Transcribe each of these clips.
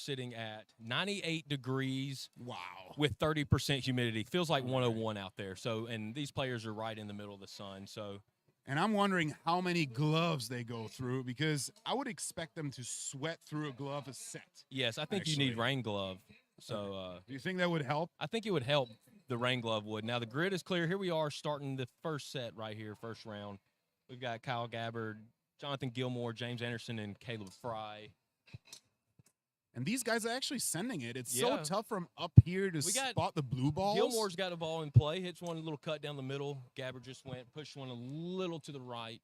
sitting at 98 degrees. Wow. With 30% humidity. Feels like 101 out there. So, and these players are right in the middle of the sun. So, and I'm wondering how many gloves they go through, because I would expect them to sweat through a glove a set. Yes, I think you need rain glove. So, do you think that would help? I think it would help. The rain glove would. Now the grid is clear. Here we are starting the first set right here, first round. We've got Kyle Gabbard, Jonathan Gilmore, James Anderson, and Caleb Fry. And these guys are actually sending it. It's Yeah. so tough from up here to spot the blue balls. Gilmore's got a ball in play. Hits one little cut down the middle. Gabbard just pushed one a little to the right.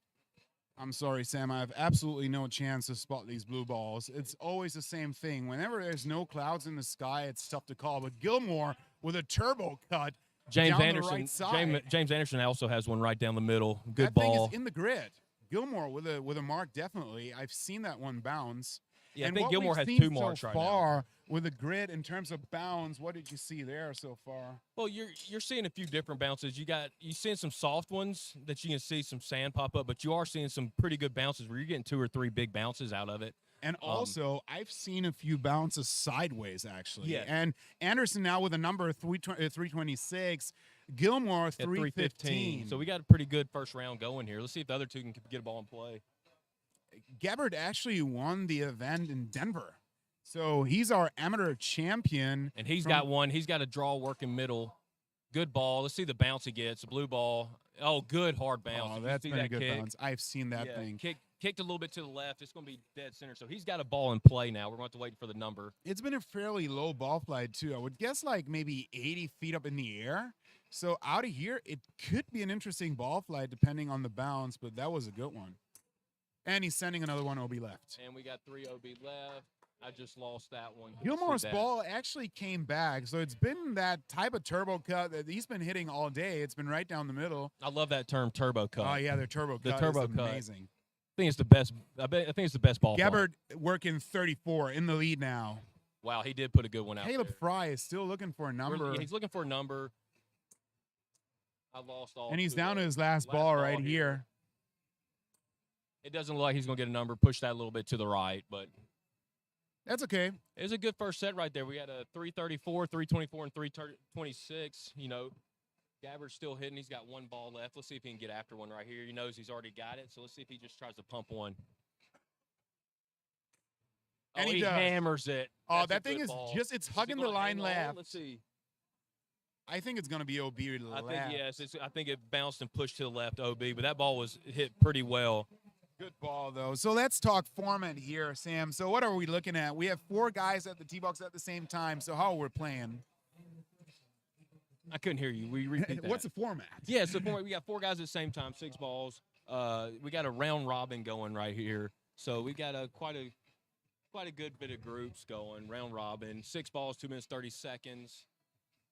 I'm sorry, Sam. I have absolutely no chance to spot these blue balls. It's always the same thing. Whenever there's no clouds in the sky, it's tough to call. But Gilmore with a turbo cut down the right side. James Anderson also has one right down the middle. Good that ball. Thing is in the grid. Gilmore with a mark, definitely. I've seen that one bounce. Yeah, and I think Gilmore has 2 marks so right far now. With the grid in terms of bounds, what did you see there so far? Well, you're seeing a few different bounces. You're seeing some soft ones that you can see some sand pop up, but you are seeing some pretty good bounces where you're getting 2 or 3 big bounces out of it. And also, I've seen a few bounces sideways, actually. Yeah. And Anderson now with a number of 326, Gilmore 315. So we got a pretty good first round going here. Let's see if the other two can get a ball in play. Gabbard actually won the event in Denver. So he's our amateur champion. And he's got one. He's got a draw working middle. Good ball. Let's see the bounce he gets. A blue ball. Oh, good hard bounce. Oh, that's been a good bounce. I've seen that thing. Kicked a little bit to the left. It's going to be dead center. So he's got a ball in play now. We're going to have to wait for the number. It's been a fairly low ball flight, too. I would guess like maybe 80 feet up in the air. So out of here, it could be an interesting ball flight depending on the bounce, but that was a good one. And he's sending another one OB left. And we got 3 OB left. I just lost that one. Gilmore's ball actually came back. So it's been that type of turbo cut that he's been hitting all day. It's been right down the middle. I love that term, turbo cut. Oh, yeah, their turbo cut is amazing. I think it's the best. I think it's the best ball. Gabbard working 34 in the lead now. Wow, he did put a good one out. Caleb Fry is still looking for a number. He's looking for a number. I lost all. And he's down to his last ball right here. It doesn't look like he's going to get a number. Push that a little bit to the right, but that's okay. It was a good first set right there. We had a 334, 324, and 326. You know, Gabbard's still hitting. He's got one ball left. Let's see if he can get after one right here. He knows he's already got it, so let's see if he just tries to pump one. And he hammers it. Oh, that thing is just, it's hugging the line left. Let's see. I think it's going to be OB to the left. I think it bounced and pushed to the left OB, but that ball was hit pretty well. Good ball, though. So let's talk format here, Sam. So what are we looking at? We have 4 guys at the tee box at the same time. So how are we playing? I couldn't hear you. We repeat that. What's the format? Yeah, so we got 4 guys at the same time, 6 balls. We got a round robin going right here. So we got quite a good bit of groups going. Round robin, 6 balls, 2 minutes 30 seconds.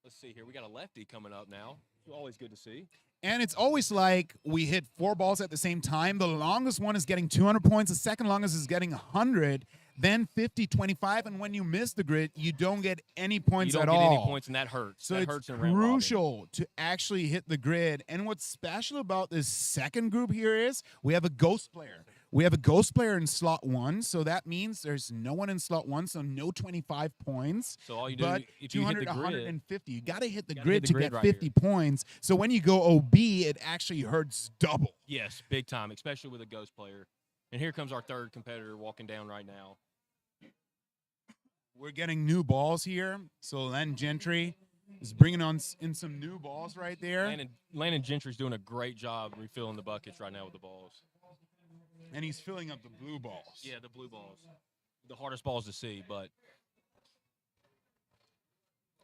Let's see here. We got a lefty coming up now. Always good to see. And it's always like we hit 4 balls at the same time. The longest one is getting 200 points. The second longest is getting 100, then 50, 25. And when you miss the grid, you don't get any points at all. You don't get any points, and that hurts. So that it's hurts crucial to actually hit the grid. And what's special about this second group here is we have a ghost player. We have a ghost player in slot 1, so that means there's no one in slot 1, so no 25 points. So all you do, but if you 200 hit the grid, 150. You got to hit the grid to get right 50 points. So when you go OB, it actually hurts double. Yes, big time, especially with a ghost player. And here comes our third competitor walking down right now. We're getting new balls here. So Len Gentry is bringing on in some new balls right there. Landon Gentry's doing a great job refilling the buckets right now with the balls. And he's filling up the blue balls. Yeah, the blue balls. The hardest balls to see, but.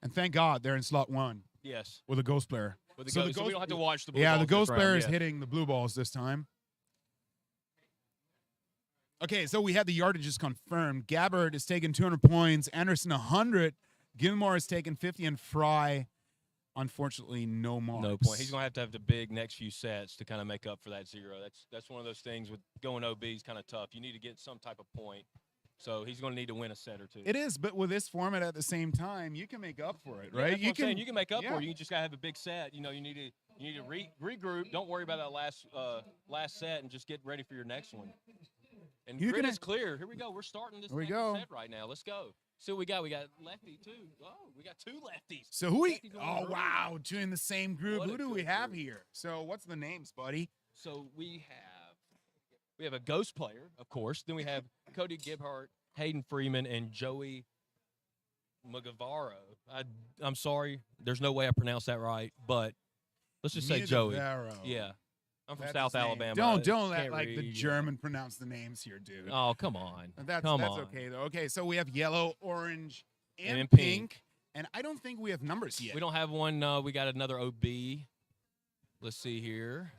And thank God they're in slot 1. Yes. With a ghost player. So we don't have to watch the blue balls. Yeah, the ghost player is hitting the blue balls this time. Okay, so we had the yardages confirmed. Gabbard is taking 200 points. Anderson 100. Gilmore is taking 50. And Fry, unfortunately, no marks. No point. He's going to have the big next few sets to kind of make up for that 0. That's one of those things with going OB is kind of tough. You need to get some type of point. So he's going to need to win a set or 2. It is, but with this format at the same time, you can make up for it, right? You can make up for it. You just got to have a big set. You know, you need to regroup. Don't worry about that last set and just get ready for your next one. And grid is clear. Here we go. We're starting this set right now. Let's go. See what we got. We got lefty too. Oh, we got two lefties. So who we? Lefties on the Oh group. wow, two in the same group. What a Who do we good have group. here? So what's the names, buddy? So we have a ghost player, of course. Then we have Cody Gibhart, Hayden Freeman, and Joey Magavaro. I'm sorry, there's no way I pronounced that right, but let's just say Joey. Mugavero. Yeah, I'm from That's South his name. Alabama. Don't let Can't like the read, German pronounce the names here, dude. Oh, come on. That's come that's on. okay though. Okay, so we have yellow, orange, and, And pink. pink. And I don't think we have numbers yet. We don't have one. We got another OB. Let's see here.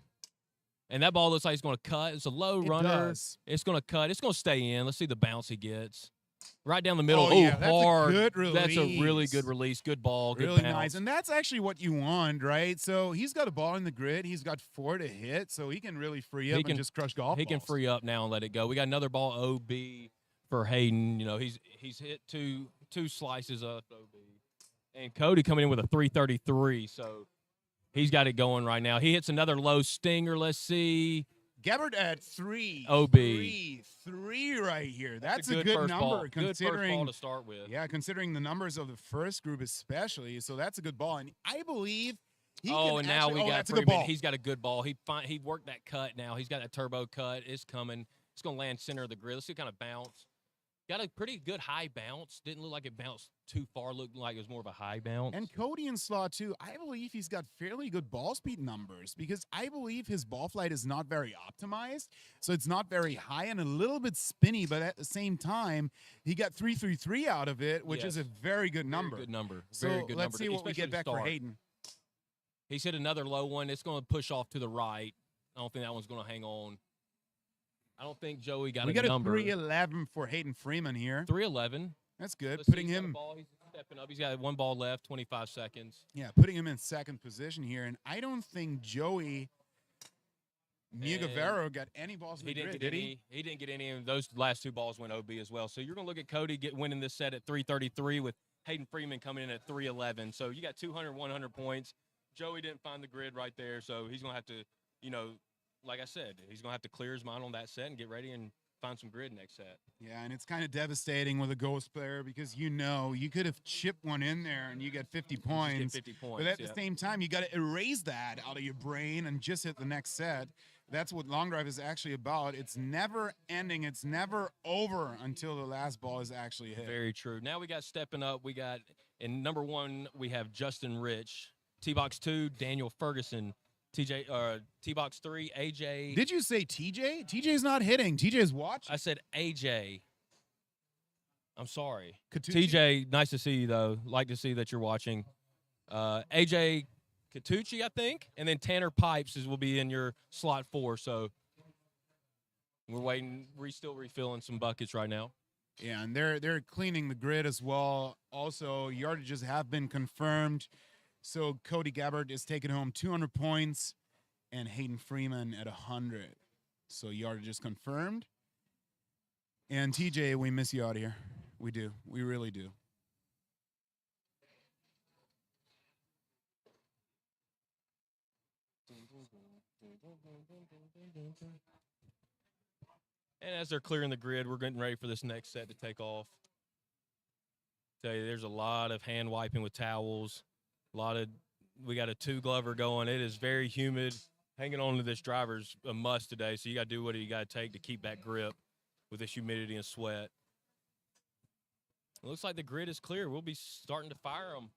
And that ball looks like it's going to cut. It's a low It runner. does. It's going to cut. It's going to stay in. Let's see the bounce he gets. Right down the middle. Oh, yeah, that's a hard. good That's a really release. good release. Good ball. Good Really bounce. nice. And that's actually what you want, right? So he's got a ball in the grid. He's got 4 to hit, so he can really free up He can- and just crush golf He can balls. free up now and let it go. We got another ball OB for Hayden. You know, he's hit two slices up OB. And Cody coming in with a 333, so he's got it going right now. He hits another low stinger. Let's see. Gabbard at 3. OB. 3 right here. That's a good first number ball. Good first considering ball to start with. yeah, considering the numbers of the first group especially. So that's a good ball. And I believe he Oh, can and now actually, we got that's a good Freeman. ball. He's got a good ball. He worked that cut now. He's got that turbo cut. It's coming. It's going to land center of the grid. Let's see what kind of bounce. Got a pretty good high bounce. Didn't look like it bounced too far. Looked like it was more of a high bounce. And Cody in slot 2, I believe he's got fairly good ball speed numbers because I believe his ball flight is not very optimized. So it's not very high and a little bit spinny, but at the same time, he got 333 out of it, which is a Yes. very good number. Very good number. So Very good let's number, see what we especially get to back for start. Hayden. He's hit another low one. It's going to push off to the right. I don't think that one's going to hang on. I don't think Joey got We a got a number. 311 for Hayden Freeman here. 311. That's good. Let's see, Putting he's got a him, ball. He's stepping up. He's got one ball left, 25 seconds. yeah, putting him in second position here. And I don't think Joey Mugavero got any balls in He the didn't grid, get did any. he? He didn't get any. And those last two balls went OB as well. So you're going to look at Cody winning this set at 333 with Hayden Freeman coming in at 311. So you got 200, 100 points. Joey didn't find the grid right there, so he's going to have to, you know, like I said, he's going to have to clear his mind on that set and get ready and find some grid next set. Yeah, and it's kind of devastating with a ghost player because you could have chipped one in there and you get 50 Just points. get 50 points. But at yeah. the same time, you got to erase that out of your brain and just hit the next set. That's what long drive is actually about. It's never ending. It's never over until the last ball is actually hit. Very true. Now we got stepping up. We got in number 1 we have Justin Rich, T-box 2 Daniel Ferguson, T-box 3 AJ. Did you say TJ? TJ's not hitting. TJ's watching. I said AJ. I'm sorry. Katucci? TJ, nice to see you though. Like to see that you're watching. AJ Katucci, I think, and then Tanner Pipes will be in your slot 4. So we're waiting. We're still refilling some buckets right now. Yeah, and they're cleaning the grid as well. Also, yardages have been confirmed. So Cody Gabbard is taking home 200 points and Hayden Freeman at 100. So yardages confirmed. And TJ, we miss you out here. We do. We really do. And as they're clearing the grid, we're getting ready for this next set to take off. Tell you, there's a lot of hand wiping with towels. We got a 2-glover going. It is very humid. Hanging on to this driver's a must today, so you got to do what you got to take to keep that grip with this humidity and sweat. It looks like the grid is clear. We'll be starting to fire them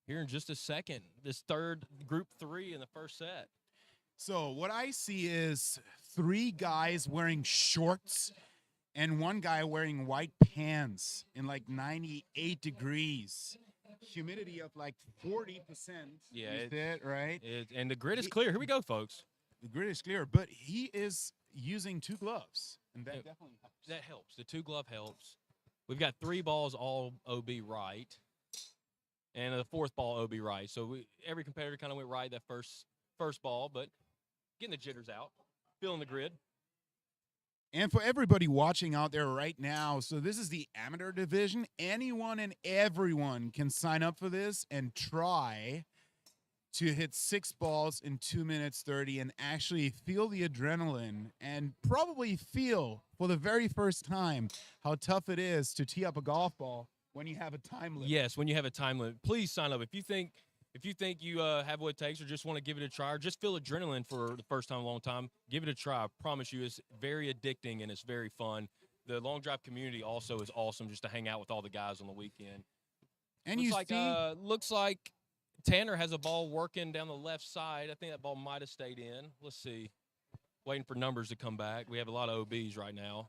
here in just a second. This third group 3 in the first set. So what I see is 3 guys wearing shorts and 1 guy wearing white pants in like 98 degrees. Humidity of like 40%. Yeah, Is it right? And the grid is clear. Here we go, folks. The grid is clear, but he is using 2 gloves, and that definitely helps. That helps. The 2-glove helps. We've got 3 balls all OB right, and the 4th ball OB right. So every competitor kind of went right that first ball, but getting the jitters out, feeling the grid. And for everybody watching out there right now, so this is the amateur division. Anyone and everyone can sign up for this and try to hit 6 balls in 2 minutes 30 and actually feel the adrenaline and probably feel for the very first time how tough it is to tee up a golf ball When you have a time limit. Yes, when you have a time limit, please sign up. If you think you have what it takes, or just want to give it a try, or just feel adrenaline for the first time in a long time, give it a try. I promise you, it's very addicting and it's very fun. The long drive community also is awesome, just to hang out with all the guys on the weekend. And Looks like Tanner has a ball working down the left side. I think that ball might have stayed in. Let's see. Waiting for numbers to come back. We have a lot of OBs right now.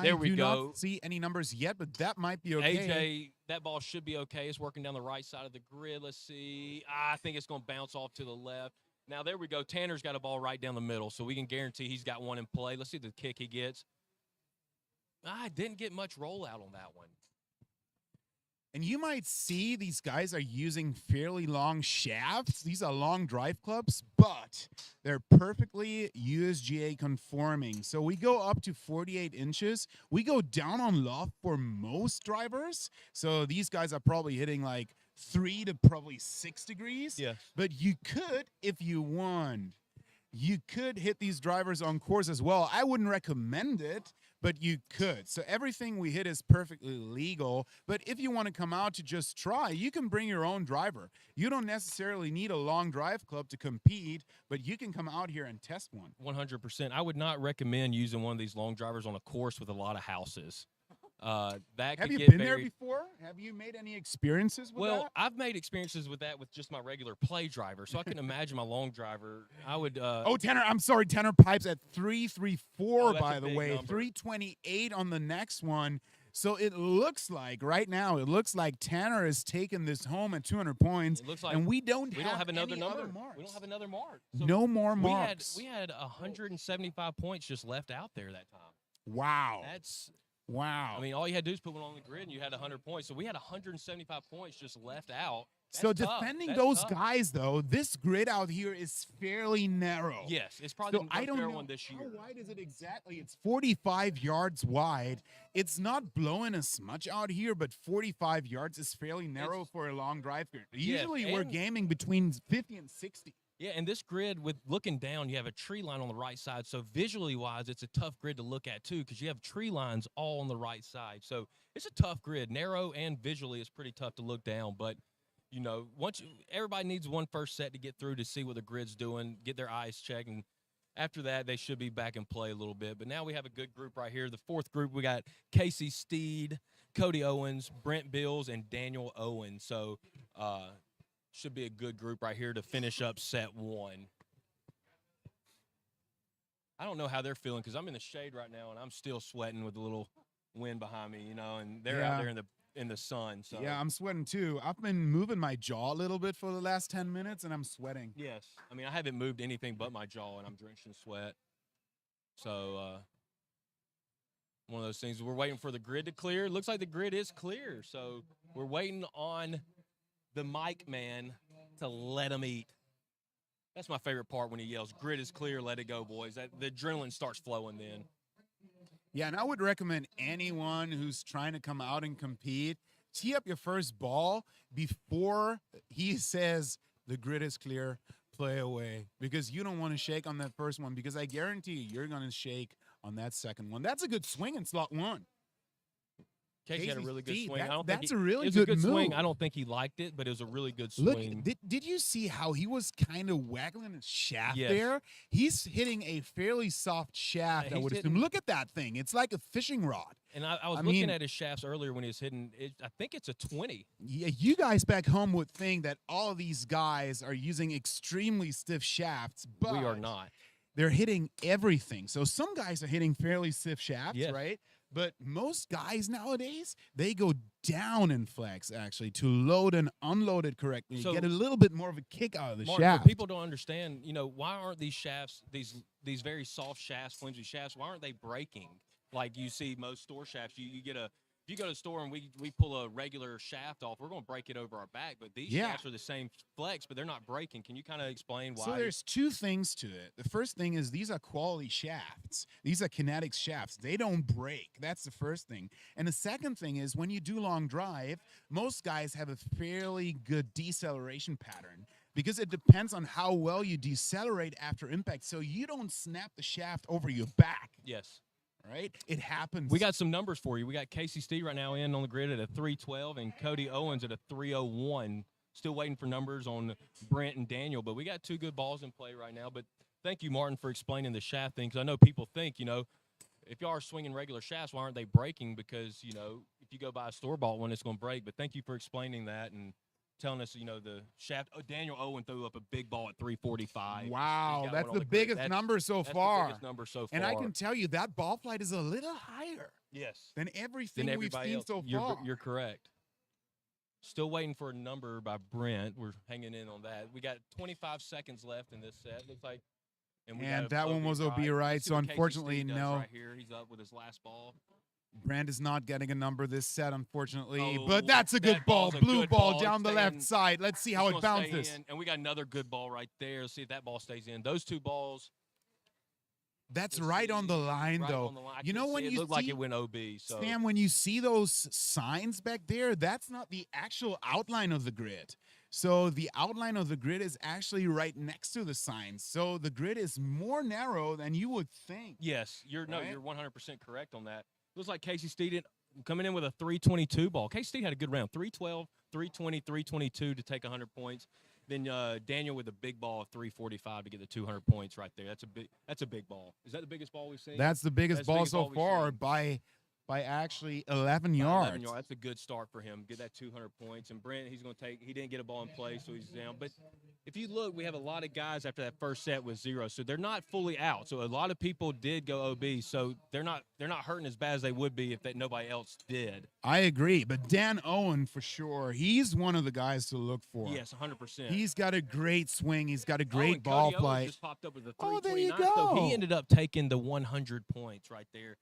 There we go. Not see any numbers yet, but that might be okay. AJ, that ball should be okay. It's working down the right side of the grid. Let's see. I think it's going to bounce off to the left. Now, there we go. Tanner's got a ball right down the middle, so we can guarantee he's got one in play. Let's see the kick he gets. I didn't get much rollout on that one. And you might see these guys are using fairly long shafts. These are long drive clubs, but they're perfectly USGA conforming. So we go up to 48 inches. We go down on loft for most drivers. So these guys are probably hitting like 3 to probably 6 degrees. Yes. But you could, if you want, you could hit these drivers on course as well. I wouldn't recommend it, but you could. So everything we hit is perfectly legal. But if you want to come out to just try, you can bring your own driver. You don't necessarily need a long drive club to compete, but you can come out here and test one. 100%. I would not recommend using one of these long drivers on a course with a lot of houses. Have you been there before? Have you made any experiences with that? Well, I've made experiences with that with just my regular play driver, so I can imagine my long driver. I would. Oh, Tanner, I'm sorry. Tanner pipes at 334, by the way. Number. 328 on the next one. So it looks like right now, it looks like Tanner has taken this home at 200 points. It looks like and we don't have another any number. Other marks. We don't have another mark. So no more marks. We had 175 points just left out there that time. Wow. Wow. I mean, all you had to do is put one on the grid and you had 100 points. So we had 175 points just left out. That's so tough. Defending those guys, though, this grid out here is fairly narrow. Yes, it's probably the fair one this year. How wide is it exactly? It's 45 yards wide. It's not blowing as much out here, but 45 yards is fairly narrow for a long drive grid. Usually we're gaming between 50 and 60. Yeah, and this grid, with looking down, you have a tree line on the right side. So visually-wise, it's a tough grid to look at, too, because you have tree lines all on the right side. So it's a tough grid. Narrow and visually, it's pretty tough to look down. But, you know, everybody needs one first set to get through to see what the grid's doing, get their eyes checked. And after that, they should be back in play a little bit. But now we have a good group right here. The fourth group, we got Casey Steed, Cody Owens, Brent Bills, and Daniel Owens. So, should be a good group right here to finish up set one. I don't know how they're feeling because I'm in the shade right now and I'm still sweating with a little wind behind me, you know, and they're out there in the sun. So yeah, I'm sweating too. I've been moving my jaw a little bit for the last 10 minutes and I'm sweating. Yes. I mean, I haven't moved anything but my jaw and I'm drenched in sweat. So one of those things. We're waiting for the grid to clear. It looks like the grid is clear. So we're waiting on the mic man to let him eat. That's my favorite part when he yells, "Grid is clear, let it go, boys." The adrenaline starts flowing then. Yeah, and I would recommend anyone who's trying to come out and compete, tee up your first ball before he says the grid is clear, play away. Because you don't want to shake on that first one, because I guarantee you're going to shake on that second one. That's a good swing in slot one. Casey had a really good swing. That's a really good move. Swing. I don't think he liked it, but it was a really good swing. Look, did you see how he was kind of waggling his shaft there? He's hitting a fairly soft shaft, I would assume. Look at that thing. It's like a fishing rod. And I was looking at his shafts earlier when he was hitting. I think it's a 20. Yeah, you guys back home would think that all of these guys are using extremely stiff shafts, but we are not. They're hitting everything. So some guys are hitting fairly stiff shafts, right? But most guys nowadays, they go down in flex, actually, to load and unload it correctly. So, get a little bit more of a kick out of the shaft. People don't understand, you know, why aren't these shafts, these very soft shafts, flimsy shafts, why aren't they breaking? Like you see most store shafts, if you go to the store and we pull a regular shaft off, we're going to break it over our back. But these shafts are the same flex, but they're not breaking. Can you kind of explain why? So there's two things to it. The first thing is these are quality shafts. These are kinetics shafts. They don't break. That's the first thing. And the second thing is when you do long drive, most guys have a fairly good deceleration pattern, because it depends on how well you decelerate after impact. So you don't snap the shaft over your back. Yes. right? It happens. We got some numbers for you. We got Casey Steve right now in on the grid at a 312 and Cody Owens at a 301. Still waiting for numbers on Brent and Daniel, but we got 2 good balls in play right now. But thank you, Martin, for explaining the shaft thing, because I know people think, if y'all are swinging regular shafts, why aren't they breaking? Because, if you go buy a store-bought one, it's going to break. But thank you for explaining that and telling us, the shaft. Daniel Owen threw up a big ball at 345. Wow, that's the biggest number so far. The biggest number so far. And I can tell you that ball flight is a little higher. Yes. Than everything we've seen else. so far. You're correct. Still waiting for a number by Brent. We're hanging in on that. We got 25 seconds left in this set. Looks like. And that one was OB right, so unfortunately, no. Right here. He's up with his last ball. Brand is not getting a number this set, unfortunately. Oh, but that's a good ball. Blue ball down the left side. Let's see how it bounces. And we got another good ball right there. Let's see if that ball stays in. Those 2 balls. That's right on the line, though. You know when you see, it looked like it went OB. So. Sam, when you see those signs back there, that's not the actual outline of the grid. So the outline of the grid is actually right next to the signs. So the grid is more narrow than you would think. Yes, you're 100% correct on that. Looks like Casey Steed coming in with a 322 ball. Casey Steed had a good round. 312, 320, 322 to take 100 points. Then Daniel with a big ball of 345 to get the 200 points right there. That's a big ball. Is that the biggest ball we've seen? That's the biggest ball so far by actually 11 yards. 11 yards. That's a good start for him. Get that 200 points. And Brent, he's going to take. He didn't get a ball in play, so he's down. But if you look, we have a lot of guys after that first set with 0, so they're not fully out. So a lot of people did go OB, so they're not hurting as bad as they would be if nobody else did. I agree, but Dan Owen for sure, he's one of the guys to look for. Yes, 100%. He's got a great swing. He's got a great ball Cody flight. Owens just popped up with a 329. Oh, there you go. So he ended up taking the 100 points right there.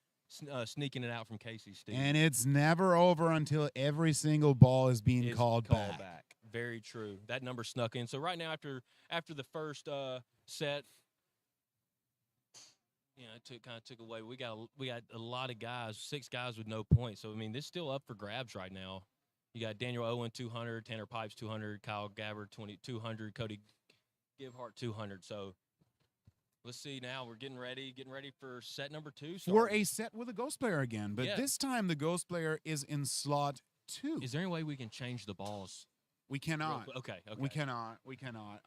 Sneaking it out from Casey Steve. And it's never over until every single ball is being called back. Very true. That number snuck in. So right now, after the first set, it kind of took away. We got a lot of guys, 6 guys with no points. So I mean, this is still up for grabs right now. You got Daniel Owen 200, Tanner Pipes 200, Kyle Gabbard 200, Cody Givehart 200. So. Let's see now. We're getting ready for set number 2. For a set with a ghost player again. But this time the ghost player is in slot 2. Is there any way we can change the balls? We cannot. Okay. We cannot.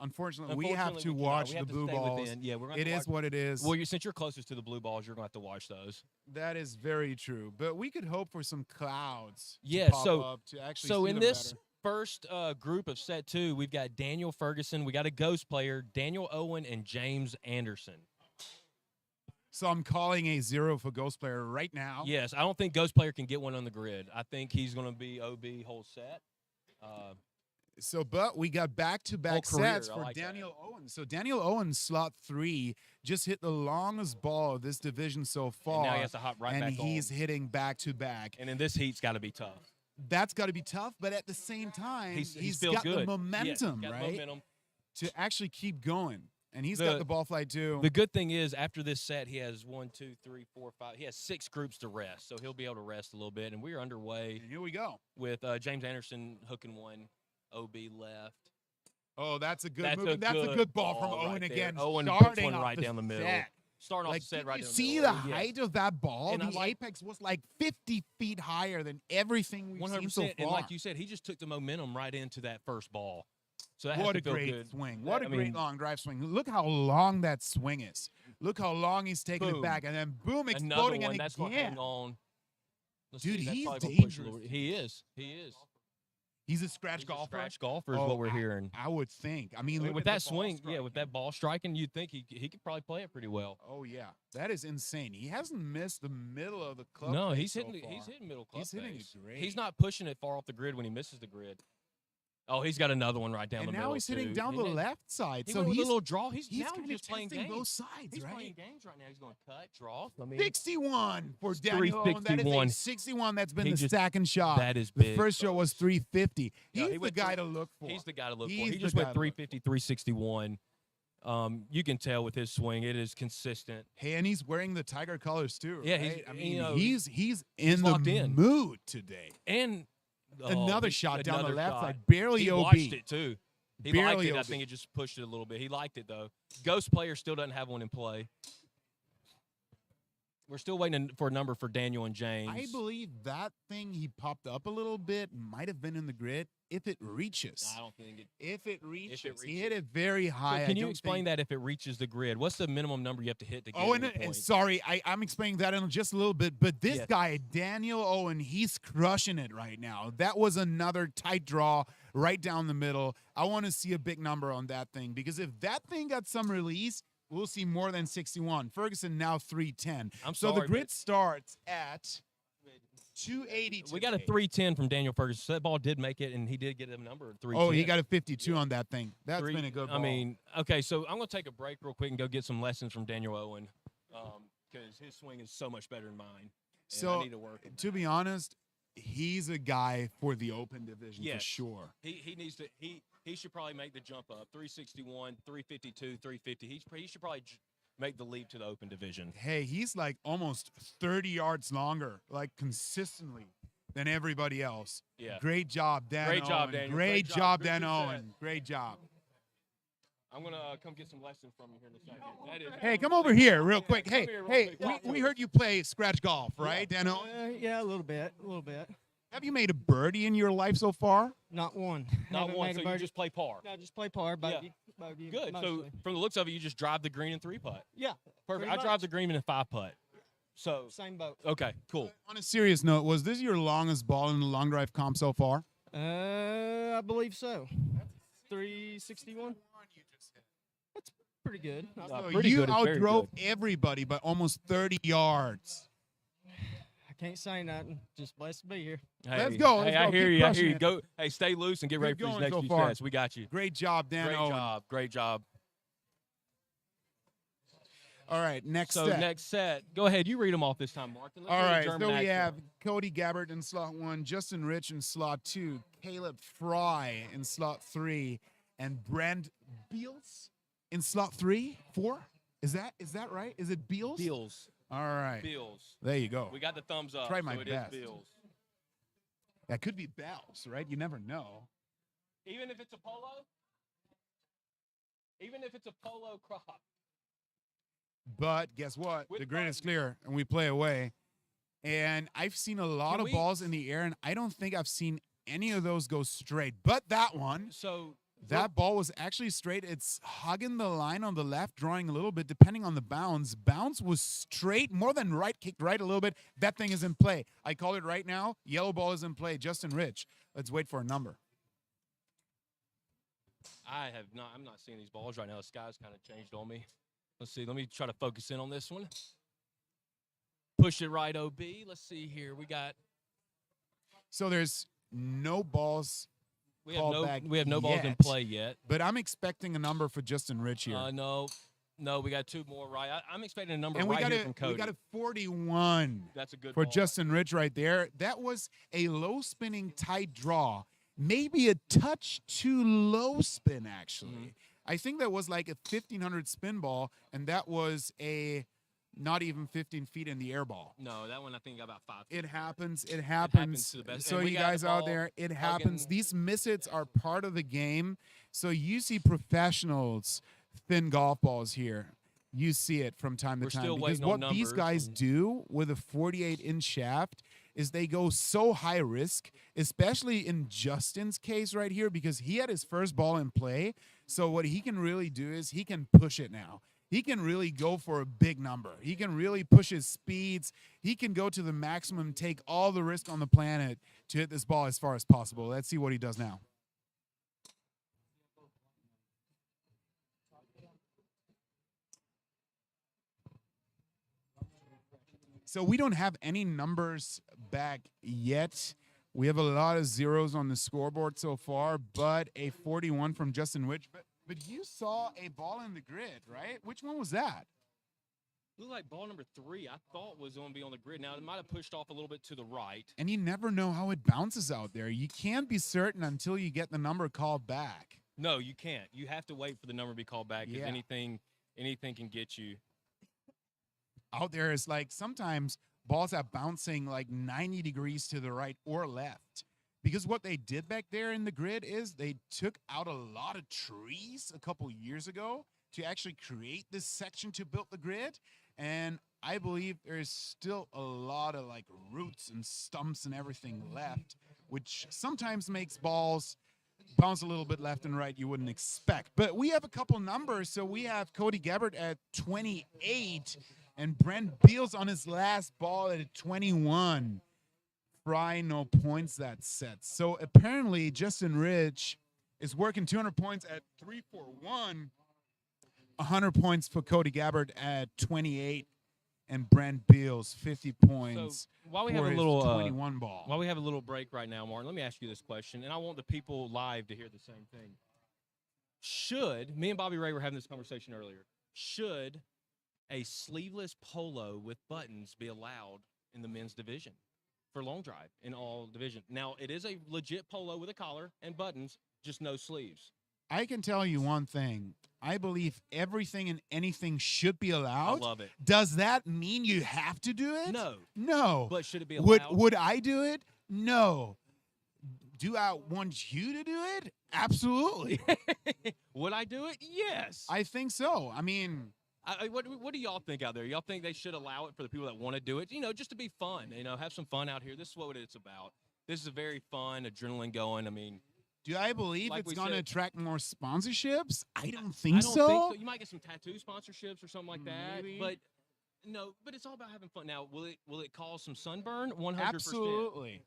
Unfortunately, we have to watch the blue balls. Yeah, it is what it is. Well, since you're closest to the blue balls, you're going to have to watch those. That is very true. But we could hope for some clouds to pop up to actually so see in them this better. First group of set 2, we've got Daniel Ferguson, we got a ghost player, Daniel Owen, and James Anderson. So I'm calling a 0 for ghost player right now. Yes, I don't think ghost player can get one on the grid. I think he's going to be OB whole set. But we got back-to-back sets for Daniel Owen. So Daniel Owen, slot 3, just hit the longest ball of this division so far. And now he has to hop right back on. And he's hitting back-to-back. And in this heat's got to be tough. That's got to be tough, but at the same time, he's got good. the momentum, to actually keep going. And he's got the ball flight, too. The good thing is, after this set, he has 1, 2, 3, 4, 5. He has 6 groups to rest, so he'll be able to rest a little bit. And we are underway. And here we go. With James Anderson hooking one, OB left. Oh, that's a good move. That's a good ball from Owen again. Owen puts one right down the middle. Starting off the set right down the middle. See the height of that ball? And the apex was like 50 feet higher than everything we've seen so far. And like you said, he just took the momentum right into that first ball. So that what a great swing. What a great long drive swing. Look how long that swing is. Look how long he's taking it back. And then boom, exploding one. And That's again. Hang on. Dude, he's dangerous. He is. He's a scratch golfer. Scratch golfer is what we're hearing. I would think. I mean with that swing, with that ball striking, you'd think he could probably play it pretty well. Oh yeah, that is insane. He hasn't missed the middle of the club. No, he's so hitting. far. He's hitting middle club. He's hitting it great. He's not pushing it far off the grid when he misses the grid. Oh, he's got another one right down the middle. And now he's hitting down the left side. So he's a little draw. He's just playing games. Both sides, he's right? playing games right now. He's going to cut, draw. 61 for Daniel Owen. That is a 61 that's been the second shot. That is big. The first shot was 350. He's the guy to look for. He's the guy to look for. He just went 350, 361. You can tell with his swing, it is consistent. Hey, and he's wearing the Tiger colors too. Yeah, right? he's in the mood today. And another shot down the left side, barely he OB. Watched it too. He barely liked it. OB. I think it just pushed it a little bit. He liked it though. Ghost player still doesn't have one in play. We're still waiting for a number for Daniel and James. I believe that thing he popped up a little bit might have been in the grid if it reaches. I don't think it. If it reaches. reaches. He hit it very high. So can I you don't explain think- that if it reaches the grid? What's the minimum number you have to hit to get Oh, any and points? sorry, I'm explaining that in just a little bit. But this Yes. guy, Daniel Owen, he's crushing it right now. That was another tight draw right down the middle. I want to see a big number on that thing because if that thing got some release, we'll see more than 61. Ferguson now 310. I'm so the sorry, grid but- starts at 280. We got a 310 from Daniel Ferguson. So that ball did make it, and he did get a number 310. Oh, he got a 52 on that thing. That's been a good ball. I mean, okay, so I'm going to take a break real quick and go get some lessons from Daniel Owen because his swing is so much better than mine. And So, I need to work. on to that. be honest, he's a guy for the open division for Yes. sure. He needs to he should probably make the jump up 361, 352, 350. He should probably make the leap to the open division. Hey, he's like almost 30 yards longer, like consistently than everybody else. Yeah. Great job, Dan. Great job, Owen. Daniel. Great Great job, job. Dan Good Owen. Great job. I'm going to come get some lessons from you here in a second. That is Hey, come over here real quick. come Hey, here real hey, quick. we heard you play scratch golf, right, Dan Owen? Yeah, a little bit. Have you made a birdie in your life so far? Not one. Not Haven't one, made a so you birdie. just play par. No, just play par, bogey. Bogey, Good. So mostly. from the looks of it, you just drive the green and 3-putt. Yeah, Perfect. pretty I drive much. the green in a 5-putt. So Same boat. okay, cool. On a serious note, was this your longest ball in the long drive comp so far? I believe so. 361. That's pretty good. So pretty you good is very outdrove everybody by almost 30 yards. I can't say nothing. Just blessed to be here. Let's go, let's Hey, I go. hear Keep you. I crushing hear you. it. Go. Hey, stay loose and get ready Keep for these going next so few far. sets. We got you. Great job, Dan Great Owen. job. Great job. All right, next So set. next set, go ahead. You read them off this time, Mark. And let's All go to right, German so we action. have Cody Gabbard in slot 1, Justin Rich in slot 2, Caleb Fry in slot 3, and Brand Beals in slot 4. Is that right? Is it Beals? Beals. All right. Beals. There you go. We got the thumbs up. Try my so it best. is Beals. That could be Bells, right? You never know. Even if it's a polo. Even if it's a polo crop. But guess what? With The grid is buttons. clear, and we play away. And I've seen a lot Can of we- balls in the air, and I don't think I've seen any of those go straight. But that one, So that ball was actually straight. It's hugging the line on the left, drawing a little bit, depending on the bounce. Bounce was straight, more than right, kicked right a little bit. That thing is in play. I call it right now. Yellow ball is in play. Justin Rich. Let's wait for a number. I'm not seeing these balls right now. The sky's kind of changed on me. Let's see. Let me try to focus in on this one. Push it right, OB. Let's see here. We got. So there's no balls, We have Call no. back We have no balls in yet. play yet. but I'm expecting a number for Justin Rich here. No. We got two more right. I'm expecting a number and we right got here from Cody. we got a 41 That's a good for ball. Justin Rich right there. That was a low spinning tight draw. Maybe a touch too low spin, actually. Mhm. I think that was like a 1,500 spin ball, and that was a not even 15 feet in the air ball. No, that one I think got about 5. It happens. It happens happens. to the best. So And we you got the guys out ball there, it happens. hugging- These misses are part of the game. So you see professionals thin golf balls here. You see it from time to We're time still because waiting on what these numbers guys and- do with a 48-inch shaft is they go so high risk, especially in Justin's case right here because he had his first ball in play. So what he can really do is he can push it now. He can really go for a big number. He can really push his speeds. He can go to the maximum, take all the risk on the planet to hit this ball as far as possible. Let's see what he does now. So we don't have any numbers back yet. We have a lot of zeros on the scoreboard so far, but a 41 from Justin Rich. But you saw a ball in the grid, right? Which one was that? Looked like ball number 3. I thought was going to be on the grid. Now it might have pushed off a little bit to the right. And you never know how it bounces out there. You can't be certain until you get the number called back. No, you can't. You have to wait for the number to be called back because Yeah. anything can get you. Out there is like sometimes balls are bouncing like 90 degrees to the right or left. Because what they did back there in the grid is they took out a lot of trees a couple years ago to actually create this section to build the grid. And I believe there's still a lot of like roots and stumps and everything left, which sometimes makes balls bounce a little bit left and right you wouldn't expect. But we have a couple numbers. So we have Cody Gabbard at 28 and Brent Beals on his last ball at 21. Fry, no points that set. So apparently Justin Rich is working 200 points at 341, 100 points for Cody Gabbard at 28, and Brent Beals 50 points. So while we for have a his little 21 ball. while we have a little break right now, Martin, let me ask you this question, and I want the people live to hear the same thing. Should me and Bobby Ray were having this conversation earlier? Should a sleeveless polo with buttons be allowed in the men's division for long drive in all divisions? Now, it is a legit polo with a collar and buttons, just no sleeves. I can tell you one thing. I believe everything and anything should be allowed. I love it. Does that mean you have to do it? No. No. But should it be allowed? Would I do it? No. Do I want you to do it? Absolutely. Would I do it? Yes. I think so. I mean, what do y'all think out there? Y'all think they should allow it for the people that want to do it? You know, just to be fun. You know, have some fun out here. This is what it's about. This is a very fun, adrenaline going. I mean, do I believe like it's we going to said- attract more sponsorships? I don't think I don't so. think so. You might get some tattoo sponsorships or something like that. Maybe. But no, but it's all about having fun. Now, will it cause some sunburn? 100%. Absolutely.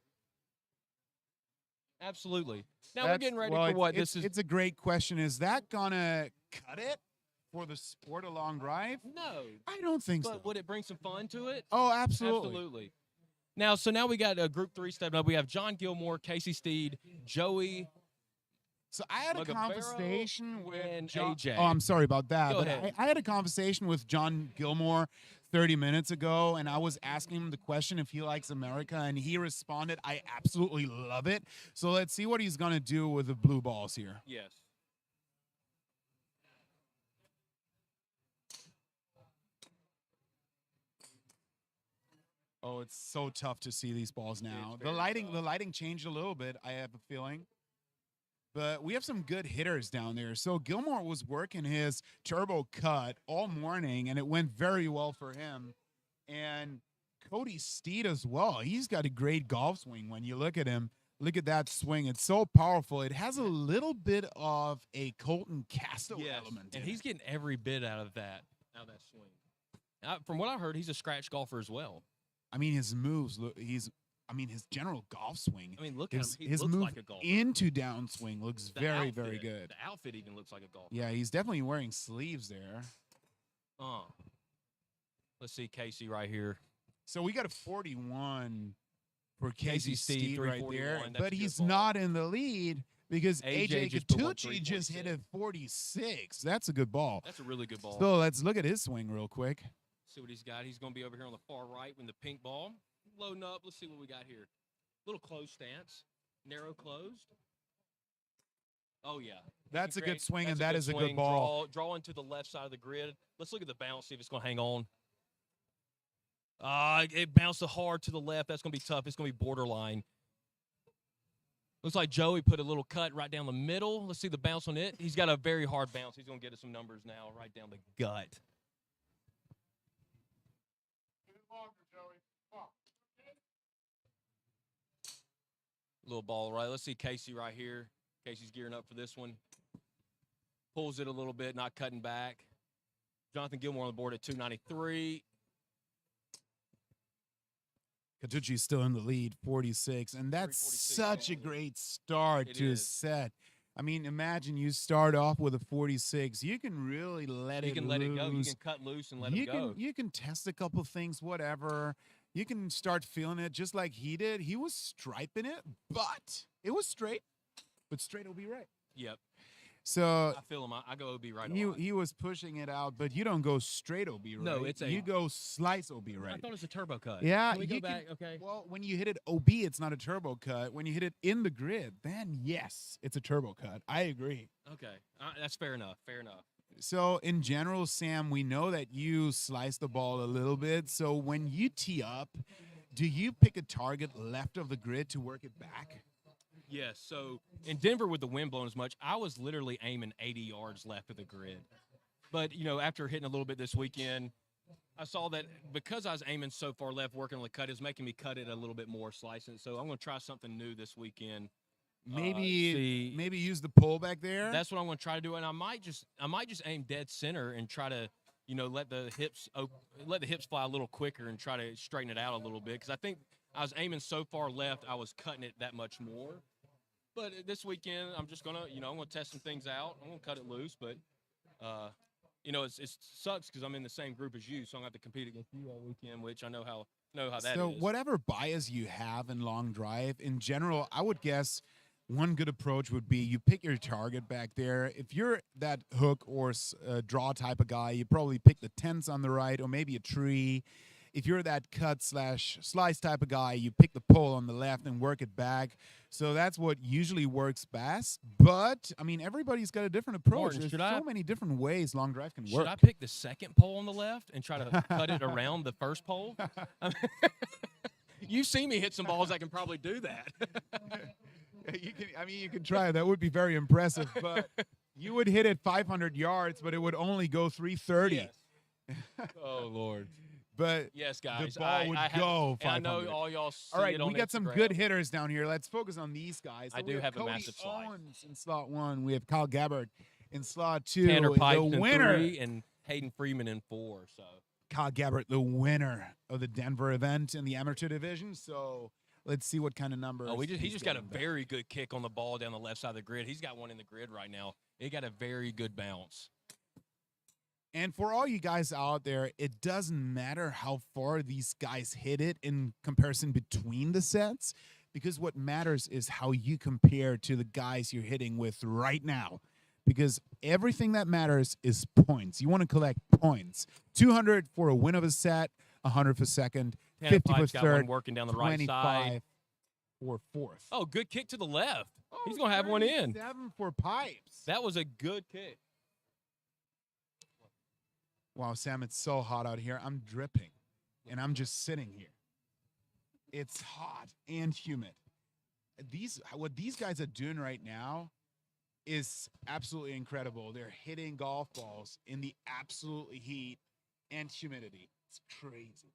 Absolutely. Now we're That's- getting ready well, for what? It's a great question. Is that gonna cut it for the sport of long drive? No. I don't think But so. would it bring some fun to it? Oh, absolutely. Absolutely. Now, so now we got a group 3 stepping up. We have John Gilmore, Casey Steed, Joey. So I had a Magavero conversation with and John. AJ. Oh, I'm sorry about that. Go but ahead. I had a conversation with John Gilmore 30 minutes ago, and I was asking him the question if he likes America, and he responded, "I absolutely love it." So let's see what he's gonna do with the blue balls here. Yes. Oh, it's so tough to see these balls now. The very lighting changed a little bit, I have a feeling. But we have some good hitters down there. So Gilmore was working his turbo cut all morning, and it went very well for him. And Cody Steed as well. He's got a great golf swing when you look at him. Look at that swing. It's so powerful. It has a little bit of a Colton Castaway element. And in he's it. getting every bit out of that swing. From what I heard, he's a scratch golfer as well. I mean, his moves, his general golf swing. I mean, look at him. He His looks move like a golfer. into downswing looks The very, outfit- very good. The outfit even looks like a golfer. Yeah, he's definitely wearing sleeves there. Let's see Casey right here. So we got a 41 for Casey Casey Steed, Steed right there, 341. That's a but good he's ball. not in the lead because AJ AJ just put one Katucci just hit 346. a 46. That's a good ball. That's a really good ball. So let's look at his swing real quick. See what he's got. He's going to be over here on the far right with the pink ball. Loading up. Let's see what we got here. Little closed stance. Narrow closed. Oh, yeah. That's a good swing, That's and that is a good swing. ball. Drawing to the left side of the grid. Let's look at the bounce, see if it's going to hang on. It bounced hard to the left. That's going to be tough. It's going to be borderline. Looks like Joey put a little cut right down the middle. Let's see the bounce on it. He's got a very hard bounce. He's going to get us some numbers now right down the gut. Little ball right. Let's see Casey right here. Casey's gearing up for this one. Pulls it a little bit, not cutting back. Jonathan Gilmore on the board at 293. Katucci's still in the lead, 46, and that's 346. such a great start It to his is. set. I mean, imagine you start off with a 46. You can really let You it can let it go. You loose. can cut loose and let you it go. can you can test a couple things, whatever. You can start feeling it just like he did. He was striping it, but it was straight. But straight will be right. Yep. So I feel him. I go OB right he on. he was pushing it out, but you don't go straight OB right. No, it's a- you go slice OB I right. thought it was a turbo cut. Yeah, Can we go you can- back? Okay. Well, when you hit it OB, it's not a turbo cut. When you hit it in the grid, then yes, it's a turbo cut. I agree. Okay. That's fair enough. Fair enough. So in general, Sam, we know that you slice the ball a little bit. So when you tee up, do you pick a target left of the grid to work it back? Yes. So in Denver with the wind blowing as much, I was literally aiming 80 yards left of the grid. But, you know, after hitting a little bit this weekend, I saw that because I was aiming so far left, working on the cut, it's making me cut it a little bit more, slicing it. So I'm going to try something new this weekend. Maybe use the pull back there. That's what I'm going to try to do, and I might just aim dead center and try to, let the hips fly a little quicker and try to straighten it out a little bit, because I think I was aiming so far left, I was cutting it that much more. But this weekend, I'm just gonna, I'm gonna test some things out. I'm gonna cut it loose, but it sucks because I'm in the same group as you, so I'm gonna have to compete against you all weekend, which I know how that is. So whatever bias you have in long drive, in general, I would guess one good approach would be you pick your target back there. If you're that hook or draw type of guy, you probably pick the tents on the right or maybe a tree. If you're that cut/slice type of guy, you pick the pole on the left and work it back. So that's what usually works best. But, I mean, everybody's got a different approach. Martin, There's so many different ways long drive can work. Should I pick the second pole on the left and try to cut it around the first pole? You've seen me hit some balls that can probably do that. You can try. That would be very impressive. But you would hit it 500 yards, but it would only go 330. Yes. Oh, Lord. But yes, guys, the ball would go 500. I know all y'all see all right, it on we got some Instagram. good hitters down here. Let's focus on these guys. So I do have a Cody massive slide. Owens in slot 1. We have Kyle Gabbard in slot 2. Tanner Pipes the in winner. 3 and Hayden Freeman in 4. So Kyle Gabbard, the winner of the Denver event in the amateur division. So let's see what kind of numbers. he just got a back. very good kick on the ball down the left side of the grid. He's got one in the grid right now. He got a very good bounce. And for all you guys out there, it doesn't matter how far these guys hit it in comparison between the sets, because what matters is how you compare to the guys you're hitting with right now. Because everything that matters is points. You want to collect points. 200 for a win of a set, 100 for second, Tanner 50 for Pipes got third, one working down the right 25 side. for fourth. Oh, good kick to the left. He's going to have one in. 7 for Pipes. That was a good kick. Wow, Sam, it's so hot out here. I'm dripping, and I'm just sitting here. It's hot and humid. What these guys are doing right now is absolutely incredible. They're hitting golf balls in the absolute heat and humidity. It's crazy.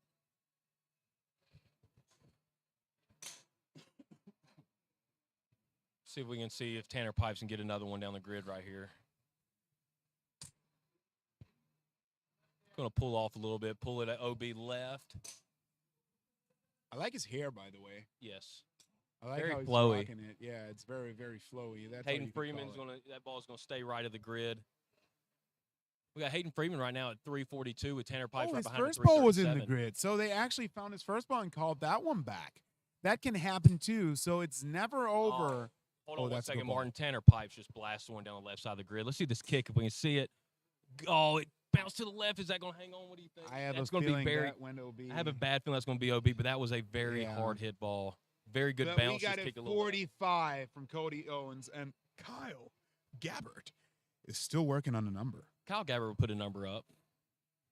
See if we can see if Tanner Pipes can get another one down the grid right here. Going to pull off a little bit, pull it at OB left. I like his hair, by the way. Yes. I like Very how he's flowy. rocking it. Yeah, it's very, very flowy. That's how Hayden you could call Freeman's it. that ball's gonna stay right of the grid. We got Hayden Freeman right now at 342 with Tanner Pipes right his behind first at ball was in the 337. grid, so they actually found his first ball and called that one back. That can happen too. So it's never over. Hold on one that's a good second, ball. Martin. Tanner Pipes just blasted one down the left side of the grid. Let's see this kick if we can see it. Oh, it bounced to the left. Is that going to hang on? What do you think? I have that's a gonna feeling be very. that went OB. I have a bad feeling that's going to be OB, but that was a very hard hit ball. Very good But bounce. we got just it kicked a little left. 45 from Cody Owens, and Kyle Gabbard is still working on a number. Kyle Gabbard will put a number up.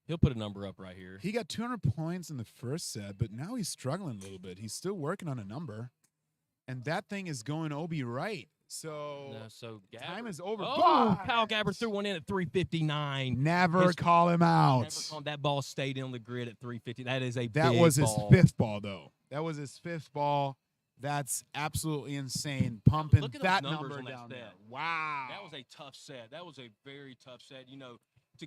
He'll put a number up right here. He got 200 points in the first set, but now he's struggling a little bit. He's still working on a number, and that thing is going OB right. So, So time is over. Oh, but Kyle Gabbard threw one in at 359. never call him out. That ball stayed on the grid at 350. That is a That big was his ball. fifth ball, though. That was his fifth ball. That's absolutely insane. Pumping Look at those that numbers number on that down set. there. Wow. That was a tough set. That was a very tough set. To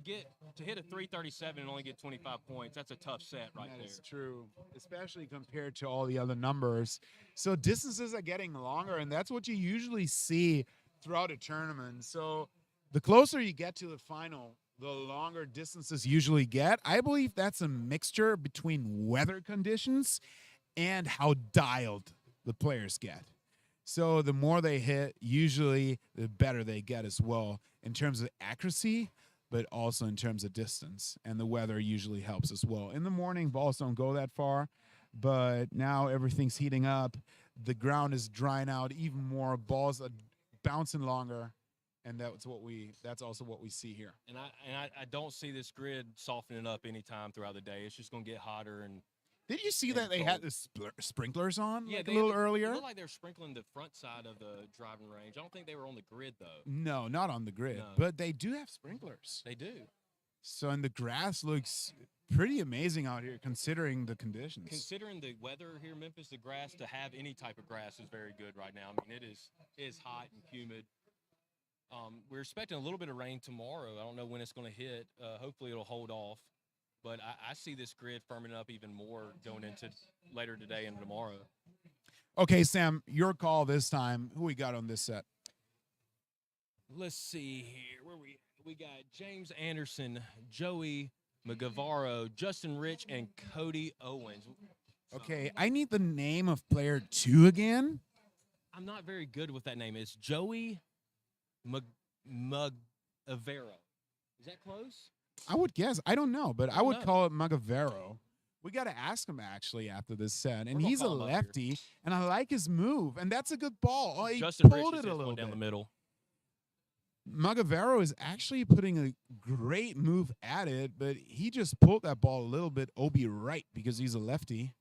hit a 337 and only get 25 points, that's a tough set right That there. is true, especially compared to all the other numbers. So distances are getting longer, and that's what you usually see throughout a tournament. So the closer you get to the final, the longer distances usually get. I believe that's a mixture between weather conditions and how dialed the players get. So the more they hit, usually the better they get as well in terms of accuracy, but also in terms of distance. And the weather usually helps as well. In the morning, balls don't go that far, but now everything's heating up. The ground is drying out even more. Balls are bouncing longer, and that's also what we see here. And I don't see this grid softening up anytime throughout the day. It's just going to get hotter and Did you see Yeah, that they had cold. the sprinklers on yeah, like they a little It earlier? looked like they were sprinkling the front side of the driving range. I don't think they were on the grid though. No, not on the grid, No. but they do have sprinklers. They do. So, and the grass looks pretty amazing out here considering the conditions. Considering the weather here in Memphis, the grass to have any type of grass is very good right now. I mean, it is hot and humid. We're expecting a little bit of rain tomorrow. I don't know when it's going to hit. Hopefully, it'll hold off. But I see this grid firming up even more going into later today and tomorrow. Okay, Sam, your call this time. Who we got on this set? Let's see here. Where we got James Anderson, Joey McGavaro, Justin Rich, and Cody Owens. Okay, I need the name of player 2 again. I'm not very good with that name. It's Joey Magavero. Is that close? I would guess. I don't know, but I would know. call it Magavero. We got to ask him actually after this set. And We're gonna he's a call him up here. lefty, and I like his move. And that's a good ball. Oh, he Justin Rich pulled is it a little down bit. the middle. Magavero is actually putting a great move at it, but he just pulled that ball a little bit OB right because he's a lefty.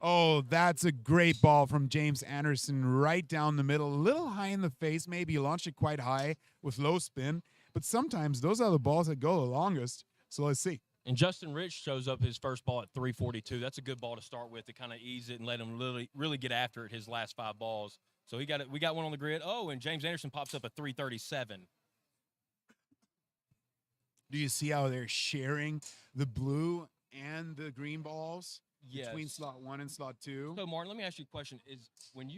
Oh, that's a great ball from James Anderson right down the middle. A little high in the face, maybe he launched it quite high with low spin, but sometimes those are the balls that go the longest. So let's see. And Justin Rich shows up his first ball at 342. That's a good ball to start with to kind of ease it and let him really get after it his last 5 balls. So we got one on the grid. Oh, and James Anderson pops up at 337. Do you see how they're sharing the blue and the green balls between Yes. slot 1 and slot 2? So Martin, let me ask you a question. Is when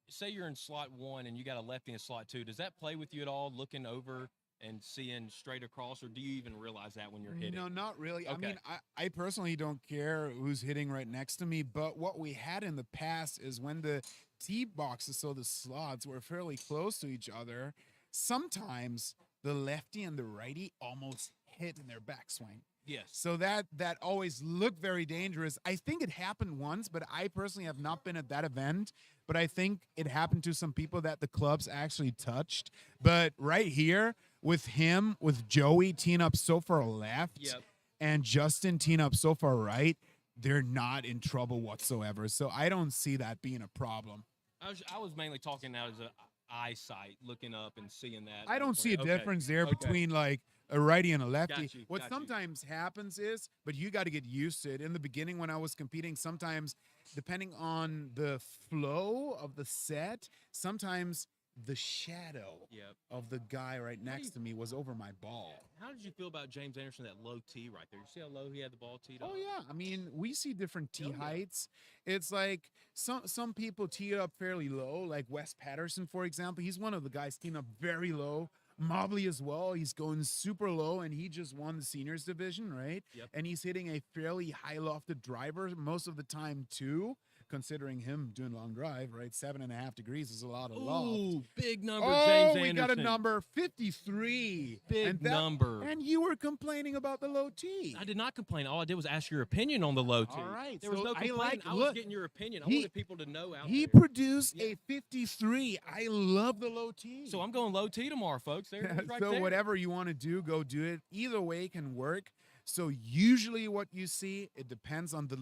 say you're in slot 1 and you got a lefty in slot 2, does that play with you at all, looking over and seeing straight across, or do you even realize that when you're hitting? No, not really. I Okay. mean, I personally don't care who's hitting right next to me, but what we had in the past is when the tee boxes, so the slots, were fairly close to each other, sometimes the lefty and the righty almost hit in their backswing. Yes. So that always looked very dangerous. I think it happened once, but I personally have not been at that event. But I think it happened to some people that the clubs actually touched. But right here with him, with Joey teeing up so far left Yep. and Justin teeing up so far right, they're not in trouble whatsoever. So I don't see that being a problem. I was mainly talking now as an eyesight, looking up and seeing that. I don't see a Okay. difference there Okay. between like a righty and a lefty. Got you, What got you. sometimes happens is, but you got to get used to it. In the beginning when I was competing, sometimes depending on the flow of the set, sometimes the shadow Yep. of the guy right next to me was over my ball. How did you feel about James Anderson, that low tee right there? You see how low he had the ball teed up? Oh yeah, I mean we see different tee Oh, yeah. heights. It's like some people tee it up fairly low, like Wes Patterson, for example. He's one of the guys teeing up very low. Mobley as well. He's going super low, and he just won the seniors division, right? Yep. And he's hitting a fairly high lofted driver most of the time too. Considering him doing long drive, right? 7.5 degrees is a lot of loft. Ooh, big number, Oh, James we Anderson. got a number 53. Big and that- number. And you were complaining about the low T. I did not complain. All I did was ask your opinion on the low tee. All right, There was so no I complaint. like- I was look, getting your opinion. I he- wanted people to know out He there. produced a 53. I love the low T. So I'm going low tee tomorrow, folks. There it is right so there. whatever you want to do, go do it. Either way can work. So usually what you see, it depends on the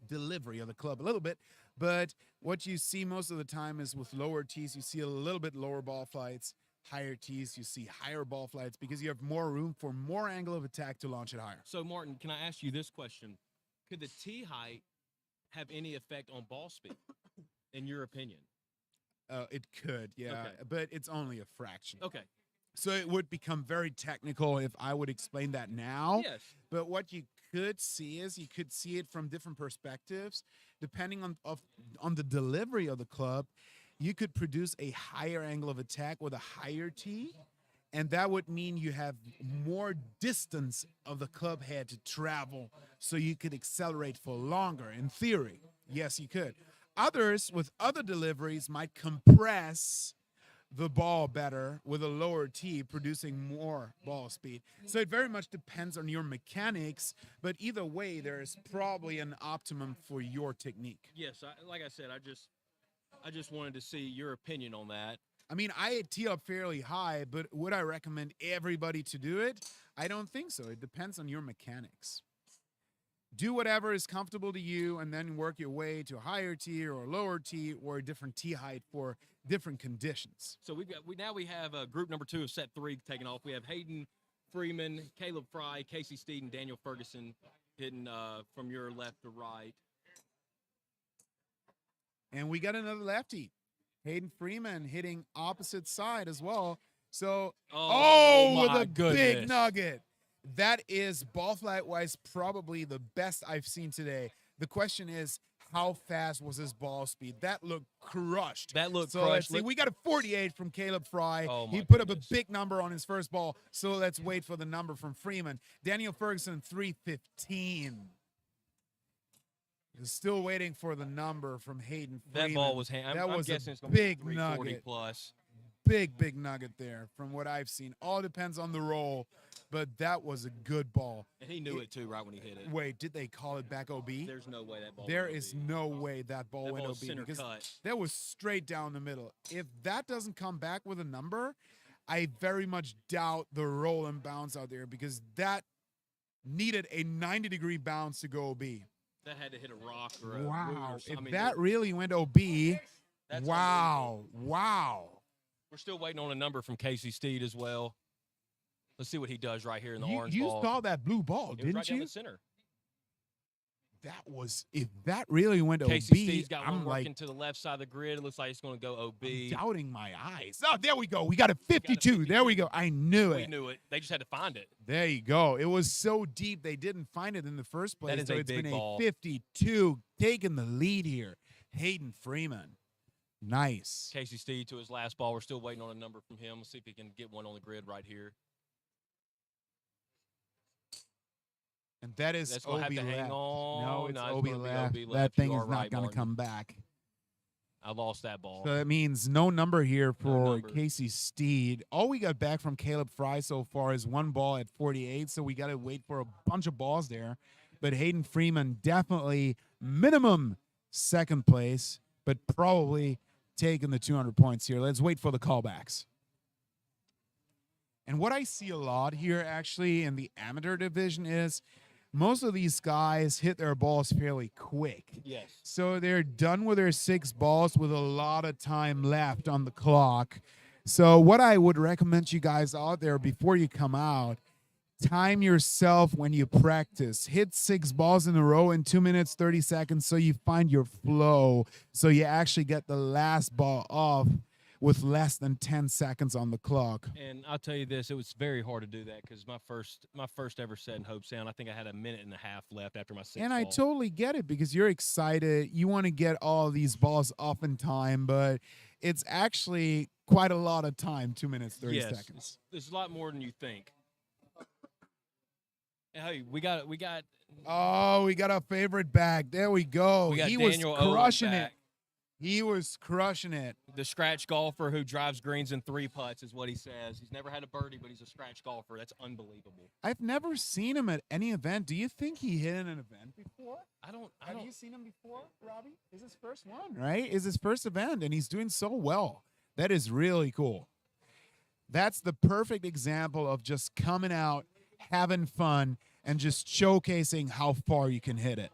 delivery of the club a little bit. But what you see most of the time is with lower tees, you see a little bit lower ball flights. Higher tees, you see higher ball flights because you have more room for more angle of attack to launch it higher. So, Martin, can I ask you this question? Could the tee height have any effect on ball speed, in your opinion? It could, yeah, Okay. but it's only a fraction. Okay. So it would become very technical if I would explain that now. Yes. But what you could see is you could see it from different perspectives. Depending on the delivery of the club, you could produce a higher angle of attack with a higher tee. And that would mean you have more distance of the club head to travel so you could accelerate for longer, in theory. Yes, you could. Others with other deliveries might compress the ball better with a lower tee, producing more ball speed. So it very much depends on your mechanics, but either way, there's probably an optimum for your technique. Yes. Like I said, I just wanted to see your opinion on that. I mean, I tee up fairly high, but would I recommend everybody to do it? I don't think so. It depends on your mechanics. do whatever is comfortable to you, and then work your way to a higher tee or a lower tee or a different tee height for different conditions. So we have group number 2 of set 3 taking off. We have Hayden Freeman, Caleb Fry, Casey Steed, and Daniel Ferguson hitting from your left to right. And we got another lefty, Hayden Freeman, hitting opposite side as well. So, with my a goodness. big nugget. That is, ball flight-wise, probably the best I've seen today. The question is, how fast was his ball speed? That looked crushed. That looked so crushed. Let's see. We got a 48 from Caleb Fry. Oh, he my put up goodness. a big number on his first ball, so let's wait for the number from Freeman. Daniel Ferguson, 315. Still waiting for the number from Hayden Freeman. That ball was I'm guessing it's going to be big 340 nugget. plus. Big nugget there from what I've seen. All depends on the roll, but that was a good ball. And he knew it too right when he hit it. Wait, did they call it back OB? There's no way that ball There went is OB. no way that ball That went ball OB was center because cut. that was straight down the middle. If that doesn't come back with a number, I very much doubt the roll and bounce out there because that needed a 90-degree bounce to go OB. That had to hit a rock or a root Wow. or something. If that really went OB, That's wow. We're still waiting on a number from Casey Steed as well. Let's see what he does right here in the orange You ball. saw that blue ball, It was didn't right down you? the center. That was, if that really went Casey OB, Steed's got one I'm working like to the left side of the grid. It looks like it's going to go OB. doubting my eyes. Oh, there we go. We got a 52. There we go. I knew We it. knew it. They just had to find it. There you go. It was so deep they didn't find it in the first place. That is so a it's big been ball. a 52 taking the lead here. Hayden Freeman. Nice. Casey Steed to his last ball. We're still waiting on a number from him. We'll see if he can get one on the grid right here. And that is That's going OB to have to hang left. on. No, it's it's OB gonna be left. OB That left. thing You is are not right, going to Martin. come back. I lost that ball. So that means no number here for number. Casey Steed. All we got back from Caleb Fry so far is one ball at 48, so we got to wait for a bunch of balls there. But Hayden Freeman definitely minimum second place, but probably taking the 200 points here. Let's wait for the callbacks. And what I see a lot here actually in the amateur division is most of these guys hit their balls fairly quick. Yes. So they're done with their 6 balls with a lot of time left on the clock. So what I would recommend you guys out there before you come out, time yourself when you practice. Hit 6 balls in a row in 2 minutes, 30 seconds so you find your flow, so you actually get the last ball off with less than 10 seconds on the clock. And I'll tell you this, it was very hard to do that because my first ever set in Hope Sound, I think I had a minute and a half left after my 6th And I ball. totally get it because you're excited. You want to get all these balls off in time, but it's actually quite a lot of time, 2 minutes, 30 Yes, seconds. It's a lot more than you think. Hey, we got Oh, we got our favorite bag. There we go. we got He Daniel was Owen crushing back. it. He was crushing it. The scratch golfer who drives greens in 3 putts is what he says. He's never had a birdie, but he's a scratch golfer. That's unbelievable. I've never seen him at any event. Do you think he hit in an event before? I don't. Have you seen him before, Robbie? Is his first one, right? Is his first event, and he's doing so well. That is really cool. That's the perfect example of just coming out, having fun, and just showcasing how far you can hit it.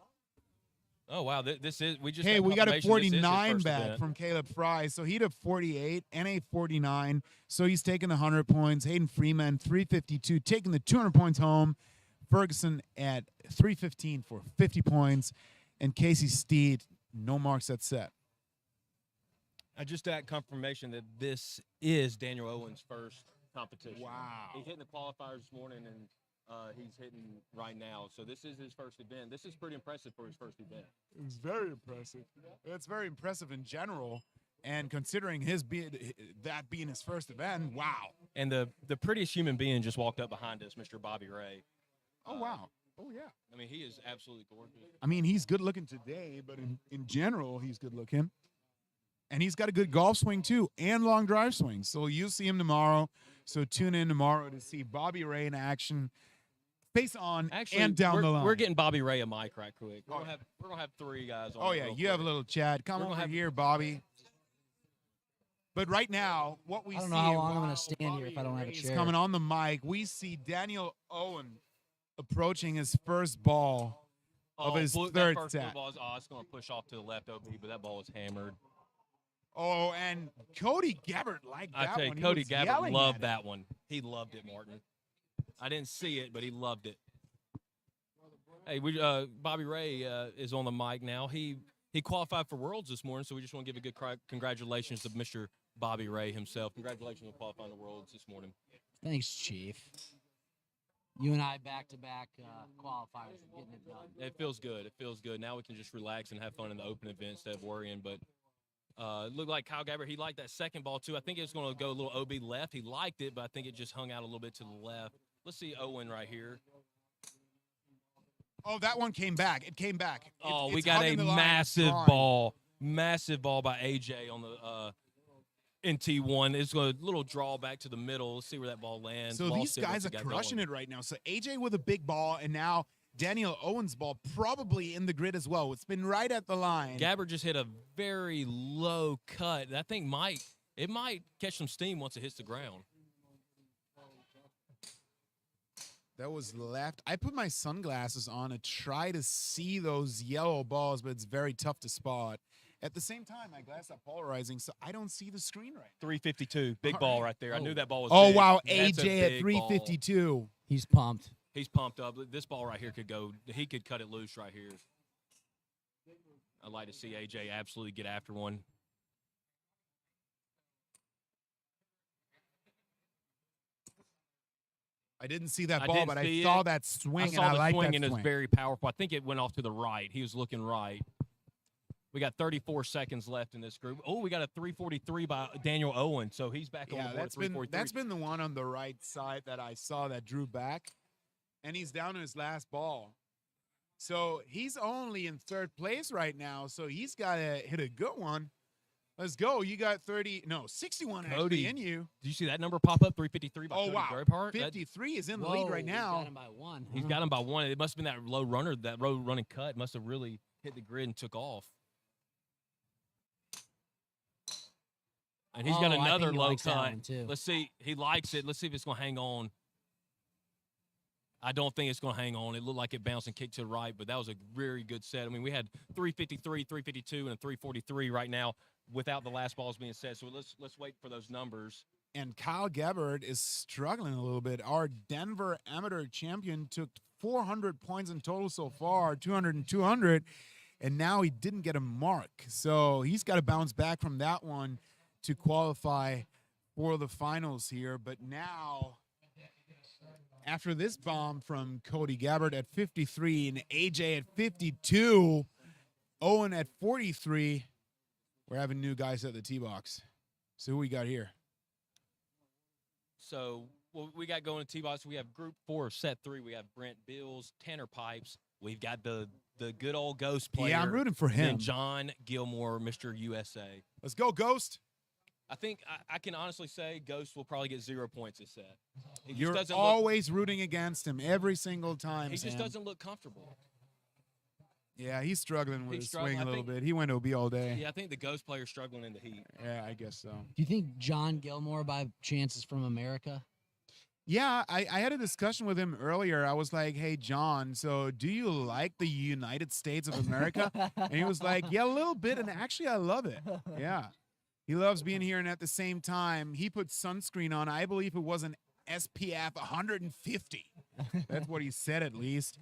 Oh wow, this is we just. Hey, we got a confirmation this is his 49 first back event. from Caleb Fry. So he had a 48 and a 49. So he's taking the 100 points. Hayden Freeman, 352, taking the 200 points home. Ferguson at 315 for 50 points. And Casey Steed, no marks at set. I just got confirmation that this is Daniel Owen's first competition. Wow. He hit in the qualifiers this morning, and he's hitting right now. So this is his first event. This is pretty impressive for his first event. It's very impressive. It's very impressive in general. And considering that being his first event, wow. And the prettiest human being just walked up behind us, Mr. Bobby Ray. Oh, wow. Oh, yeah. I mean, he is absolutely gorgeous. I mean, he's good looking today, but in general, he's good looking. And he's got a good golf swing, too, and long drive swing. So you'll see him tomorrow. So tune in tomorrow to see Bobby Ray in action, face on Actually, and down we're, the line. we're getting Bobby Ray a mic right quick. We're gonna have 3 guys on. Oh, it yeah, real you have a quick. little chat. Come We're gonna over have- here, Bobby. But right now, what we see I don't know how long I'm while gonna stand here if I don't have a Bobby Ray is chair. coming on the mic, we see Daniel Owen approaching his first ball of his that third first set. ball is, it's going to push off to the left OB, but that ball was hammered. Oh, and Cody Gabbard liked I that tell you, one. He Cody was Gabbard yelling loved at it. that one. He loved it, Martin. I didn't see it, but he loved it. Hey, Bobby Ray is on the mic now. He qualified for Worlds this morning, so we just want to give a good congratulations to Mr. Bobby Ray himself. Congratulations on qualifying the Worlds this morning. Thanks, Chief. You and I back-to-back qualifiers and getting it done. It feels good. It feels good. Now we can just relax and have fun in the open event instead of worrying. But it looked like Kyle Gabbard, he liked that second ball, too. I think it was going to go a little OB left. He liked it, but I think it just hung out a little bit to the left. Let's see Owen right here. Oh, that one came back. It came back. We got a hugging the line. massive Fine. ball. Massive ball by AJ on the in T1. It's going a little draw back to the middle. Let's see where that ball lands. So these guys are crushing it right now. So AJ with a big ball, and now Daniel Owens' ball probably in the grid as well. It's been right at the line. Gabbard just hit a very low cut. That thing might catch some steam once it hits the ground. That was left. I put my sunglasses on to try to see those yellow balls, but it's very tough to spot. At the same time, my glasses are polarizing, so I don't see the screen right. 352, big All ball right. right there. I knew that ball was Oh, big. wow, That's a AJ at big 352. ball. He's pumped. He's pumped up. This ball right here could go. He could cut it loose right here. I'd like to see AJ absolutely get after one. I didn't see that I ball, didn't but I see saw it. that swing, I saw and I the like swing, that and swing. it's very powerful. I think it went off to the right. He was looking right. We got 34 seconds left in this group. Oh, we got a 343 by Daniel Owen, so he's back on the board at 343. That's been the one on the right side that I saw that drew back, and he's down to his last ball. So he's only in third place right now, so he's got to hit a good one. Let's go. You got 61 Cody, actually in you. Did you see that number pop up? 353 by Oh, Cody wow. Gerhardt? 53 is in the lead right now. He's got him by one. He's got him by one. It must have been that low runner, that low running cut must have really hit the grid and took off. And he's got Oh, I another think he low likes that cut. one, too. Let's see. He likes it. Let's see if it's going to hang on. I don't think it's going to hang on. It looked like it bounced and kicked to the right, but that was a very good set. I mean, we had 353, 352, and a 343 right now without the last balls being set. So let's wait for those numbers. And Kyle Gabbard is struggling a little bit. Our Denver amateur champion took 400 points in total so far, 200 and 200, and now he didn't get a mark. So he's got to bounce back from that one to qualify for the finals here. But now, after this bomb from Cody Gabbard at 53 and AJ at 52, Owen at 43, we're having new guys at the tee box. So who we got here? So we got going to T-Box. We have Group 4 of Set 3. We have Brent Bills, Tanner Pipes. We've got the good old Ghost player. Yeah, I'm rooting for him. And John Gilmore, Mr. USA. Let's go, Ghost. I think I can honestly say Ghost will probably get 0 points this set. He just You're doesn't always rooting against him every single time, he just Sam. doesn't look comfortable. Yeah, he's struggling with He's his struggling. swing a I little think- bit. He went OB all day. Yeah, I think the Ghost player's struggling in the heat. Yeah, I guess so. Do you think John Gilmore, by chance, is from America? Yeah, I had a discussion with him earlier. I was like, hey, John, so do you like the United States of America? And he was like, yeah, a little bit. And actually, I love it. Yeah. He loves being here. And at the same time, he put sunscreen on. I believe it was an SPF 150. That's what he said, at least.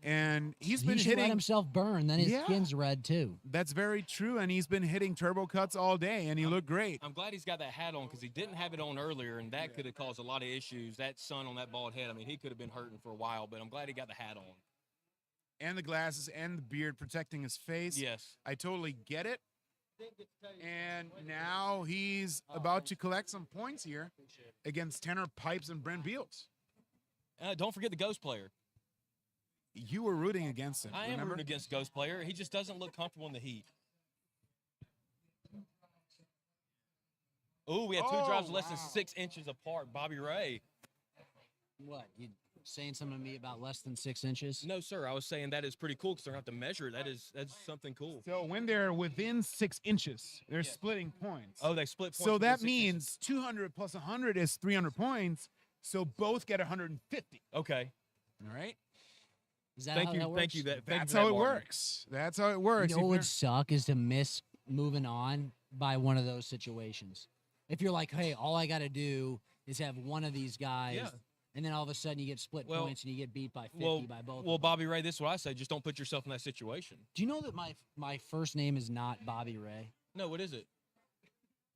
And he's been he should let hitting. himself burn, then his Yeah. skin's red, too. That's very true. And he's been hitting turbo cuts all day, and he looked great. I'm glad he's got that hat on because he didn't have it on earlier, and that could have caused a lot of issues. That sun on that bald head, I mean, he could have been hurting for a while, but I'm glad he got the hat on. And the glasses and the beard protecting his face. Yes. I totally get it. And now he's about to collect some points here against Tanner Pipes and Brent Beals. Don't forget the Ghost player. You were rooting against him. I am remember? rooting against Ghost player. He just doesn't look comfortable in the heat. Oh, we had two Oh, drives less than wow. 6 inches apart. Bobby Ray. What, you saying something to me about less than 6 inches? No, sir. I was saying that is pretty cool because they're going to have to measure. That's something cool. So when they're within 6 inches, they're splitting points. Oh, they split points. so within that 6 inches. means 200 plus 100 is 300 points. So both get 150. Okay. All right. Is that Thank how you, that works? thank you. Thank you That's for that, how it Martin. works. That's how it works. You know If what you're- would suck is to miss moving on by one of those situations. If you're like, hey, all I got to do is have one of these guys, Yeah. and then all of a sudden you get split Well- points and you get beat by 50 Well, by both. well, of them. Bobby Ray, this is what I say. Just don't put yourself in that situation. Do you know that my first name is not Bobby Ray? No, what is it?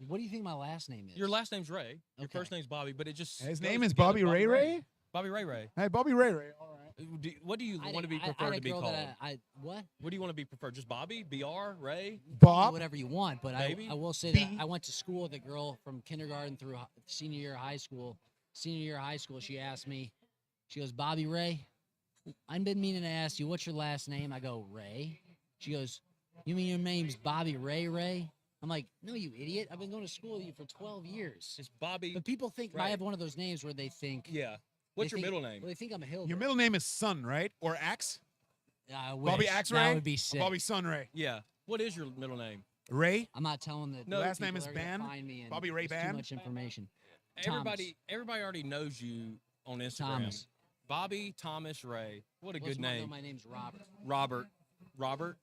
What do you think my last name is? Your last name's Ray. Your Okay. first name's Bobby, but it just His goes name is together, Bobby Ray. Bobby Ray. Hey, Bobby Ray. All right. What do you I want to be had- I had preferred a to be girl called? that what? What do you want to be preferred? Just Bobby, BR, Ray? Bob. Whatever you want, but Baby? I will say B. that I went to school with a girl from kindergarten through senior year of high school. Senior year of high school, she asked me, she goes, Bobby Ray, I've been meaning to ask you, what's your last name? I go, Ray. She goes, you mean your name's Bobby Ray? I'm like, no, you idiot. I've been going to school with you for 12 years. It's Bobby. But people think I Ray. have one of those names where they think. Yeah. What's they your think- middle name? Well, they think I'm a hillbilly. Your middle name is Son, right? Or Axe? I Bobby wish. Axe That Ray? would be Or sick. Bobby Son Ray. Yeah. What is your middle name? Ray. I'm not telling the No, last name people is that are gonna Band? find me and Bobby Ray it's Band? Too much information. Everybody already knows you on Instagram. Thomas. Bobby Thomas Ray. What a What's good my- no, name. My name's Robert. Robert.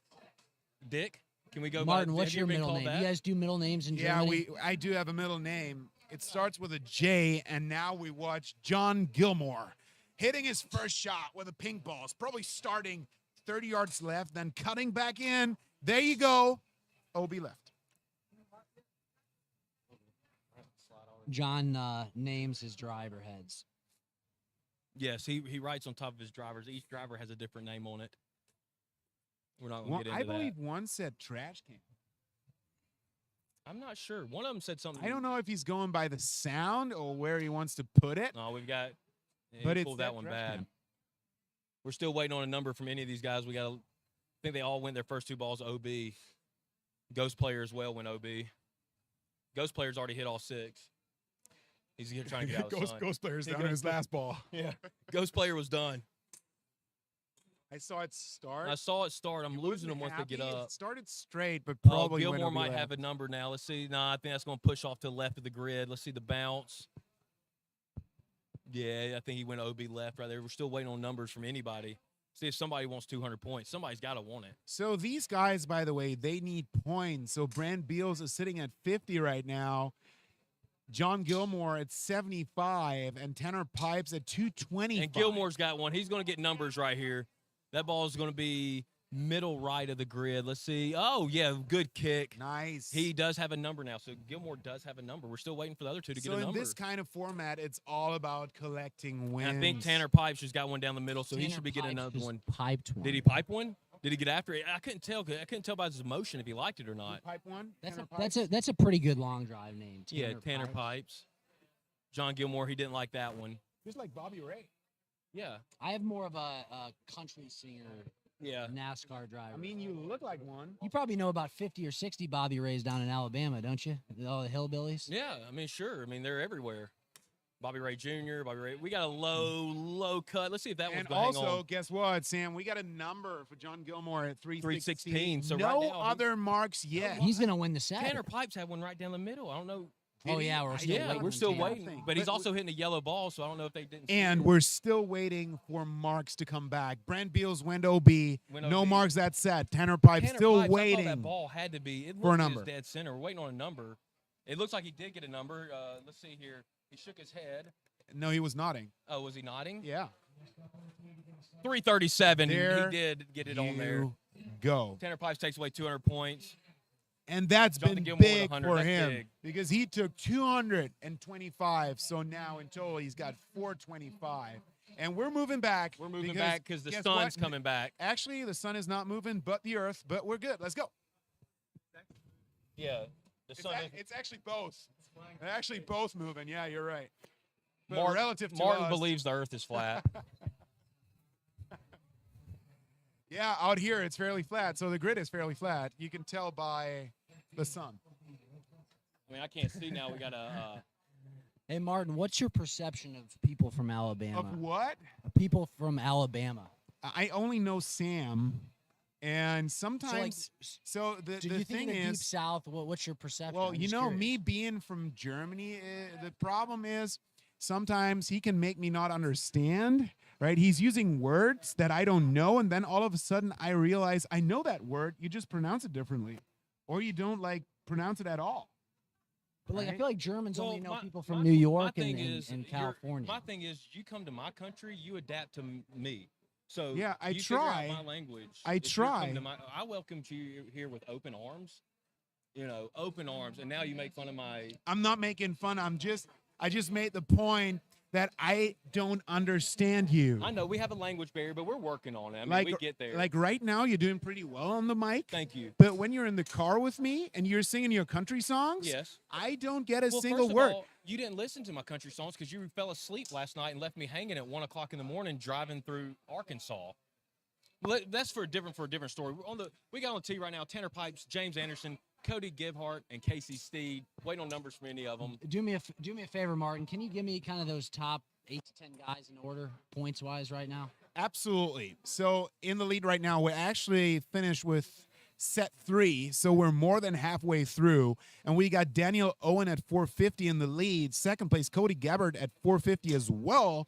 Dick. Can we go? Martin, by, what's have you your ever been middle called name? that? You guys do middle names in Yeah, Germany? I do have a middle name. It starts with a J, and now we watch John Gilmore hitting his first shot with a ping ball. It's probably starting 30 yards left, then cutting back in. There you go. OB left. John names his driver heads. Yes, he writes on top of his drivers. Each driver has a different name on it. We're not going Well, to get I into believe that. one said trash can. I'm not sure. One of them said something. I don't know if he's going by the sound or where he wants to put it. No, we've got. Yeah, But he it's pulled that that one trash bad. can. We're still waiting on a number from any of these guys. I think they all went their first two balls OB. Ghost player as well went OB. Ghost player's already hit all six. He's here trying to get out of the sun. Ghost players He down goes- his last ball. Yeah. Ghost player was done. I saw it start. I saw it start. I'm He losing wasn't them once they get happy. up. It started straight, but Oh, probably went Gilmore OB might left. have a number now. Let's see. Nah, I think that's going to push off to the left of the grid. Let's see the bounce. Yeah, I think he went OB left right there. We're still waiting on numbers from anybody. See if somebody wants 200 points. Somebody's got to want it. So these guys, by the way, they need points. So Brand Beals is sitting at 50 right now. John Gilmore at 75 and Tanner Pipes at 220. And Gilmore's got one. He's going to get numbers right here. That ball is going to be middle right of the grid. Let's see. Oh, yeah, good kick. Nice. He does have a number now. So Gilmore does have a number. We're still waiting for the other two to so get a in number. this kind of format, it's all about collecting wins. And I think Tanner Pipes just got one down the middle, so he Tanner should be getting Pipes another just one. Piped one. Did he pipe one? Did he get after it? I couldn't tell. I couldn't tell by his emotion if he liked it or not. Pipe one. That's a pretty good long drive name. Yeah, Tanner Pipes. Pipes. John Gilmore, he didn't like that one. Just like Bobby Ray. Yeah. I have more of a country singer Yeah. NASCAR driver. I mean, you look like one. you probably know about 50 or 60 Bobby Rays down in Alabama, don't you? All the hillbillies. Yeah, I mean, sure. I mean, they're everywhere. Bobby Ray Jr., Bobby Ray. We got a low cut. Let's see if that one's And going to hang also, on. guess what, Sam? We got a number for John Gilmore at 316. 316. So no right now, he- other marks yet. He's gonna win the set. Tanner Pipes had one right down the middle. I don't know. Oh yeah, we're still Yeah, waiting. we're on still Tanner. waiting. But he's also hitting a yellow ball, so I don't know if they didn't. see And it. we're still waiting for Marks to come back. Brent Beals went OB. Went No OB. Marks that set. Tanner Pipes Tanner still Pipes, I thought waiting. that ball had to be. It for a looked number. as dead center. We're waiting on a number. It looks like he did get a number. Let's see here. He shook his head. No, he was nodding. Oh, was he nodding? Yeah. 337. There He did get it on there. You go. Tanner Pipes takes away 200 points. And that's Jonathan been Gilmore with big 100. for That's him big. because he took 225. So now in total, he's got 425. And we're moving back. We're moving back because the guess sun's what? coming back. Actually, the sun is not moving, but the earth. But we're good. Let's go. Yeah. The sun is. It's actually both. They're actually both moving. Yeah, you're right. But Martin, relative to Martin us, believes the earth is flat. yeah, out here it's fairly flat. So the grid is fairly flat. You can tell by the sun. I mean, I can't see now. We got a. Hey Martin, what's your perception of people from Alabama? Of what? People from Alabama. I only know Sam, and So, like, sometimes. So the do you think thing in the is, deep south? What's your perception? well, I'm you just know, curious. me being from Germany, the problem is sometimes he can make me not understand, right? He's using words that I don't know, and then all of a sudden I realize I know that word. You just pronounce it differently, or you don't like pronounce it at all. But like, I Right? feel like Germans only know my- people my- from New York my and, thing and, is, and you're- California. My thing is, you come to my country, you adapt to me. So Yeah, I you figure try. out my language. I If you're coming try. I welcomed you here with open arms. Open arms, and now you make fun of my. I'm not making fun. I just made the point that I don't understand you. I know we have a language barrier, but we're working on it. I mean, like we get there. like right now you're doing pretty well on the mic. Thank you. But when you're in the car with me and you're singing your country songs, Yes. I don't get a Well, single first of word. all, you didn't listen to my country songs because you fell asleep last night and left me hanging at 1:00 in the morning driving through Arkansas. Well, that's for a different story. We got on the tee right now. Tanner Pipes, James Anderson, Cody Gibhart, and Casey Steed. Waiting on numbers from any of them. Do me a favor, Martin. Can you give me kind of those top 8 to 10 guys in order, points wise, right now? Absolutely. So in the lead right now, we're actually finished with set 3, so we're more than halfway through, and we got Daniel Owen at 450 in the lead. Second place, Cody Gabbard at 450 as well.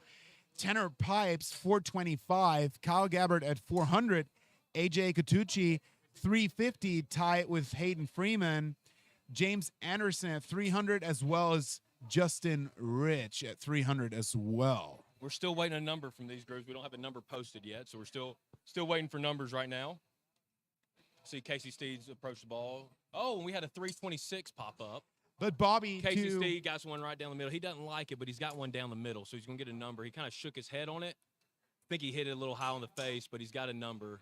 Tanner Pipes 425, Kyle Gabbard at 400, AJ Catucci 350, tie it with Hayden Freeman, James Anderson at 300, as well as Justin Rich at 300 as well. We're still waiting a number from these groups. We don't have a number posted yet, so we're still waiting for numbers right now. See Casey Steed's approach the ball. Oh, and we had a 326 pop up. But Bobby, Casey too, Steed got one right down the middle. He doesn't like it, but he's got one down the middle, so he's going to get a number. He kind of shook his head on it. I think he hit it a little high on the face, but he's got a number.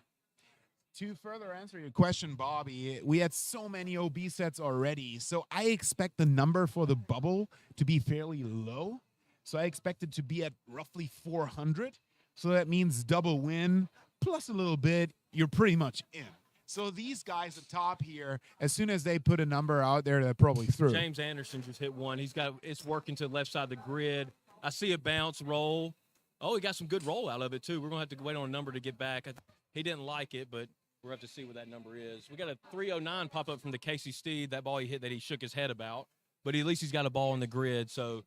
to further answer your question, Bobby, we had so many OB sets already, so I expect the number for the bubble to be fairly low. So I expect it to be at roughly 400. So that means double win plus a little bit. You're pretty much in. So these guys at top here, as soon as they put a number out there, they're probably through. James Anderson just hit one. It's working to the left side of the grid. I see a bounce roll. Oh, he got some good roll out of it too. We're gonna have to wait on a number to get back. He didn't like it, but we're gonna have to see what that number is. We got a 309 pop up from the Casey Steed. That ball he hit that he shook his head about, but at least he's got a ball in the grid. So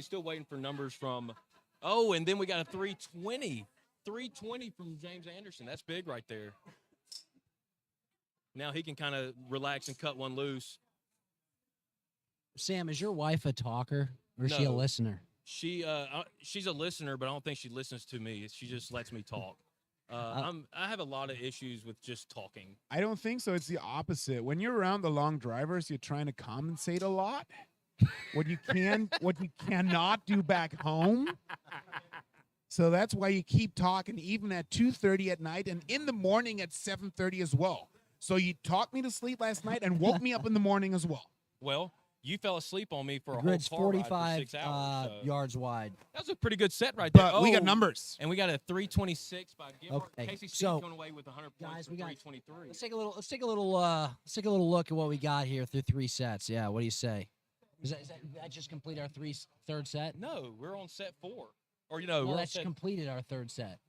still waiting for numbers from. Oh, and then we got a 320. 320 from James Anderson. That's big right there. Now he can kind of relax and cut one loose. Sam, is your wife a talker or is she a No. listener? She's a listener, but I don't think she listens to me. She just lets me talk. I have a lot of issues with just talking. I don't think so. It's the opposite. When you're around the long drivers, you're trying to compensate a lot. What you cannot do back home. So that's why you keep talking even at 2:30 at night and in the morning at 7:30 as well. So you talked me to sleep last night and woke me up in the morning as well. Well, you fell asleep on me for The a grid's whole car ride for 45 6 hours. So. yards wide. That was a pretty good set right there. But we got Oh, numbers. and we got a 326 by Gilbert. Okay, Casey Steed so, going away with 100 points guys, for we got- 323. Let's take a little look at what we got here through 3 sets. Yeah, what do you say? Is that just complete our third set? No, we're on set 4. Or No, we're on that's set. completed our third set.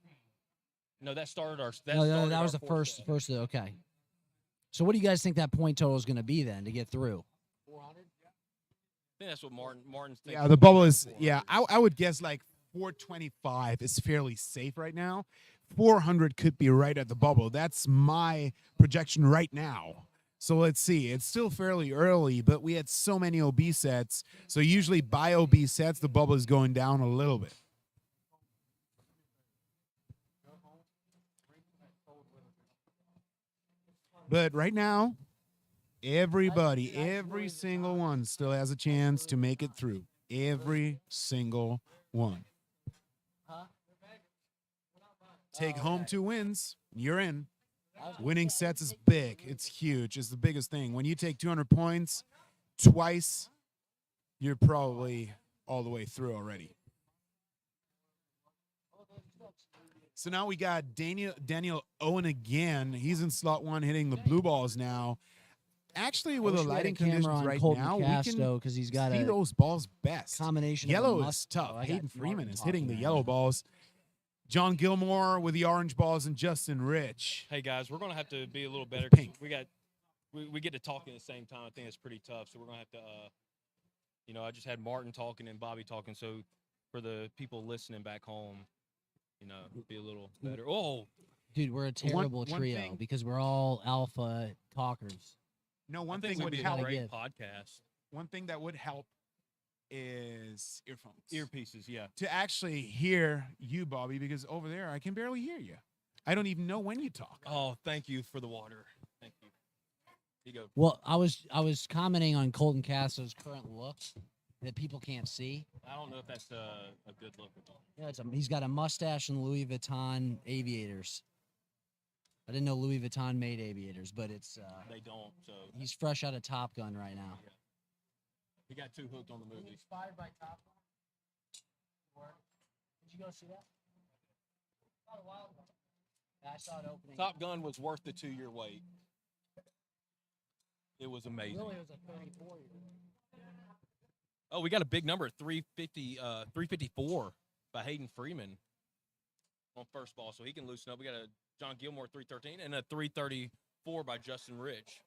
No, that started our. No, that was the fourth first. set. Okay. So what do you guys think that point total is going to be then to get through? 400. I think that's what Martin's thinking. Yeah, the bubble is, yeah, I would guess like 425 is fairly safe right now. 400 could be right at the bubble. That's my projection right now. So let's see. It's still fairly early, but we had so many OB sets. So usually by OB sets, the bubble is going down a little bit. But right now, everybody, every single one still has a chance to make it through. Every single one. Take home 2 wins, you're in. Winning sets is big. It's huge. It's the biggest thing. When you take 200 points twice, you're probably all the way through already. So now we got Daniel Owen again. He's in slot 1 hitting the blue balls now. Actually, with the lighting conditions right now, we can because he's got see a those balls best. combination. Yellow of a is tough. Oh, I got Hayden Freeman Martin is hitting the talking yellow right now. balls. John Gilmore with the orange balls and Justin Rich. Hey guys, we're gonna have to be a little better. Pink. We get to talking at the same time. I think it's pretty tough. So we're gonna have to. I just had Martin talking and Bobby talking. So for the people listening back home, be a little better. Oh, Dude, we're a terrible one trio thing- because we're all alpha talkers. No, I one think thing would we'd be help. a great give. podcast. One thing that would help is earphones. Earpieces, yeah. To actually hear you, Bobby, because over there I can barely hear you. I don't even know when you talk. Oh, thank you for the water. Thank you. Here you go. Well, I was commenting on Colton Castro's current look that people can't see. I don't know if that's a good look at all. Yeah, he's got a mustache and Louis Vuitton aviators. I didn't know Louis Vuitton made aviators, but it's They don't, so he's fresh out of Top Gun right now. he got too hooked on the movie. Inspired by Top Gun. Did you go see that? About a while ago. I saw it opening. Top Gun was worth the 2-year wait. It was amazing. Really, it was a 34-year. Oh, we got a big number, 354 by Hayden Freeman on first ball, so he can loosen up. We got a John Gilmore 313 and a 334 by Justin Rich.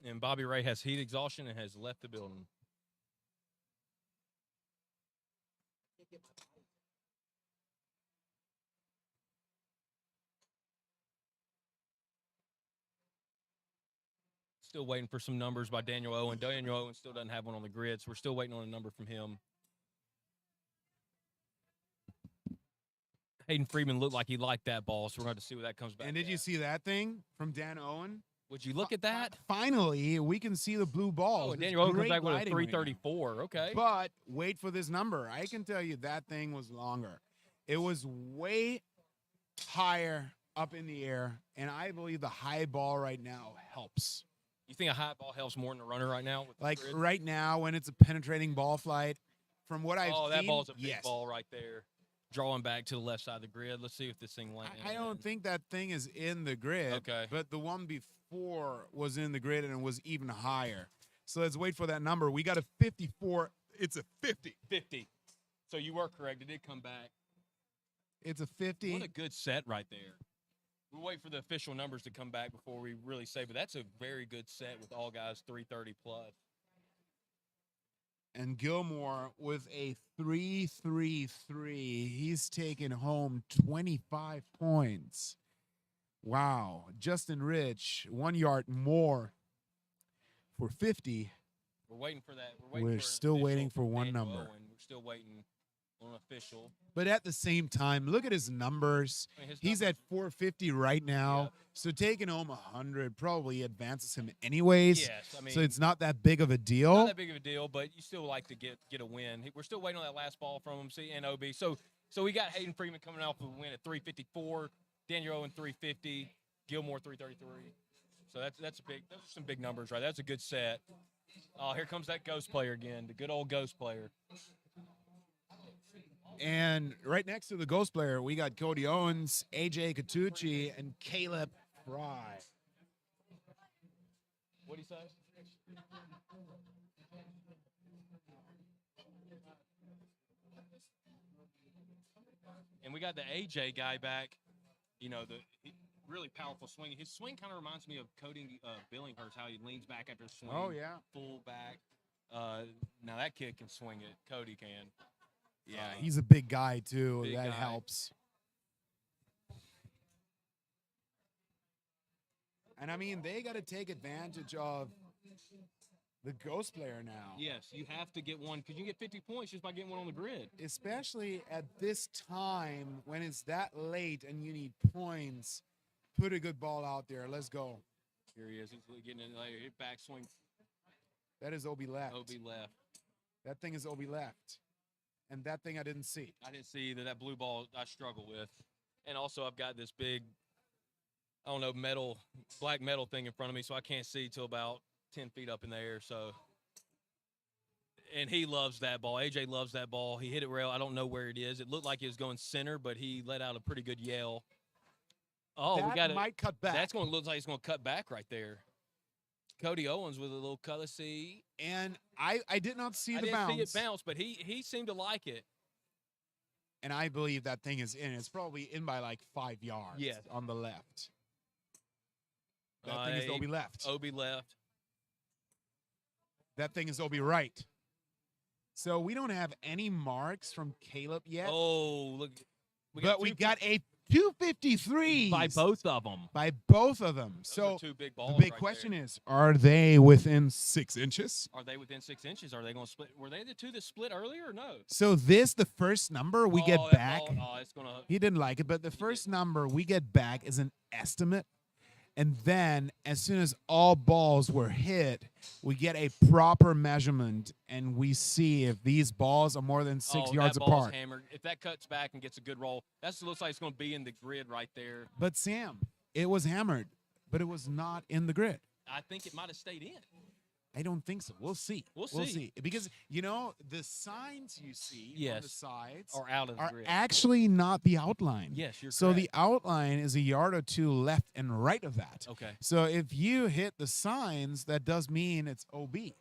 And Bobby Ray has heat exhaustion and has left the building. Still waiting for some numbers by Daniel Owen. Daniel Owen still doesn't have one on the grid, so we're still waiting on a number from him. Hayden Freeman looked like he liked that ball, so we're going to see what that comes back. And did you at. see that thing from Dan Owen? Would you look at that? Finally, we can see the blue balls. Oh, and It's Daniel Owen comes great back with a lighting right now. 334. Okay. But wait for this number. I can tell you that thing was longer. It was way higher up in the air, and I believe the high ball right now helps. You think a high ball helps more than a runner right now? With the Like grid? right now, when it's a penetrating ball flight, from what I've seen, Oh, that ball's a big yes. ball right there. Drawing back to the left side of the grid. Let's see if this thing lands. I don't think that thing is in the grid. Okay. But the one before was in the grid and it was even higher. So let's wait for that number. We got a 54. It's a 50. 50. So you were correct. It did come back. It's a 50. What a good set right there. We'll wait for the official numbers to come back before we really say, but that's a very good set with all guys 330 plus. And Gilmore with a 333. He's taken home 25 points. Wow. Justin Rich, 1 yard more for 50. We're waiting for that. We're for an still official waiting for from one Daniel number. Owen. We're still waiting on an official. But at the same time, look at his numbers. I mean, his He's numbers- at 450 right now. Yeah. So taking home 100 probably advances him anyways. Yes, I mean, So it's not that big of a deal. not that big of a deal, but you still like to get a win. We're still waiting on that last ball from him. See, and OB. So we got Hayden Freeman coming off with a win at 354, Daniel Owen 350, Gilmore 333. So that's a big. Those are some big numbers, right? That's a good set. Oh, here comes that ghost player again, the good old ghost player. And right next to the ghost player, we got Cody Owens, AJ Catucci, and Caleb Fry. What do you say? And we got the AJ guy back. You know, really powerful swing. His swing kind of reminds me of Cody Billinghurst, how he leans back after the swing. Oh, yeah. Full back. Now that kid can swing it. Cody can. Yeah, he's a big guy, too. Big That guy. helps. And, I mean, they got to take advantage of the ghost player now. Yes, you have to get one because you get 50 points just by getting one on the grid. Especially at this time when it's that late and you need points. Put a good ball out there. Let's go. Here he is. He's getting in there. Hit back swing. That is OB left. OB left. That thing is OB left. And that thing I didn't see. I didn't see either. That blue ball I struggle with. And also I've got this big, I don't know, black metal thing in front of me, so I can't see till about 10 feet up in the air. So, and he loves that ball. AJ loves that ball. He hit it rail. I don't know where it is. It looked like it was going center, but he let out a pretty good yell. Oh, that we got it. might cut back. That's going to look like it's going to cut back right there. Cody Owens with a little cut. Let's see. And I did not see I the didn't bounce. see it bounce, but he seemed to like it. And I believe that thing is in. It's probably in by like 5 yards. Yes. On the left. That thing is OB left. OB left. That thing is OB right. So we don't have any marks from Caleb yet. Oh, look. But we got a 253 by both of them. By both of them. Those So are two big the balls big right question there. is, are they within 6 inches? Are they within 6 inches? Are they going to split? Were they the two that split earlier or no? So this, the first number we get that back. ball, it's going to. He didn't like it, but the first number we get back is an estimate. And then as soon as all balls were hit, we get a proper measurement and we see if these balls are more than 6 yards that ball's apart. Hammered. If that cuts back and gets a good roll, that looks like it's going to be in the grid right there. But Sam, it was hammered, but it was not in the grid. I think it might have stayed in. I don't think so. We'll see. We'll see. see. Because, the signs you see on the sides Or out of the are grid. actually not the outline. Yes, you're So the correct. outline is a yard or two left and right of that. Okay. So if you hit the signs, that does mean it's OB.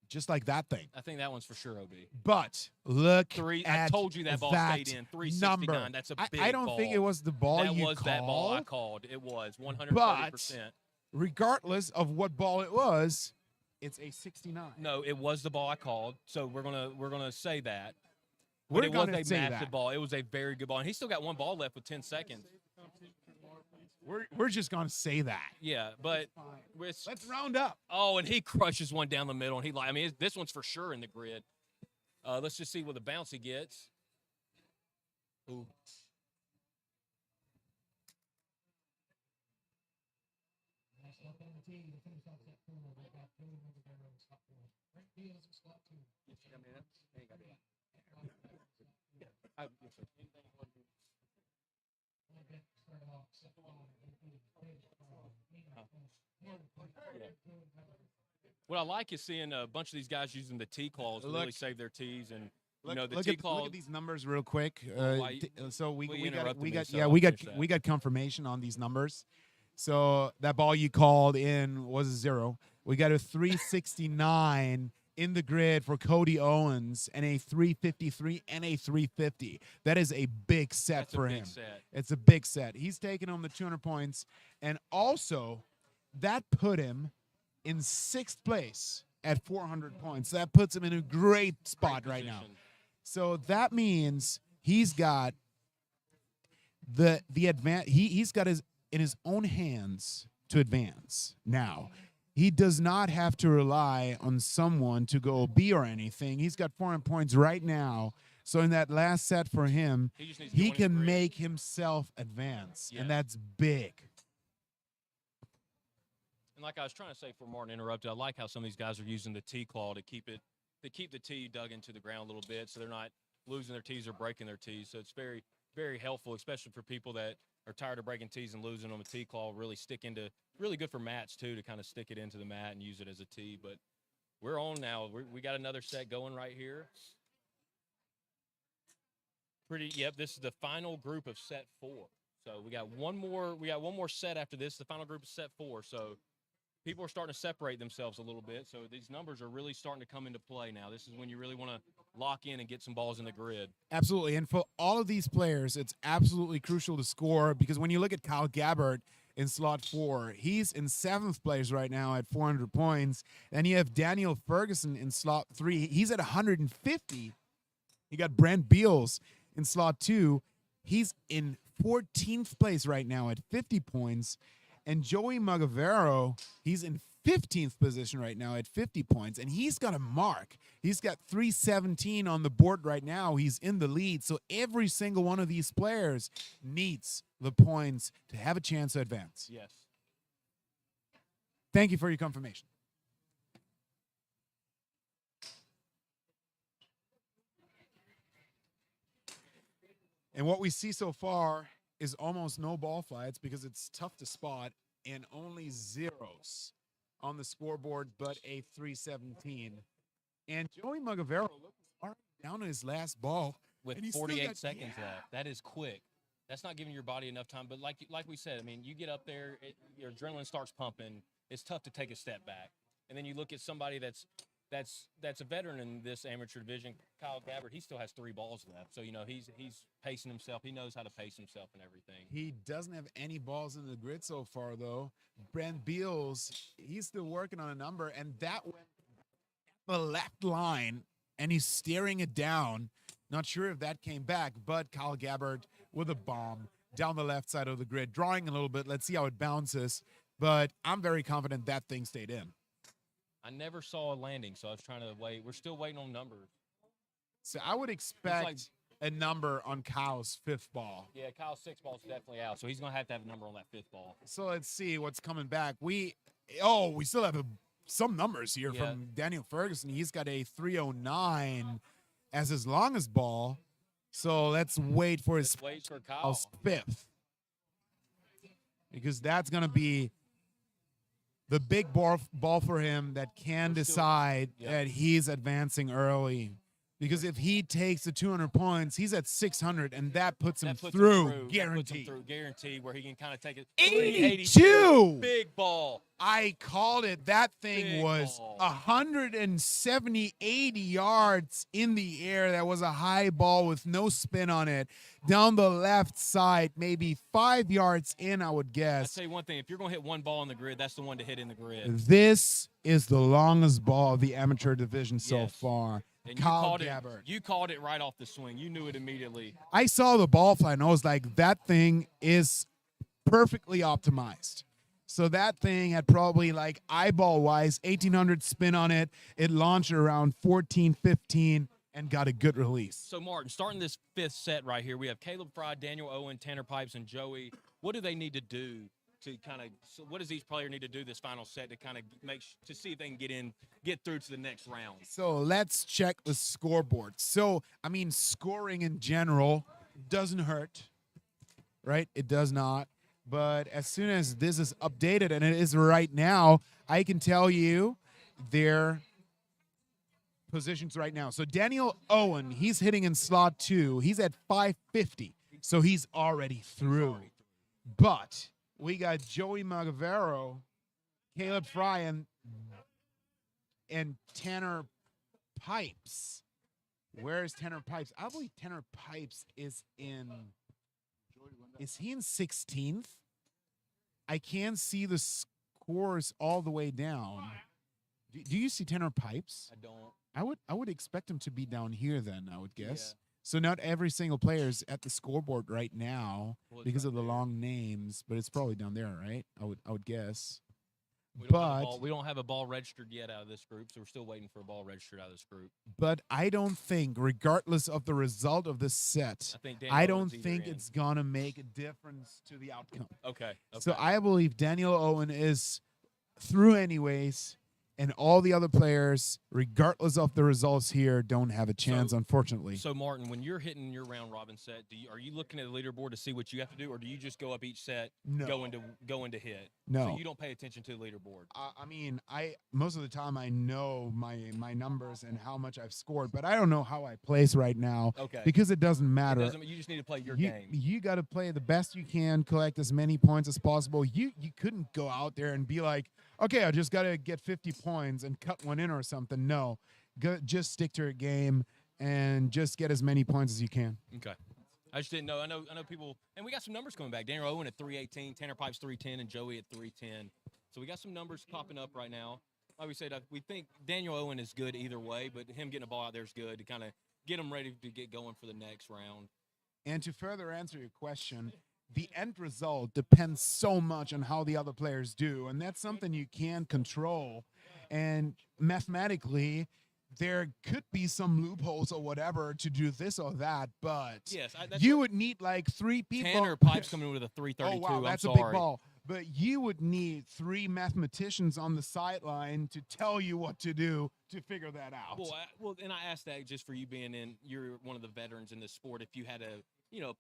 Just like that thing. I think that one's for sure OB. But look I at told you that ball stayed in. 369. number. That's a I big don't ball. think it was the ball that you was called. that ball I called. It was 130%. But regardless of what ball it was, it's a 69. No, it was the ball I called. So we're gonna say that. We're But it was gonna a say massive that. ball. It was a very good ball, and he still got one ball left with 10 seconds. We're just gonna say that. Yeah, but Let's round up. oh, and he crushes one down the middle, and this one's for sure in the grid. Let's just see what the bounce he gets. Ooh. What I like is seeing a bunch of these guys using the tee claws to really Look. save their tees, and Look, the look tee at, claw. look at these numbers real quick. why- So we well, you got interrupted we me, got so yeah I'll we got finish that. we got confirmation on these numbers. So that ball you called in was a 0. We got a 369 in the grid for Cody Owens and a 353 and a 350. That is a big set That's a for big him. set. It's a big set. He's taking home the 200 points, and also that put him in 6th place at 400 points. That puts him in a great spot right now. position. So that means he's got the advance. He's got his in his own hands to advance now. He does not have to rely on someone to go B or anything. He's got 400 points right now. So in that last set for him, He just needs to get he one in the can grid. make himself advance, Yeah. and that's big. And like I was trying to say before Martin interrupted, I like how some of these guys are using the tee claw to keep the tee dug into the ground a little bit, so they're not losing their tees or breaking their tees. So it's very, very helpful, especially for people that are tired of breaking tees and losing them. A tee claw really really good for mats too, to kind of stick it into the mat and use it as a tee. But we're on now. We got another set going right here. Yep, this is the final group of set 4. So we got one more set after this. The final group is set 4. So people are starting to separate themselves a little bit. So these numbers are really starting to come into play now. This is when you really want to lock in and get some balls in the grid. Absolutely. And for all of these players, it's absolutely crucial to score, because when you look at Kyle Gabbard in slot 4, he's in 7th place right now at 400 points. And you have Daniel Ferguson in slot 3. He's at 150. You got Brent Beals in slot 2. He's in 14th place right now at 50 points. And Joey Magavero, he's in 15th position right now at 50 points, and he's got a mark. He's got 317 on the board right now. He's in the lead. So every single one of these players needs the points to have a chance to advance. Yes. Thank you for your confirmation. And what we see so far is almost no ball flights, because it's tough to spot, and only zeros on the scoreboard, but a 317. And Joey Magavero looks already down to his last ball. With And he's still 48 got- seconds yeah. left. That is quick. That's not giving your body enough time. But like we said, I mean, you get up there, your adrenaline starts pumping. It's tough to take a step back. And then you look at somebody that's that's a veteran in this amateur division. Kyle Gabbard, he still has 3 balls left, so he's pacing himself. He knows how to pace himself and everything. He doesn't have any balls in the grid so far, though. Brent Beals, he's still working on a number, and that went the left line, and he's staring it down. Not sure if that came back, but Kyle Gabbard with a bomb down the left side of the grid, drawing a little bit. Let's see how it bounces, but I'm very confident that thing stayed in. I never saw a landing, so I was trying to wait. We're still waiting on numbers. So I would expect a number on Kyle's 5th ball. Yeah, Kyle's 6 ball's definitely out, so he's going to have a number on that 5th ball. So let's see what's coming back. We still have some numbers here from Daniel Ferguson. He's got a 309 as his longest ball. So let's wait for his Kyle's 5th. Because that's going to be the big ball for him that can decide that he's advancing early. Because if he takes the 200 points, he's at 600, and that puts him through, guaranteed. Guaranteed, where he can kind of take it. 82! Big ball. I called it. That thing Big was ball. 80 yards in the air. That was a high ball with no spin on it. Down the left side, maybe 5 yards in, I would I'll guess. tell you one thing. If you're going to hit one ball in the grid, that's the one to hit in the grid. This is the longest ball of the amateur division so Yes. far. And Kyle Gabbard. You called it right off the swing. You knew it immediately. I saw the ball fly, and I was like, that thing is perfectly optimized. So that thing had probably, like, eyeball-wise, 1,800 spin on it. It launched around 14, 15, and got a good release. So, Martin, starting this 5th set right here, we have Caleb Fry, Daniel Owen, Tanner Pipes, and Joey. What do they need to do to kind of – what does each player need to do this final set to kind of to see if they can get through to the next round? So let's check the scoreboard. So, I mean, scoring in general doesn't hurt, right? It does not. But as soon as this is updated, and it is right now, I can tell you their positions right now. So Daniel Owen, he's hitting in slot 2. He's at 550, so he's already through. But we got Joey Magavero, Caleb Fry, and Tanner Pipes. Where is Tanner Pipes? I believe Tanner Pipes is in. Is he in 16th? I can't see the scores all the way down. Do you see Tanner Pipes? I don't. I would expect him to be down here then, I would guess. Yeah. So not every single player is at the scoreboard right now because of the long names, but it's probably down there, right? I would guess. We don't have a ball registered yet out of this group, so we're still waiting for a ball registered out of this group. But I don't think, regardless of the result of this set, I don't think it's going to make a difference to the outcome. Okay. So I believe Daniel Owen is through anyways, and all the other players, regardless of the results here, don't have a chance, unfortunately. So, Martin, when you're hitting your round robin set, are you looking at the leaderboard to see what you have to do, or do you just go up each set, go into hit? No. So you don't pay attention to the leaderboard. I mean, most of the time I know my numbers and how much I've scored, but I don't know how I place right now. Okay. Because it doesn't matter. You just need to play your game. You got to play the best you can, collect as many points as possible. You couldn't go out there and be like, okay, I just got to get 50 points and cut one in or something. No, just stick to your game and just get as many points as you can. Okay. I just didn't know. I know people, and we got some numbers coming back. Daniel Owen at 318, Tanner Pipes 310, and Joey at 310. So we got some numbers popping up right now. Like we said, we think Daniel Owen is good either way, but him getting a ball out there is good to kind of get him ready to get going for the next round. And to further answer your question, the end result depends so much on how the other players do, and that's something you can't control. And mathematically, there could be some loopholes or whatever to do this or that, but yes, you would need like 3 people. Tanner Pipes coming in with a 332. Oh, wow, that's I'm a sorry. big ball. But you would need 3 mathematicians on the sideline to tell you what to do to figure that out. Well, and I asked that just for you being you're one of the veterans in this sport. If you had a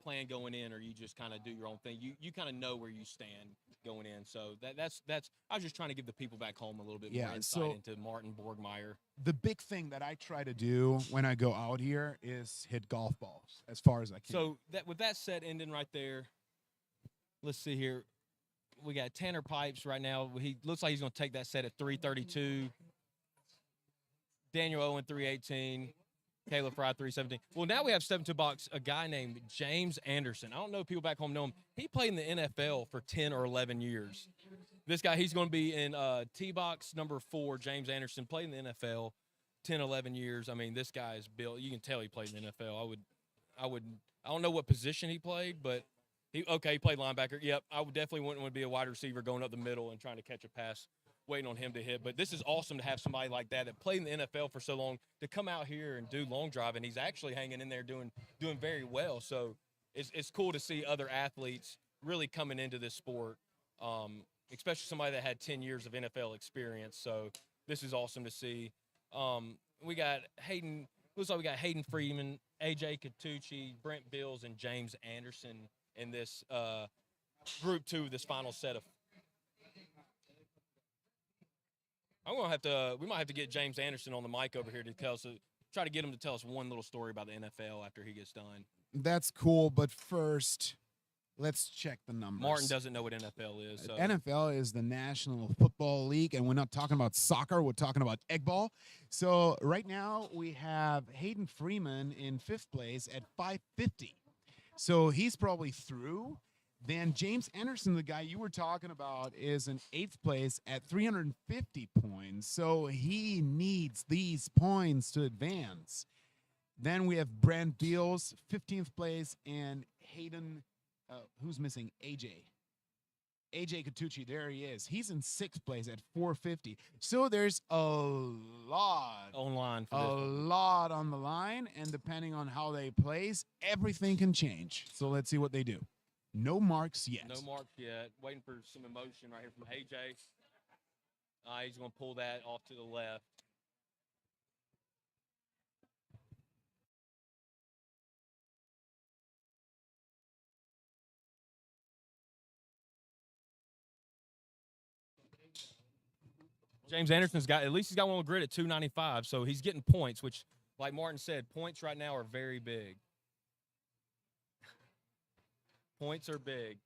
plan going in, or you just kind of do your own thing, you kind of know where you stand going in. So that's I was just trying to give the people back home a little bit more insight into Martin Borgmeyer. The big thing that I try to do when I go out here is hit golf balls as far as I can. So with that set ending right there, let's see here. We got Tanner Pipes right now. He looks like he's going to take that set at 332. Daniel Owen 318. Caleb Fry 317. Well, now we have 7-2 box a guy named James Anderson. I don't know if people back home know him. He played in the NFL for 10 or 11 years. This guy, he's going to be in T-box number 4. James Anderson played in the NFL 10, 11 years. I mean, this guy is built. You can tell he played in the NFL. I don't know what position he played, but he played linebacker. Yep, I would definitely wouldn't want to be a wide receiver going up the middle and trying to catch a pass, waiting on him to hit. But this is awesome to have somebody like that played in the NFL for so long to come out here and do long drive, and he's actually hanging in there doing very well. So it's cool to see other athletes really coming into this sport, especially somebody that had 10 years of NFL experience. So this is awesome to see. We got Hayden. Looks like we got Hayden Freeman, AJ Catucci, Brent Bills, and James Anderson in this group 2, this final set of. We might have to get James Anderson on the mic over here to try to get him to tell us one little story about the NFL after he gets done. That's cool, but first, let's check the numbers. Martin doesn't know what NFL is. So. NFL is the National Football League, and we're not talking about soccer. We're talking about egg ball. So right now we have Hayden Freeman in 5th place at 550. So he's probably through. Then James Anderson, the guy you were talking about, is in 8th place at 350 points. So he needs these points to advance. Then we have Brent Beals, 15th place, and Hayden, who's missing? AJ Catucci, there he is. He's in 6th place at 450. So there's a lot online, lot on the line, and depending on how they place, everything can change. So let's see what they do. No marks yet. No marks yet. Waiting for some emotion right here from AJ. He's going to pull that off to the left. James Anderson's got, at least he's got one with grid at 295, so he's getting points, which, like Martin said, points right now are very big. Points are big.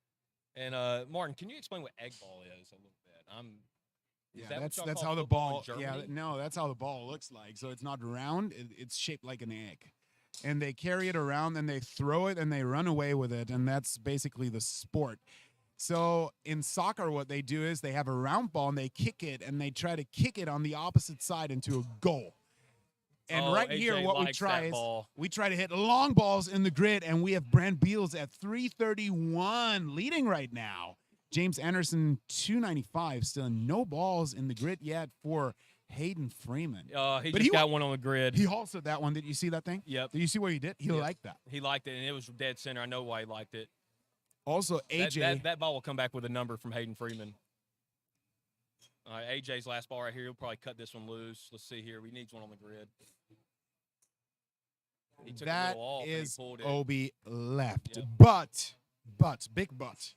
And Martin, can you explain what egg ball is a little bit? That's how the ball. Yeah, no, that's how the ball looks like. So it's not round; it's shaped like an egg, and they carry it around, and they throw it, and they run away with it, and that's basically the sport. So in soccer, what they do is they have a round ball, and they kick it, and they try to kick it on the opposite side into a goal. And right AJ here, what we likes try that is ball. we try to hit long balls in the grid, and we have Brent Beals at 331 leading right now. James Anderson, 295, still no balls in the grid yet for Hayden Freeman. He got one on the grid. He halted that one. Did you see that thing? Yep. Did you see what he did? He liked that. He liked it, and it was dead center. I know why he liked it. Also, AJ. That ball will come back with a number from Hayden Freeman. AJ's last ball right here. He'll probably cut this one loose. Let's see here. We need one on the grid. He took that a little off is and he pulled it. Obi left. Yep. But, big but.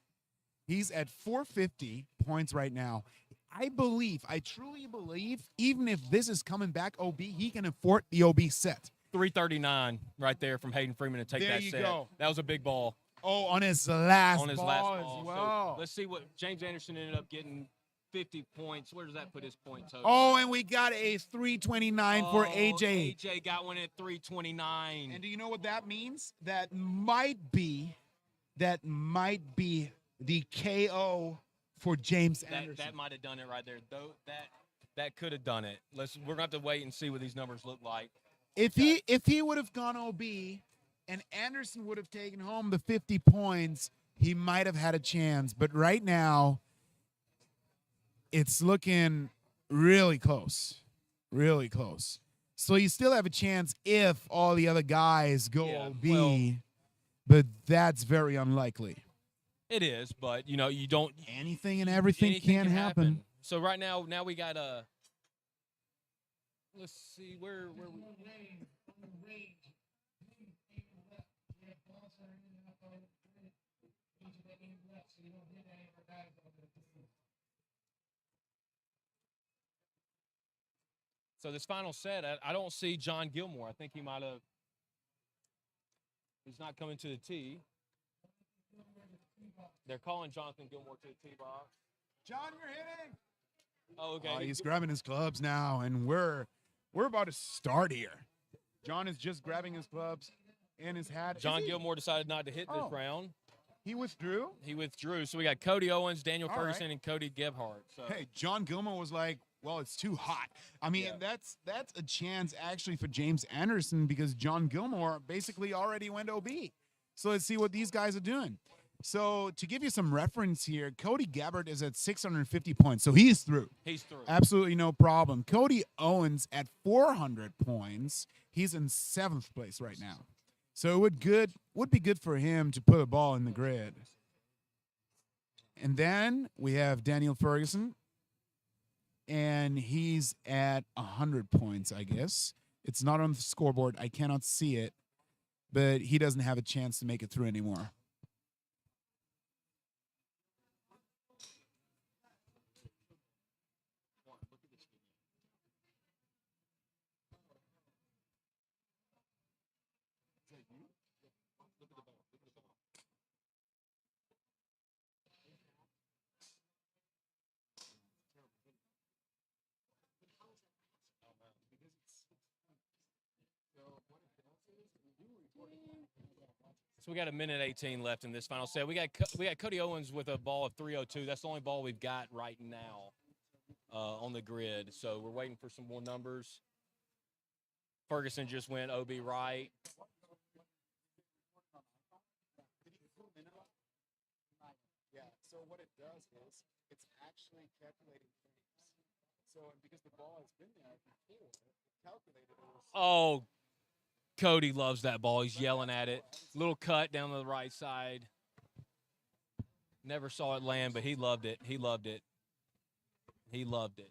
He's at 450 points right now. I truly believe, even if this is coming back OB, he can afford the OB set. 339 right there from Hayden Freeman to take There that you set. go. That was a big ball. Oh, on his last On his ball last as ball. well. So let's see what James Anderson ended up getting. 50 points. Where does that put his point total? Oh, and we got a 329 for AJ. AJ got one at 329. And do you know what that means? That might be the KO for James Anderson. That might have done it right there. Though that could have done it. We're gonna have to wait and see what these numbers look like. If he would have gone OB and Anderson would have taken home the 50 points, he might have had a chance. But right now, it's looking really close. Really close. So you still have a chance if all the other guys go OB, but that's very unlikely. It is, but you don't. Anything and everything can happen. So right now we got let's see where we. So this final set, I don't see John Gilmore. I think he might have. He's not coming to the tee. They're calling Jonathan Gilmore to the tee box. John, you're hitting. Oh, okay. He's grabbing his clubs now, and we're We're about to start here. John is just grabbing his clubs and his hat. John Gilmore decided not to hit this round. He withdrew? He withdrew. So we got Cody Owens, Daniel All Ferguson, right. and Cody Gebhardt. So. Hey, John Gilmore was like, well, it's too hot. I mean, that's a chance actually for James Anderson because John Gilmore basically already went OB. So let's see what these guys are doing. So to give you some reference here, Cody Gebhardt is at 650 points. So he's through. He's through. Absolutely no problem. Cody Owens at 400 points. He's in 7th place right now. So it would be good for him to put a ball in the grid. And then we have Daniel Ferguson. And he's at 100 points, I guess. It's not on the scoreboard. I cannot see it. But he doesn't have a chance to make it through anymore. So we got a minute 18 left in this final set. We got Cody Owens with a ball of 302. That's the only ball we've got right now on the grid. So we're waiting for some more numbers. Ferguson just went OB right. Yeah, so what it does is it's actually calculating frames. So because the ball has been there before, it calculated it was. Oh, Cody loves that ball. He's yelling at it. Little cut down the right side. Never saw it land, but he loved it. He loved it. He loved it.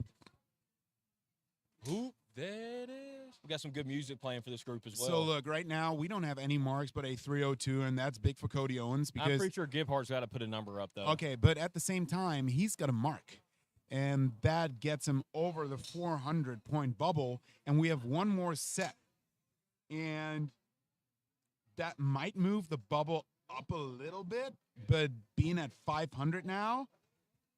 Whoop, there it is. We got some good music playing for this group as well. So look, right now we don't have any marks but a 302, and that's big for Cody Owens because I'm pretty sure Gebhardt's got to put a number up, though. okay, but at the same time, he's got a mark. And that gets him over the 400-point bubble, and we have one more set. And that might move the bubble up a little bit, but being at 500 now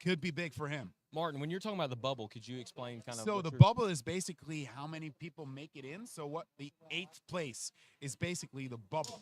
could be big for him. Martin, when you're talking about the bubble, could you explain kind of So what the you're- bubble is basically how many people make it in. So what the 8th place is basically the bubble.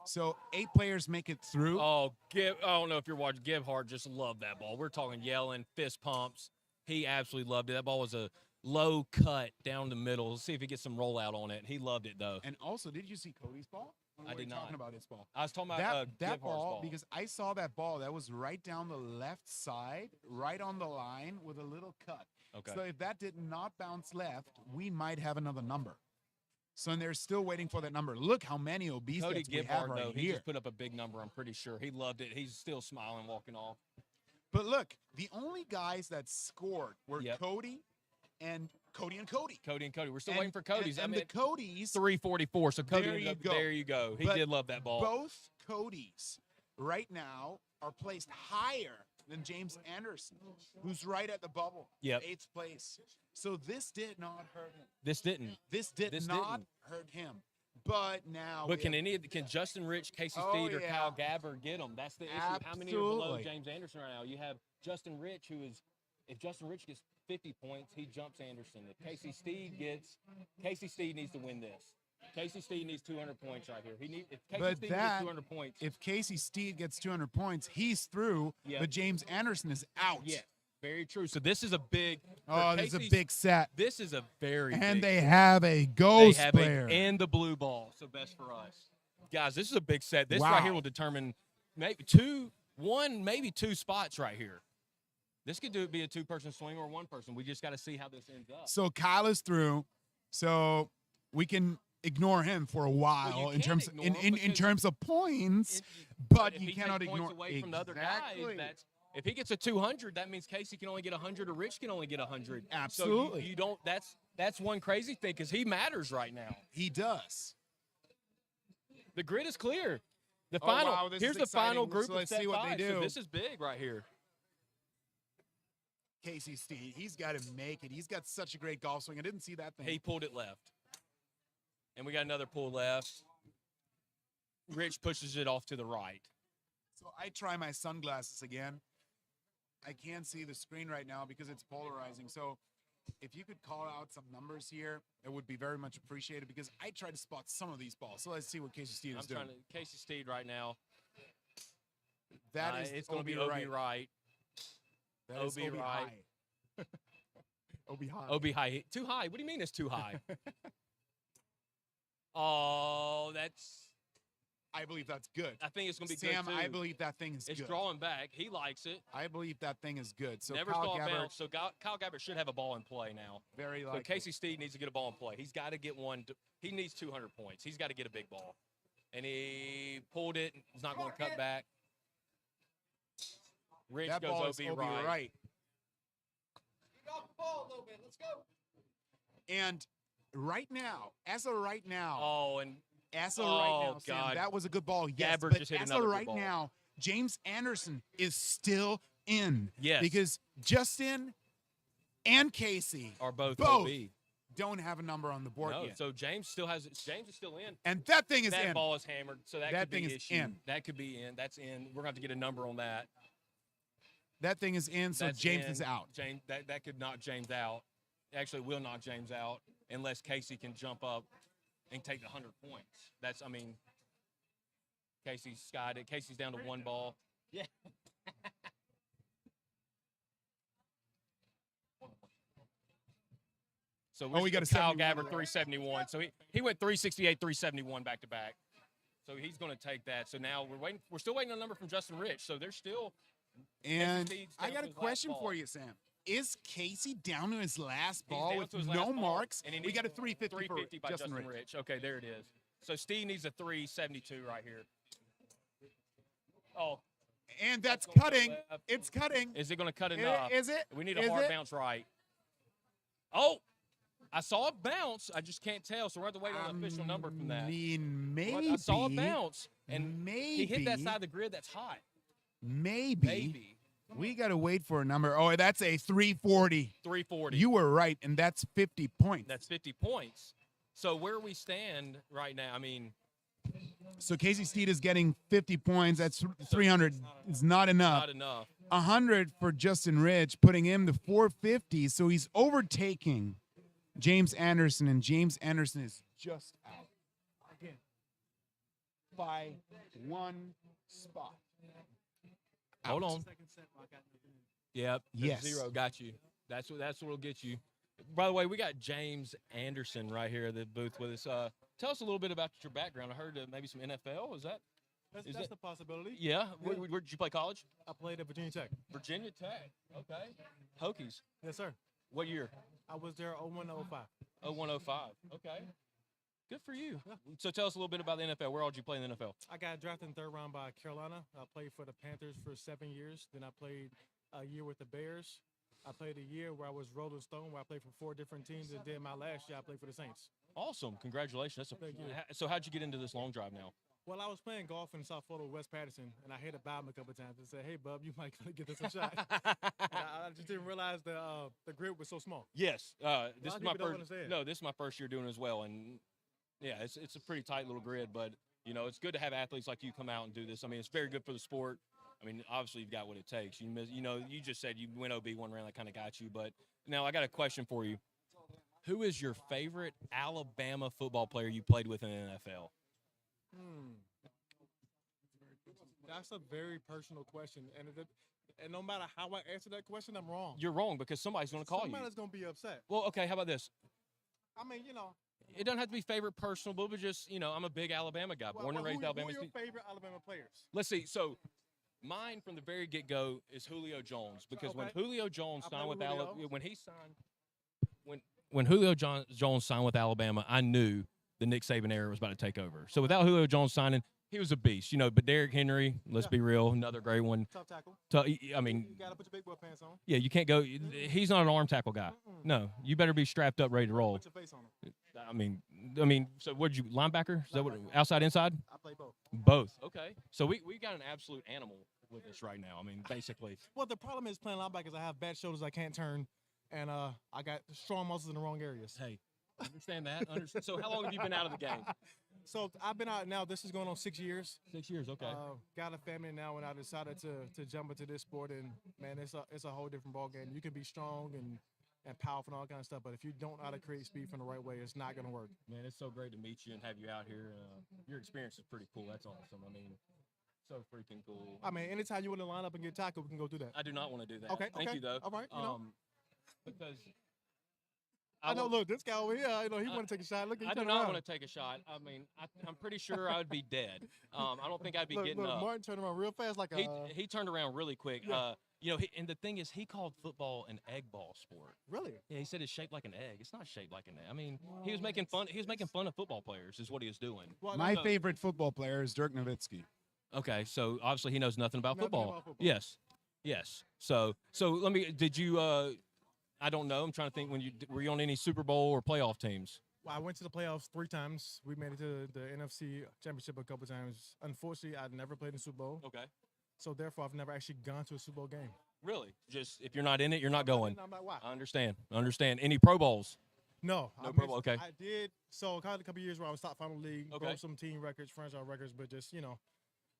So 8 players make it through. Oh, I don't know if you're watching. Gebhardt just loved that ball. We're talking yelling, fist pumps. He absolutely loved it. That ball was a low cut down the middle. Let's see if he gets some rollout on it. He loved it, though. And also, did you see Cody's ball? Or I were did you not. talking about his ball. I was talking about That Gebhardt's ball, because I saw that ball, that was right down the left side, right on the line with a little cut. Okay. So if that did not bounce left, we might have another number. So and they're still waiting for that number. Look how many obese Cody we have Gebhardt, right though, he here. just put up a big number, I'm pretty sure. He loved it. He's still smiling, walking off. But look, the only guys that scored were Yep. Cody and Cody. Cody and Cody. We're still And- waiting for Cody's. And, I mean, the Codys, 344. So Cody, There ended you up- go. there you go. He But did love that ball. both Codys right now are placed higher than James Anderson, who's right at the bubble, Yep. 8th place. So this did not hurt him. This didn't. This did This not didn't. hurt him. But now, But can we have- can Justin Rich, Casey Oh, Steed, or yeah. Kyle Gabbard get them? That's the issue. How many are below Absolutely. James Anderson right now? You have Justin Rich, who is, if Justin Rich gets 50 points, he jumps Anderson. If Casey Steed needs to win this. Casey Steed needs 200 points right here. If Casey But Steed that- gets 200 points, if Casey Steed gets 200 points, he's through, Yep. but James Anderson is out. yeah, very true. So this is a big. Oh, for this is a Casey's- big set. This is a very And big they set. have a ghost They have player. and the blue ball. So best for us, guys. This is a big set. This Wow. right here will determine maybe maybe two spots right here. This could be a 2-person swing or 1-person. We just got to see how this ends up. So Kyle is through. So we can ignore him for a while you in can't terms ignore him in because terms of points, If- but if you he cannot takes points ignore away from the other Exactly. guys. If he gets a 200, that means Casey can only get 100 or Rich can only get 100. Absolutely. So you don't. That's one crazy thing because he matters right now. He does. The grid is clear. The Oh, final. wow, this here's is the final exciting. group So of let's set see what they 5. do. So this is big right here. Casey Steed, he's got to make it. He's got such a great golf swing. I didn't see that thing. He pulled it left. And we got another pull left. Rich pushes it off to the right. So I try my sunglasses again. I can't see the screen right now because it's polarizing. So if you could call out some numbers here, it would be very much appreciated because I tried to spot some of these balls. So let's see what Casey Steed is doing. Casey Steed right now. That is it's going to be OB OB right. That is OB OB right. high. OB high. OB high. Too high. What do you mean it's too high? Oh, that's. I believe that's good. I think it's going to be Sam, good too. I believe that thing is it's good. drawing back. He likes it. I believe that thing is good. So Never Kyle saw a Gabbard, bounce. So Kyle Gabbard should have a ball in play now. very So like Casey Steed needs to get a ball in play. He's got to get one. He needs 200 points. He's got to get a big ball. And he pulled it. He's not going to cut back. Rich that goes ball OB is OB right. right. Got the ball a little bit. Let's go. And right now, as of right now, Oh, and as of right now, oh, Sam, God. that was a good ball. Yes, Gabbard but just hit as another of good right ball. now, James Anderson is still in. Yes. Because Justin and Casey are both Both. OB. don't have a number on the board No, yet. so James is still in. And that thing is That in. ball is hammered, so that That could be thing is issue. in. That could be in. That's in. We're going to have to get a number on that. That thing is in, so That's James in. is out. James, that could knock James out. Actually, will knock James out unless Casey can jump up and take the 100 points. That's, I mean, Casey's got it. Casey's down to one ball. Yeah. So Oh, we got a Kyle 71 Gabbard there. 371. So he went 368, 371 back to back. So he's going to take that. So now we're still waiting on a number from Justin Rich. So they're still And Steed's I down got to a his last question ball. for you, Sam. Is Casey down to his last He's ball down with to his no last ball, marks? and he We needs got a 350, 350 for by Justin Justin Rich. Rich. Okay, there it is. So Steve needs a 372 right here. Oh, And that's That's gonna go cutting. left. It's cutting. is it going to cut I- enough? Is it? We need Is a hard it? bounce right. Oh, I saw a bounce. I just can't tell. So we're going to have to wait on an official number from that. I mean, But maybe. I saw a bounce, and maybe. he hit that side of the grid that's hot. Maybe. Maybe. We got to wait for a number. Oh, that's a 340. 340. You were right, and that's 50 points. That's 50 points. So where we stand right now, I mean, So Casey Steed is getting 50 points. That's 300. It's not enough. not enough. 100 for Justin Rich, putting him to 450. So he's overtaking James Anderson, and James Anderson is just out again by one spot. Hold Out. on. Yep. there's Yes. 0 got you. That's what'll get you. By the way, we got James Anderson right here at the booth with us. Tell us a little bit about your background. I heard maybe some NFL. Is that? Is That's it- a possibility. Yeah. Where did you play college? I played at Virginia Tech. Virginia Tech. Okay. Hokies. Yes, sir. What year? I was there 01 to 05. 0105. Okay. Good for you. So tell us a little bit about the NFL. Where all did you play in the NFL? I got drafted in the 3rd round by Carolina. I played for the Panthers for 7 years. Then I played a year with the Bears. I played a year where I was Rolling Stone, where I played for 4 different teams. And then my last year, I played for the Saints. Awesome. Congratulations. That's Thank you. So how'd you get into this long drive now? Well, I was playing golf in South Florida with Wes Patterson, and I hit a bomb a couple times and said, "Hey, bub, you might get this a shot." And I just didn't realize the grid was so small. Yes. This lot is of my people don't first. understand. No, this is my first year doing it as well, and yeah, it's a pretty tight little grid, but you know it's good to have athletes like you come out and do this. I mean, it's very good for the sport. I mean, obviously you've got what it takes. You just said you went OB one round, that kind of got you. But now I got a question for you. Who is your favorite Alabama football player you played with in the NFL? That's a very personal question, and no matter how I answer that question, I'm wrong. You're wrong because somebody's going to call you. Somebody's gonna be upset. Well, okay. How about this? I mean, It doesn't have to be favorite personal, but just I'm a big Alabama guy, born and raised Alabama. Who are your favorite Alabama players? Let's see. So, mine from the very get-go is Julio Jones because when Okay. Julio Jones I signed play with with Julio. when he signed when Julio Jones signed with Alabama, I knew the Nick Saban era was about to take over. So without Julio Jones signing, he was a beast, But Derrick Henry, let's be real, another great one. Tough tackle. I mean, You gotta put your big boy pants on. yeah, you can't go. He's not an arm tackle guy. No, you better be strapped up, ready to roll. Put your face on him. I mean. So what did you linebacker? Is that what outside, inside? I play both. Both. Okay. So we got an absolute animal with us right now. I mean, basically. Well, the problem is playing linebackers. I have bad shoulders. I can't turn, and I got strong muscles in the wrong areas. Hey, understand that. So how long have you been out of the game? So I've been out now. This is going on 6 years. 6 years. Okay. Got a family now, and I decided to jump into this sport. And man, it's a whole different ball game. You can be strong and and powerful and all kind of stuff. But if you don't know how to create speed from the right way, it's not going to work. Man, it's so great to meet you and have you out here. Your experience is pretty cool. That's awesome. I mean, so freaking cool. I mean, anytime you want to line up and get tackled, we can go do that. I do not want to do that. Okay, Thank okay. you, though. All right, you know. Because I know, will- look, this guy over here, he want to take a shot. Look, I do not want to take a shot. I mean, I'm pretty sure I would be dead. I don't think I'd be getting up. Martin turned around real fast, like He turned around really quick. Yeah. And the thing is, he called football an egg ball sport. really. Yeah, he said it's shaped like an egg. It's not shaped like an egg. I mean, he was making fun. He was making fun of football players, is what he was doing. Well, My no. favorite football player is Dirk Nowitzki. Okay, so obviously he knows nothing about Nothing football. about football. Yes. So let me. Did you? I don't know. I'm trying to think. Were you on any Super Bowl or playoff teams? Well, I went to the playoffs 3 times. We made it to the NFC Championship a couple times. Unfortunately, I'd never played in the Super Bowl, Okay. so therefore I've never actually gone to a Super Bowl game. Really? Just if you're not in it, you're not going. I'm like, why? I understand. Any Pro Bowls? No, No I Pro Bowl, okay. I did. So I had a couple years where I was top 5 in the league, Okay. broke some team records, franchise records, but just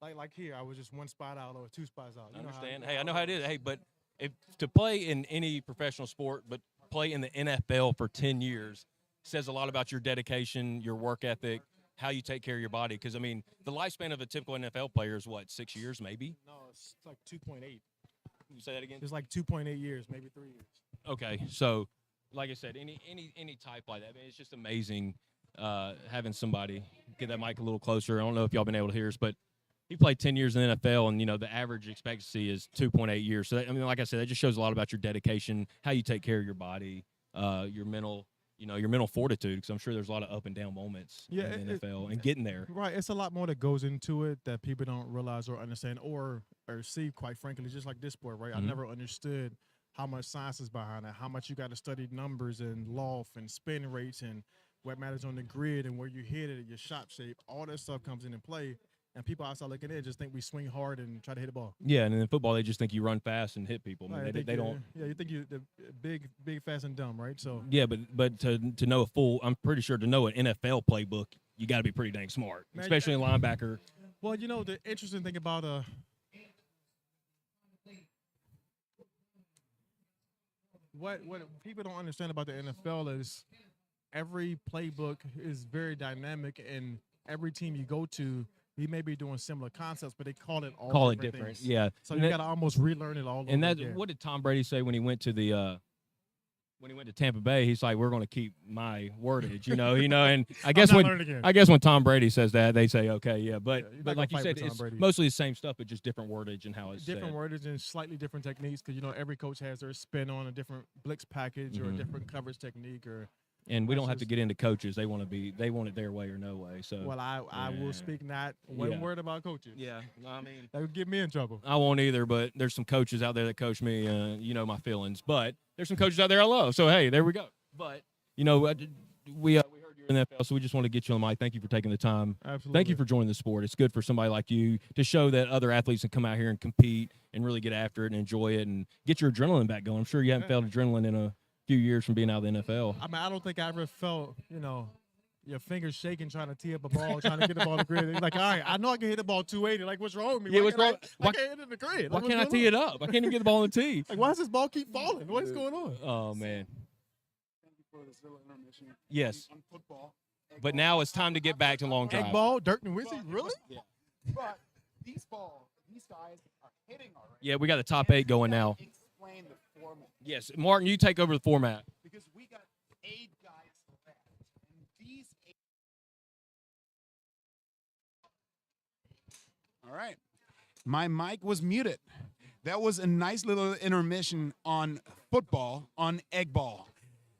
like here, I was just 1 spot out or 2 spots out. I You know how- understand. Hey, I know how it is. Hey, but if to play in any professional sport, but play in the NFL for 10 years says a lot about your dedication, your work ethic, how you take care of your body. Because I mean, the lifespan of a typical NFL player is what, 6 years, maybe? No, it's like 2.8. You say that again? It's like 2.8 years, maybe 3 years. Okay, so like I said, any type like that, I mean, it's just amazing having somebody get that mic a little closer. I don't know if y'all been able to hear us, but he played 10 years in the NFL, and the average expectancy is 2.8 years. So I mean, like I said, that just shows a lot about your dedication, how you take care of your body, your mental, your mental fortitude. Because I'm sure there's a lot of up and down moments in the NFL and getting there. Right, it's a lot more that goes into it that people don't realize or understand or see. Quite frankly, just like this sport, right? I Mhm. never understood how much science is behind it, how much you got to study numbers and loft and spin rates and what matters on the grid and where you hit it, your shot shape. All that stuff comes into play, and people outside looking in just think we swing hard and try to hit the ball. Yeah, and in football, they just think you run fast and hit people. I mean, Right, they don't. Yeah, you think you're the big, fast, and dumb, right? So Yeah, but to know I'm pretty sure to know an NFL playbook, you got to be pretty dang smart, Man, especially a linebacker. well, the interesting thing about what people don't understand about the NFL is every playbook is very dynamic, and every team you go to, you may be doing similar concepts, but they call it all Different. things. Yeah. So And you that- got to almost relearn it all. And over that again. what did Tom Brady say when he went to Tampa Bay? He's like, we're going to keep my wordage, And I guess not when learning again. I guess when Tom Brady says that, they say, okay, yeah, but Yeah, you're not but gonna like you fight said, with Tom it's Brady. mostly the same stuff, but just different wordage and how it's different said. wordage and slightly different techniques because every coach has their spin on a different blitz package or a Mhm. different coverage technique or. And we That's don't have to just- get into coaches. They want it their way or no way. So Well, I yeah. will speak not one Yeah. word about coaches. yeah, I mean. That would get me in trouble. I won't either, but there's some coaches out there that coach me. My feelings. But there's some coaches out there I love. So hey, there we go. But we heard you're in the NFL, so we just want to get you on the mic. Thank you for taking the time. Absolutely. Thank you for joining the sport. It's good for somebody like you to show that other athletes can come out here and compete and really get after it and enjoy it and get your adrenaline back going. I'm sure you haven't felt adrenaline in a few years from being out of the NFL. I mean, I don't think I ever felt, your fingers shaking trying to tee up a ball, trying to get the ball to the grid. You're like, all right, I know I can hit the ball 280. Like, what's wrong with me? Yeah, Why what's can't wrong- I can't hit it in the grid. Why Like, can't I what's tee going it on? up? I can't even get the ball in the tee. Like, why does this ball keep falling? What is going on? Oh man. Thank you for this little intermission. Yes. On football. But now it's time to get back to long drive. Egg ball, Dirk Nowitzki, really? But these guys are hitting already. Yeah, we got the top 8 going now. Explain the format. Yes, Martin, you take over the format. Because we got 8 guys left. And these 8. All right. My mic was muted. That was a nice little intermission on football, on egg ball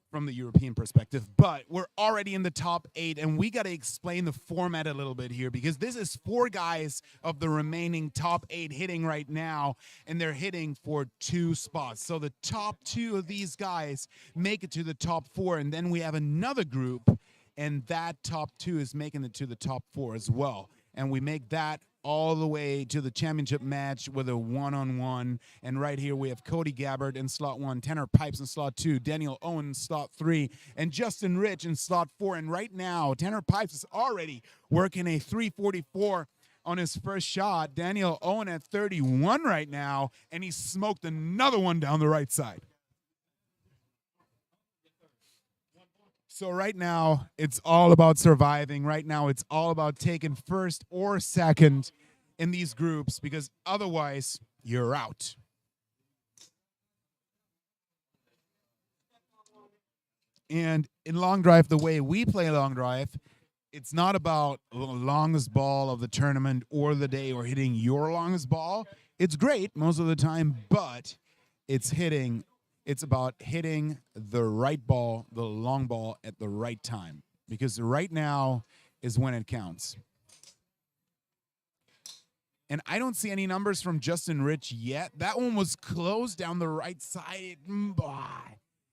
from the European perspective. But we're already in the top 8, and we got to explain the format a little bit here because this is 4 guys of the remaining top 8 hitting right now, and they're hitting for 2 spots. So the top 2 of these guys make it to the top 4, and then we have another group, and that top 2 is making it to the top 4 as well. And we make that all the way to the championship match with a one-on-one. And right here we have Cody Gabbard in slot 1, Tanner Pipes in slot 2, Daniel Owen in slot 3, and Justin Rich in slot 4. And right now, Tanner Pipes is already working a 344 on his first shot. Daniel Owen at 31 right now, and he smoked another one down the right side. So right now, it's all about surviving. Right now, it's all about taking first or second in these groups because otherwise, you're out. And in long drive, the way we play long drive, it's not about the longest ball of the tournament or the day or hitting your longest ball. It's great most of the time, but it's about hitting the right ball, the long ball at the right time. Because right now is when it counts. And I don't see any numbers from Justin Rich yet. That one was closed down the right side.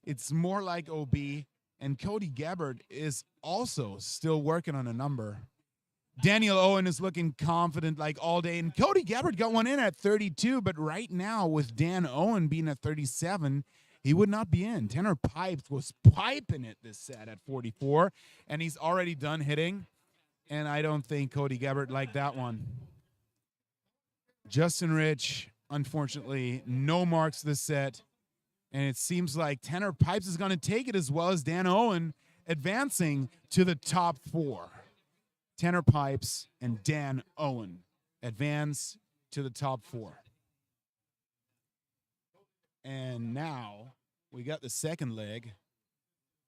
It's more like OB. And Cody Gabbard is also still working on a number. Daniel Owen is looking confident like all day. And Cody Gabbard got one in at 32. But right now, with Dan Owen being at 37, he would not be in. Tanner Pipes was piping it this set at 44. And he's already done hitting. And I don't think Cody Gabbard liked that one. Justin Rich, unfortunately, no marks this set. And it seems like Tanner Pipes is going to take it as well as Dan Owen advancing to the top 4. Tanner Pipes and Dan Owen advance to the top 4. And now we got the second leg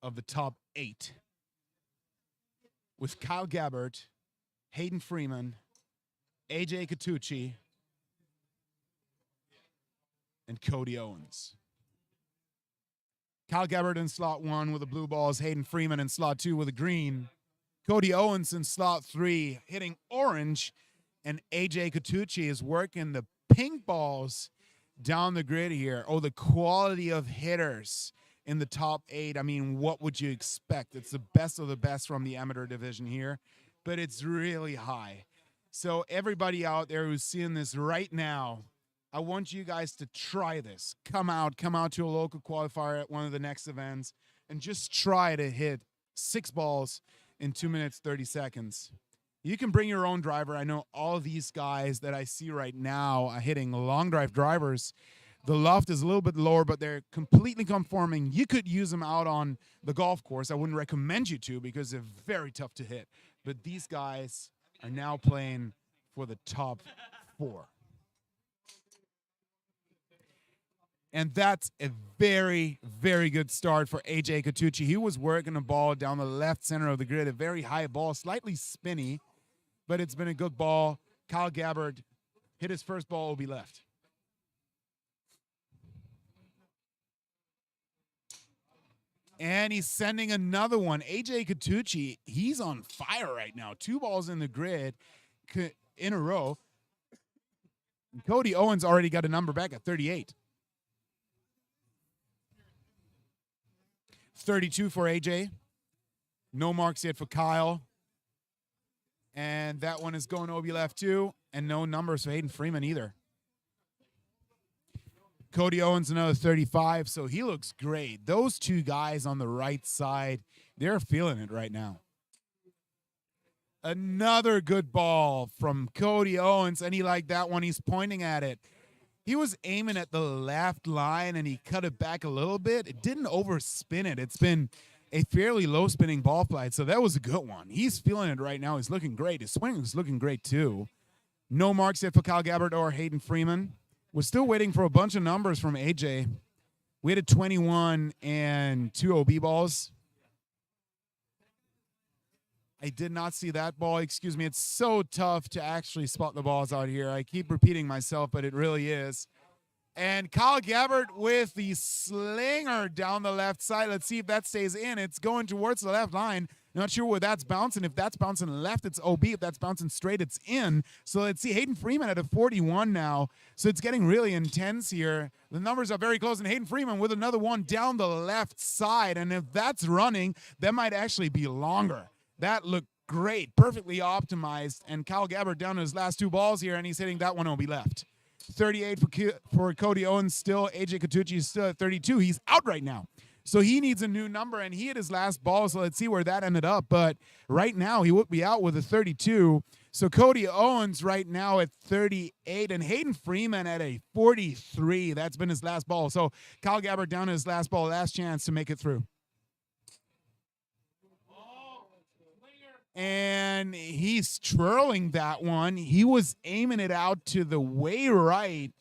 of the top 8 with Kyle Gabbard, Hayden Freeman, AJ Catucci, and Cody Owens. Kyle Gabbard in slot 1 with the blue balls. Hayden Freeman in slot 2 with a green. Cody Owens in slot 3 hitting orange. And AJ Catucci is working the pink balls down the grid here. Oh, the quality of hitters in the top 8. I mean, what would you expect? It's the best of the best from the amateur division here. But it's really high. So everybody out there who's seeing this right now, I want you guys to try this. Come out to a local qualifier at one of the next events and just try to hit 6 balls in 2 minutes, 30 seconds. You can bring your own driver. I know all of these guys that I see right now are hitting long drive drivers. The loft is a little bit lower, but they're completely conforming. You could use them out on the golf course. I wouldn't recommend you to because they're very tough to hit. But these guys are now playing for the top 4. And that's a very, very good start for AJ Catucci. He was working a ball down the left center of the grid, a very high ball, slightly spinny, but it's been a good ball. Kyle Gabbard hit his first ball, will be left. And he's sending another one. AJ Catucci, he's on fire right now. 2 balls in the grid in a row. And Cody Owens already got a number back at 38. 32 for AJ. No marks yet for Kyle. And that one is going OB left too. And no numbers for Hayden Freeman either. Cody Owens another 35, so he looks great. Those 2 guys on the right side, they're feeling it right now. Another good ball from Cody Owens, and he liked that one. He's pointing at it. He was aiming at the left line, and he cut it back a little bit. It didn't overspin it. It's been a fairly low-spinning ball flight, so that was a good one. He's feeling it right now. He's looking great. His swing is looking great, too. No marks yet for Kyle Gabbard or Hayden Freeman. We're still waiting for a bunch of numbers from AJ. We had a 21 and 2 OB balls. I did not see that ball. Excuse me. It's so tough to actually spot the balls out here. I keep repeating myself, but it really is. And Kyle Gabbard with the slinger down the left side. Let's see if that stays in. It's going towards the left line. Not sure where that's bouncing. If that's bouncing left, it's OB. If that's bouncing straight, it's in. So let's see. Hayden Freeman at a 41 now. So it's getting really intense here. The numbers are very close. And Hayden Freeman with another one down the left side. And if that's running, that might actually be longer. That looked great. Perfectly optimized. And Kyle Gabbard down to his last 2 balls here. And he's hitting that one OB left. 38 for Cody Owens still. AJ Catucci is still at 32. He's out right now. So he needs a new number, and he hit his last ball, so let's see where that ended up. But right now, he would be out with a 32. So Cody Owens right now at 38, and Hayden Freeman at a 43. That's been his last ball. So Kyle Gabbard down to his last ball, last chance to make it through. and he's twirling that one. He was aiming it out to the way right,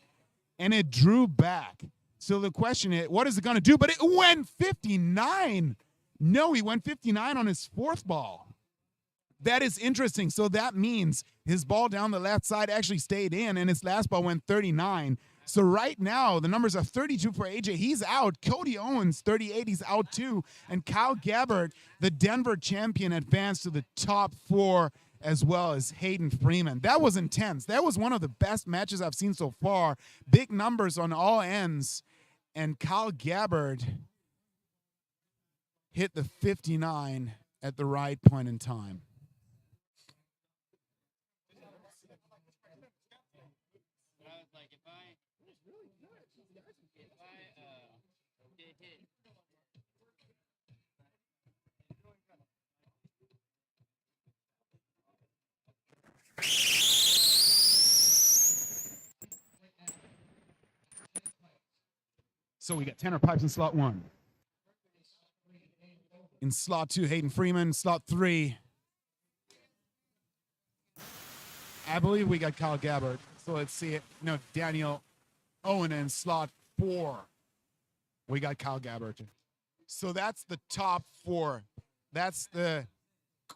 and it drew back. So the question is, what is it going to do? But it went 59. No, he went 59 on his fourth ball. That is interesting. So that means his ball down the left side actually stayed in, and his last ball went 39. So right now, the numbers are 32 for AJ. He's out. Cody Owens, 38. He's out too. And Kyle Gabbard, the Denver champion, advanced to the top 4, as well as Hayden Freeman. That was intense. That was one of the best matches I've seen so far. Big numbers on all ends. And Kyle Gabbard hit the 59 at the right point in time. So we got Tanner Pipes in slot 1. In slot 2, Hayden Freeman. Slot 3, I believe we got Kyle Gabbard. So let's see it. No, Daniel Owen in slot 4. We got Kyle Gabbard. So that's the top 4. That's the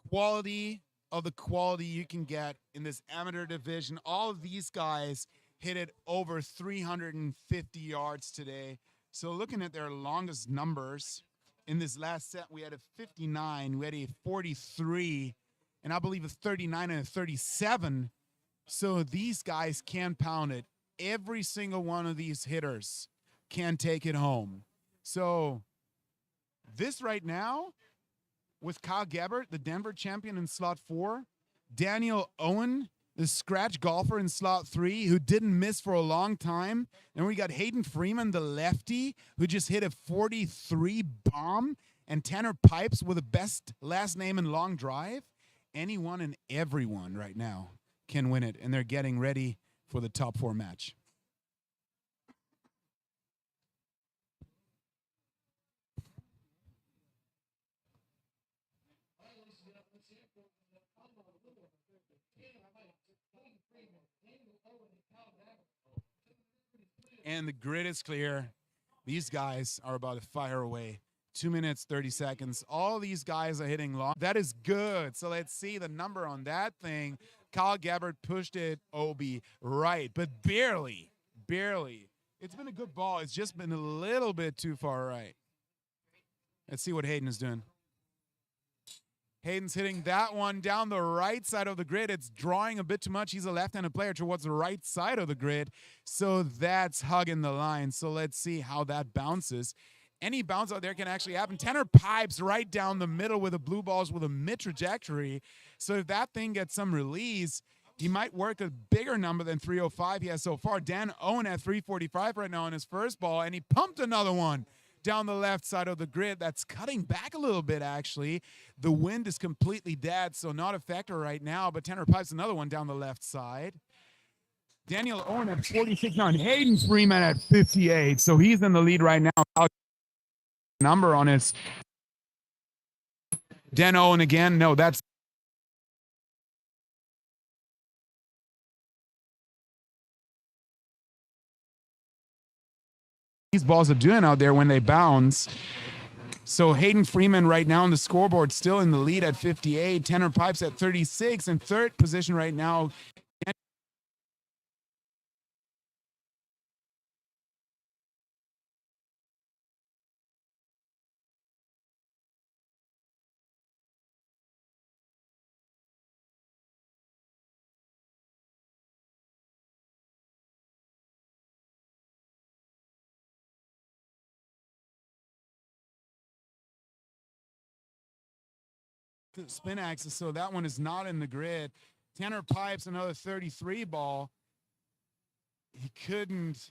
quality of the quality you can get in this amateur division. All of these guys hit it over 350 yards today. So looking at their longest numbers, in this last set, we had a 59, we had a 43, and I believe a 39 and a 37. So these guys can pound it. Every single one of these hitters can take it home. So this right now, with Kyle Gabbard, the Denver champion in slot 4, Daniel Owen, the scratch golfer in slot 3, who didn't miss for a long time. Then we got Hayden Freeman, the lefty, who just hit a 43 bomb, and Tanner Pipes with the best last name in long drive. Anyone and everyone right now can win it, and they're getting ready for the top 4 match. And the grid is clear. These guys are about to fire away. 2 minutes, 30 seconds. All these guys are hitting long. That is good. So let's see the number on that thing. Kyle Gabbard pushed it, Obi, right, but barely, barely. It's been a good ball. It's just been a little bit too far right. Let's see what Hayden is doing. Hayden's hitting that one down the right side of the grid. It's drawing a bit too much. He's a left-handed player towards the right side of the grid. So that's hugging the line. So let's see how that bounces. Any bounce out there can actually happen. Tanner Pipes right down the middle with the blue balls with a mid-trajectory. So if that thing gets some release, he might work a bigger number than 305 he has so far. Dan Owen at 345 right now on his first ball, and he pumped another one down the left side of the grid. That's cutting back a little bit, actually. The wind is completely dead, so not a factor right now, but Tanner Pipes another one down the left side. Daniel Owen at 46.9. Hayden Freeman at 58, so he's in the lead right now. Number on his. Dan Owen again. No, that's these balls are doing out there when they bounce. So Hayden Freeman right now on the scoreboard still in the lead at 58. Tanner Pipes at 36. In third position right now, spin axis, so that one is not in the grid. Tanner Pipes another 33 ball. He couldn't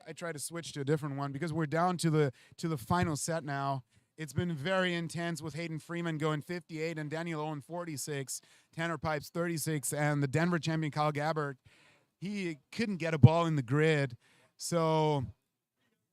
I try to switch to a different one because we're down to the final set now. It's been very intense with Hayden Freeman going 58 and Daniel Owen 46, Tanner Pipes 36, and the Denver champion Kyle Gabbert, he couldn't get a ball in the grid. So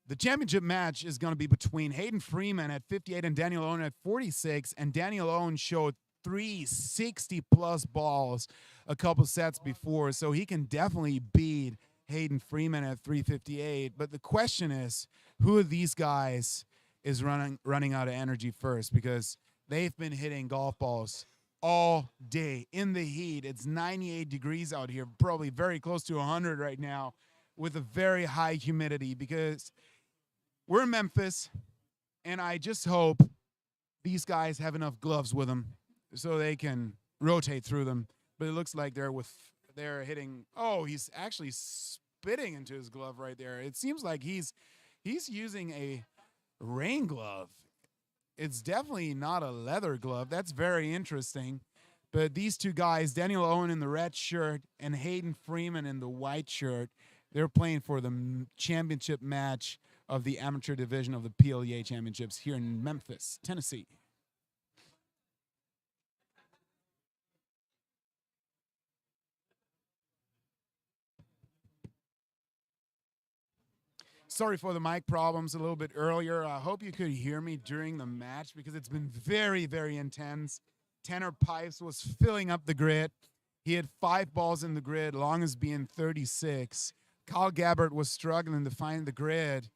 the championship match is going to be between Hayden Freeman at 58 and Daniel Owen at 46, and Daniel Owen showed 360-plus balls a couple sets before, so he can definitely beat Hayden Freeman at 358. But the question is, who of these guys is running out of energy first? Because they've been hitting golf balls all day in the heat. It's 98 degrees out here, probably very close to 100 right now, with a very high humidity because we're in Memphis, and I just hope these guys have enough gloves with them so they can rotate through them. But it looks like they're hitting. Oh, he's actually spitting into his glove right there. It seems like he's using a rain glove. It's definitely not a leather glove. That's very interesting. But these two guys, Daniel Owen in the red shirt and Hayden Freeman in the white shirt, they're playing for the championship match of the amateur division of the PLDA championships here in Memphis, Tennessee. Sorry for the mic problems a little bit earlier. I hope you could hear me during the match because it's been very, very intense. Tanner Pipes was filling up the grid. He had 5 balls in the grid, longest being 36. Kyle Gabbert was struggling to find the grid.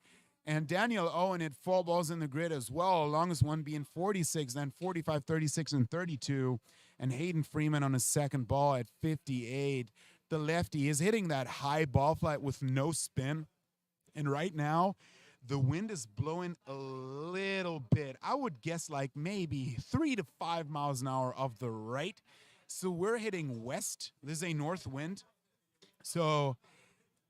And Daniel Owen had 4 balls in the grid as well, longest one being 46, then 45, 36, and 32. And Hayden Freeman on his second ball at 58. The lefty is hitting that high ball flight with no spin. And right now, the wind is blowing a little bit. I would guess like maybe 3 to 5 miles an hour of the right. So we're hitting west. This is a north wind. So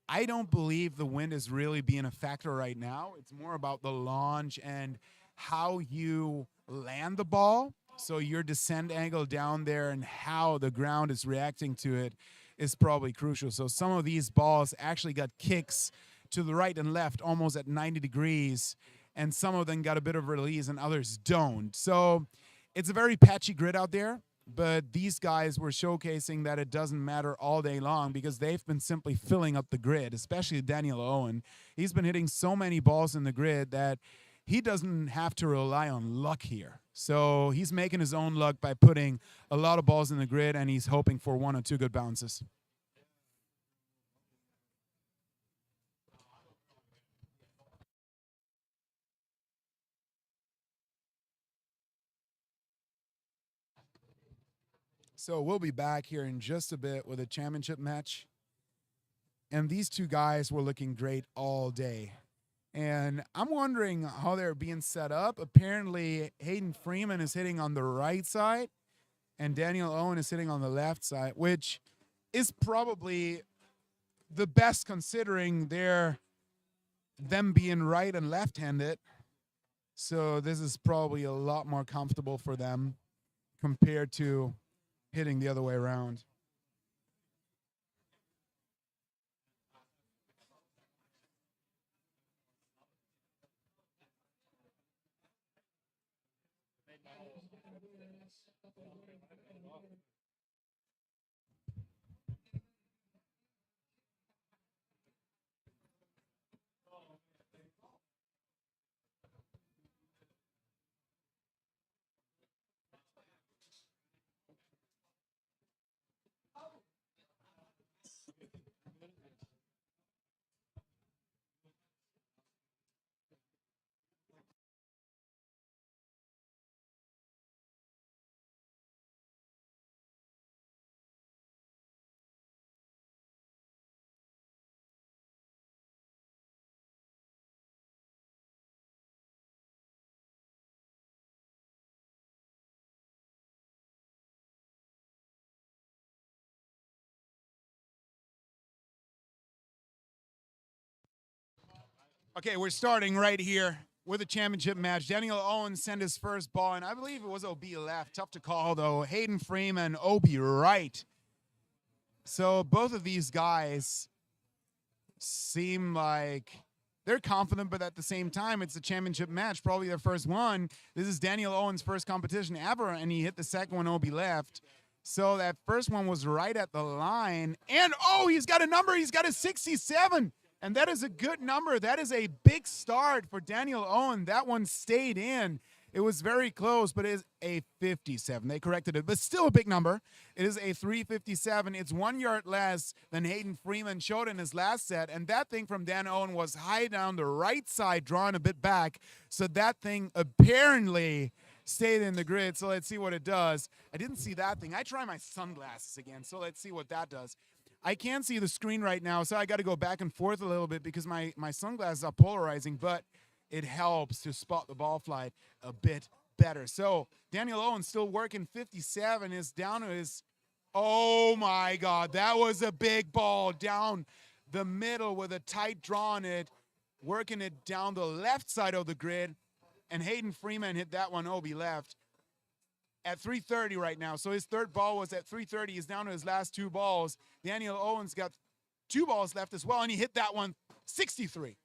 I don't believe the wind is really being a factor right now. It's more about the launch and how you land the ball. So your descent angle down there and how the ground is reacting to it is probably crucial. So some of these balls actually got kicks to the right and left almost at 90 degrees, and some of them got a bit of release and others don't. So it's a very patchy grid out there, but these guys were showcasing that it doesn't matter all day long because they've been simply filling up the grid, especially Daniel Owen. He's been hitting so many balls in the grid that he doesn't have to rely on luck here. So he's making his own luck by putting a lot of balls in the grid, and he's hoping for 1 or 2 good bounces. So we'll be back here in just a bit with a championship match. And these two guys were looking great all day. And I'm wondering how they're being set up. Apparently, Hayden Freeman is hitting on the right side, and Daniel Owen is hitting on the left side, which is probably the best considering them being right and left-handed. So this is probably a lot more comfortable for them compared to hitting the other way around. Okay, we're starting right here with a championship match. Daniel Owen sent his first ball, and I believe it was OB left. Tough to call, though. Hayden Freeman, OB right. So both of these guys seem like they're confident, but at the same time, it's a championship match, probably their first one. This is Daniel Owen's first competition ever, and he hit the second one, Obi left. So that first one was right at the line. And, oh, he's got a number. He's got a 67. And that is a good number. That is a big start for Daniel Owen. That one stayed in. It was very close, but it is a 57. They corrected it, but still a big number. It is a 357. It's 1 yard less than Hayden Freeman showed in his last set, and that thing from Dan Owen was high down the right side, drawn a bit back, so that thing apparently stayed in the grid. So let's see what it does. I didn't see that thing. I try my sunglasses again, so let's see what that does. I can't see the screen right now, so I got to go back and forth a little bit because my sunglasses are polarizing, but it helps to spot the ball flight a bit better. So Daniel Owen still working 57, is down to his, oh my God, that was a big ball down the middle with a tight draw on it, working it down the left side of the grid, and Hayden Freeman hit that one, Obi left, at 330 right now. So his third ball was at 330. He's down to his last 2 balls. Daniel Owen's got 2 balls left as well, and he hit that one 63.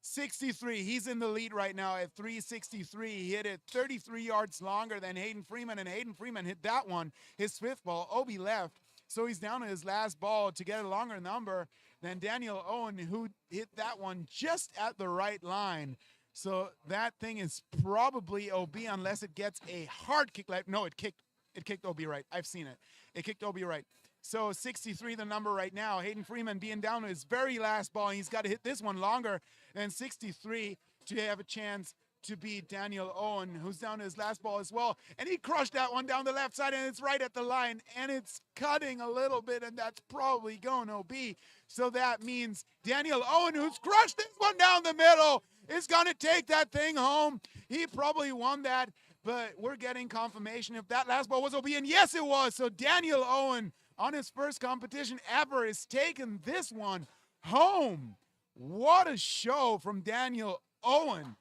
63. He's in the lead right now at 363. He hit it 33 yards longer than Hayden Freeman, and Hayden Freeman hit that one, his 5th ball. Obi left, so he's down to his last ball to get a longer number than Daniel Owen, who hit that one just at the right line. So that thing is probably OB unless it gets a hard kick. No, it kicked OB right. I've seen it. It kicked OB right. So 63 the number right now. Hayden Freeman being down to his very last ball. He's got to hit this one longer than 63 to have a chance to beat Daniel Owen, who's down to his last ball as well. And he crushed that one down the left side, and it's right at the line, and it's cutting a little bit, and that's probably going to be. So that means Daniel Owen, who's crushed this one down the middle, is going to take that thing home. He probably won that, but we're getting confirmation if that last ball was OB, and yes, it was. So Daniel Owen, on his first competition ever, is taking this one home. What a show from Daniel Owen.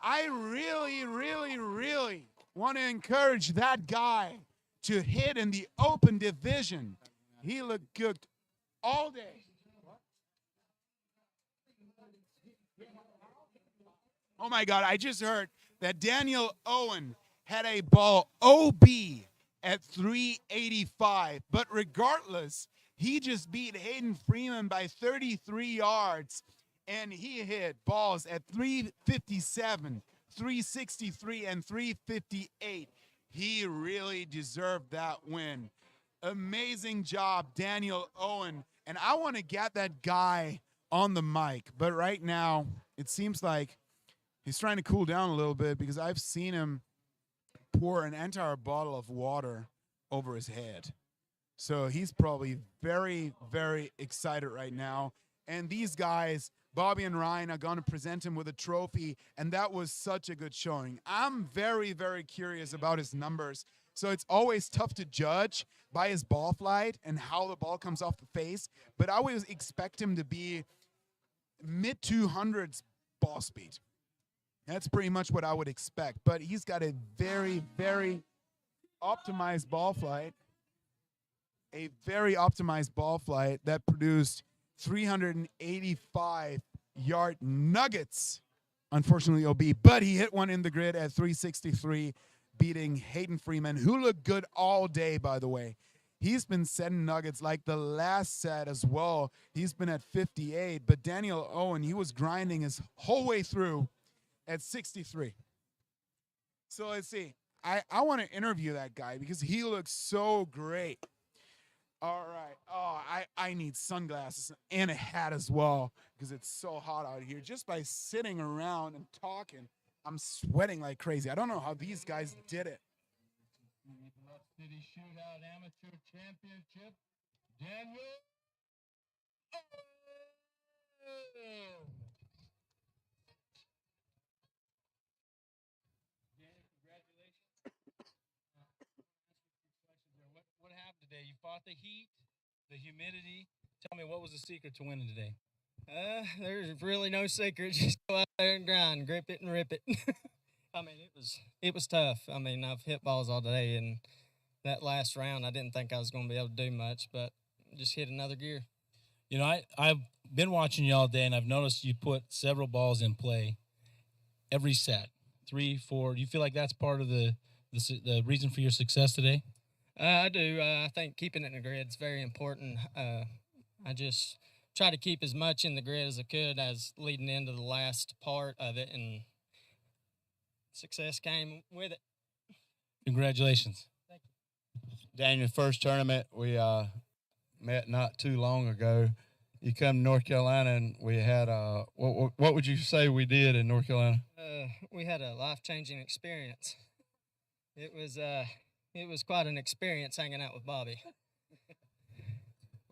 I really, really, really want to encourage that guy to hit in the open division. He looked good all day. Oh my God, I just heard that Daniel Owen had a ball OB at 385, but regardless, he just beat Hayden Freeman by 33 yards, and he hit balls at 357, 363, and 358. He really deserved that win. Amazing job, Daniel Owen. And I want to get that guy on the mic, but right now it seems like he's trying to cool down a little bit because I've seen him pour an entire bottle of water over his head. So he's probably very, very excited right now. And these guys, Bobby and Ryan, are going to present him with a trophy, and that was such a good showing. I'm very, very curious about his numbers. So it's always tough to judge by his ball flight and how the ball comes off the face, but I always expect him to be mid-200s ball speed. That's pretty much what I would expect, but he's got a very, very optimized ball flight. A very optimized ball flight that produced 385-yard nuggets. Unfortunately, OB, but he hit one in the grid at 363, beating Hayden Freeman, who looked good all day, by the way. He's been setting nuggets like the last set as well. He's been at 58, but Daniel Owen, he was grinding his whole way through at 63. So let's see. I want to interview that guy because he looks so great. All right. Oh, I need sunglasses and a hat as well because it's so hot out here. Just by sitting around and talking, I'm sweating like crazy. I don't know how these guys did it. Bluff City Shootout Amateur Championship, Daniel Owen. Danny, congratulations. What happened today? You fought the heat, the humidity. Tell me, what was the secret to winning today? There's really no secret. Just go out there and grind, grip it and rip it. I mean, it was tough. I mean, I've hit balls all day, and that last round, I didn't think I was going to be able to do much, but just hit another gear. You know, I been watching you all day, and I've noticed you put several balls in play every set, 3, 4. Do you feel like that's part of the reason for your success today? I do. I think keeping it in the grid is very important. I just try to keep as much in the grid as I could as leading into the last part of it, and success came with it. Congratulations. Daniel, first tournament we met not too long ago. You come to North Carolina, and we had what would you say we did in North Carolina? We had a life-changing experience. It was quite an experience hanging out with Bobby.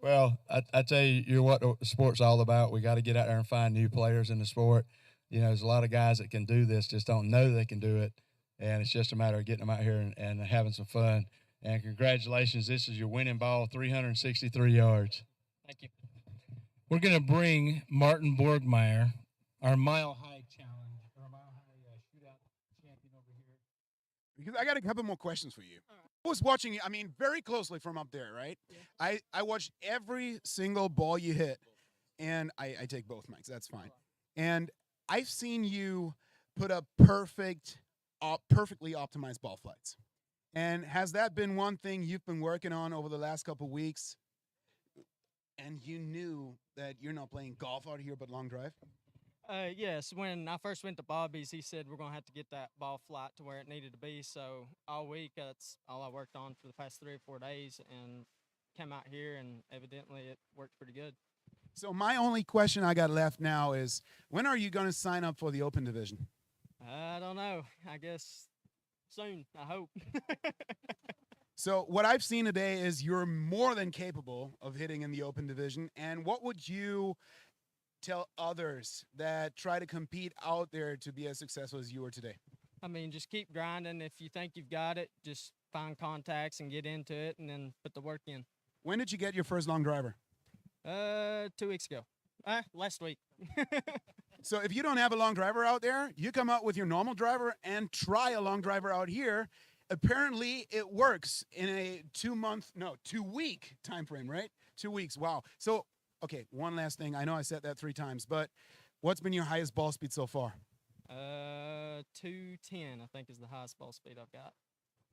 Well, I tell you, you're what the sport's all about. We got to get out there and find new players in the sport. You know, there's a lot of guys that can do this, just don't know they can do it. And it's just a matter of getting them out here and having some fun. And congratulations, this is your winning ball, 363 yards. Thank you. We're going to bring Martin Borgmeyer, our Mile High Challenge, or Mile High Shootout champion over here. Because I got a couple more questions for you. I was watching you, I mean, very closely from up there, right? Yeah. I watched every single ball you hit, and I take both mics. That's fine. And I've seen you put up perfectly optimized ball flights. And has that been one thing you've been working on over the last couple of weeks? And you knew that you're not playing golf out here, but long drive? Yes, when I first went to Bobby's, he said we're going to have to get that ball flight to where it needed to be. So all week, that's all I worked on for the past 3 or 4 days, and came out here, and evidently it worked pretty good. So my only question I got left now is, when are you going to sign up for the Open Division? I don't know. I guess soon, I hope. So what I've seen today is you're more than capable of hitting in the Open Division. And what would you tell others that try to compete out there to be as successful as you were today? I mean, just keep grinding. If you think you've got it, just find contacts and get into it, and then put the work in. When did you get your first long driver? 2 weeks ago. Last week. So if you don't have a long driver out there, you come out with your normal driver and try a long driver out here. Apparently it works in a 2 week time frame, right? 2 weeks. Wow. So, okay, one last thing. I know I said that 3 times, but what's been your highest ball speed so far? 210, I think, is the highest ball speed I've got.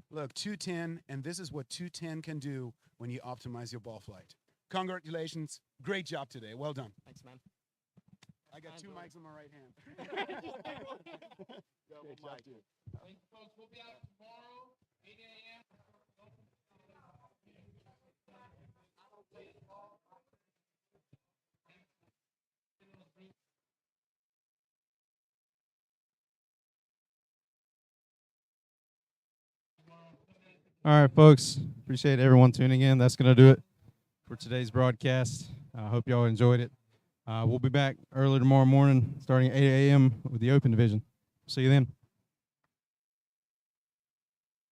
Look, 210, and this is what 210 can do when you optimize your ball flight. Congratulations. Great job today. Well done. Thanks, man. I got 2 mics on my right hand. Great job, dude. Thank you, folks. We'll be out tomorrow, 8 a.m. All right, folks. Appreciate everyone tuning in. That's going to do it for today's broadcast. I hope y'all enjoyed it. We'll be back early tomorrow morning starting at 8 a.m. with the Open Division. See you then.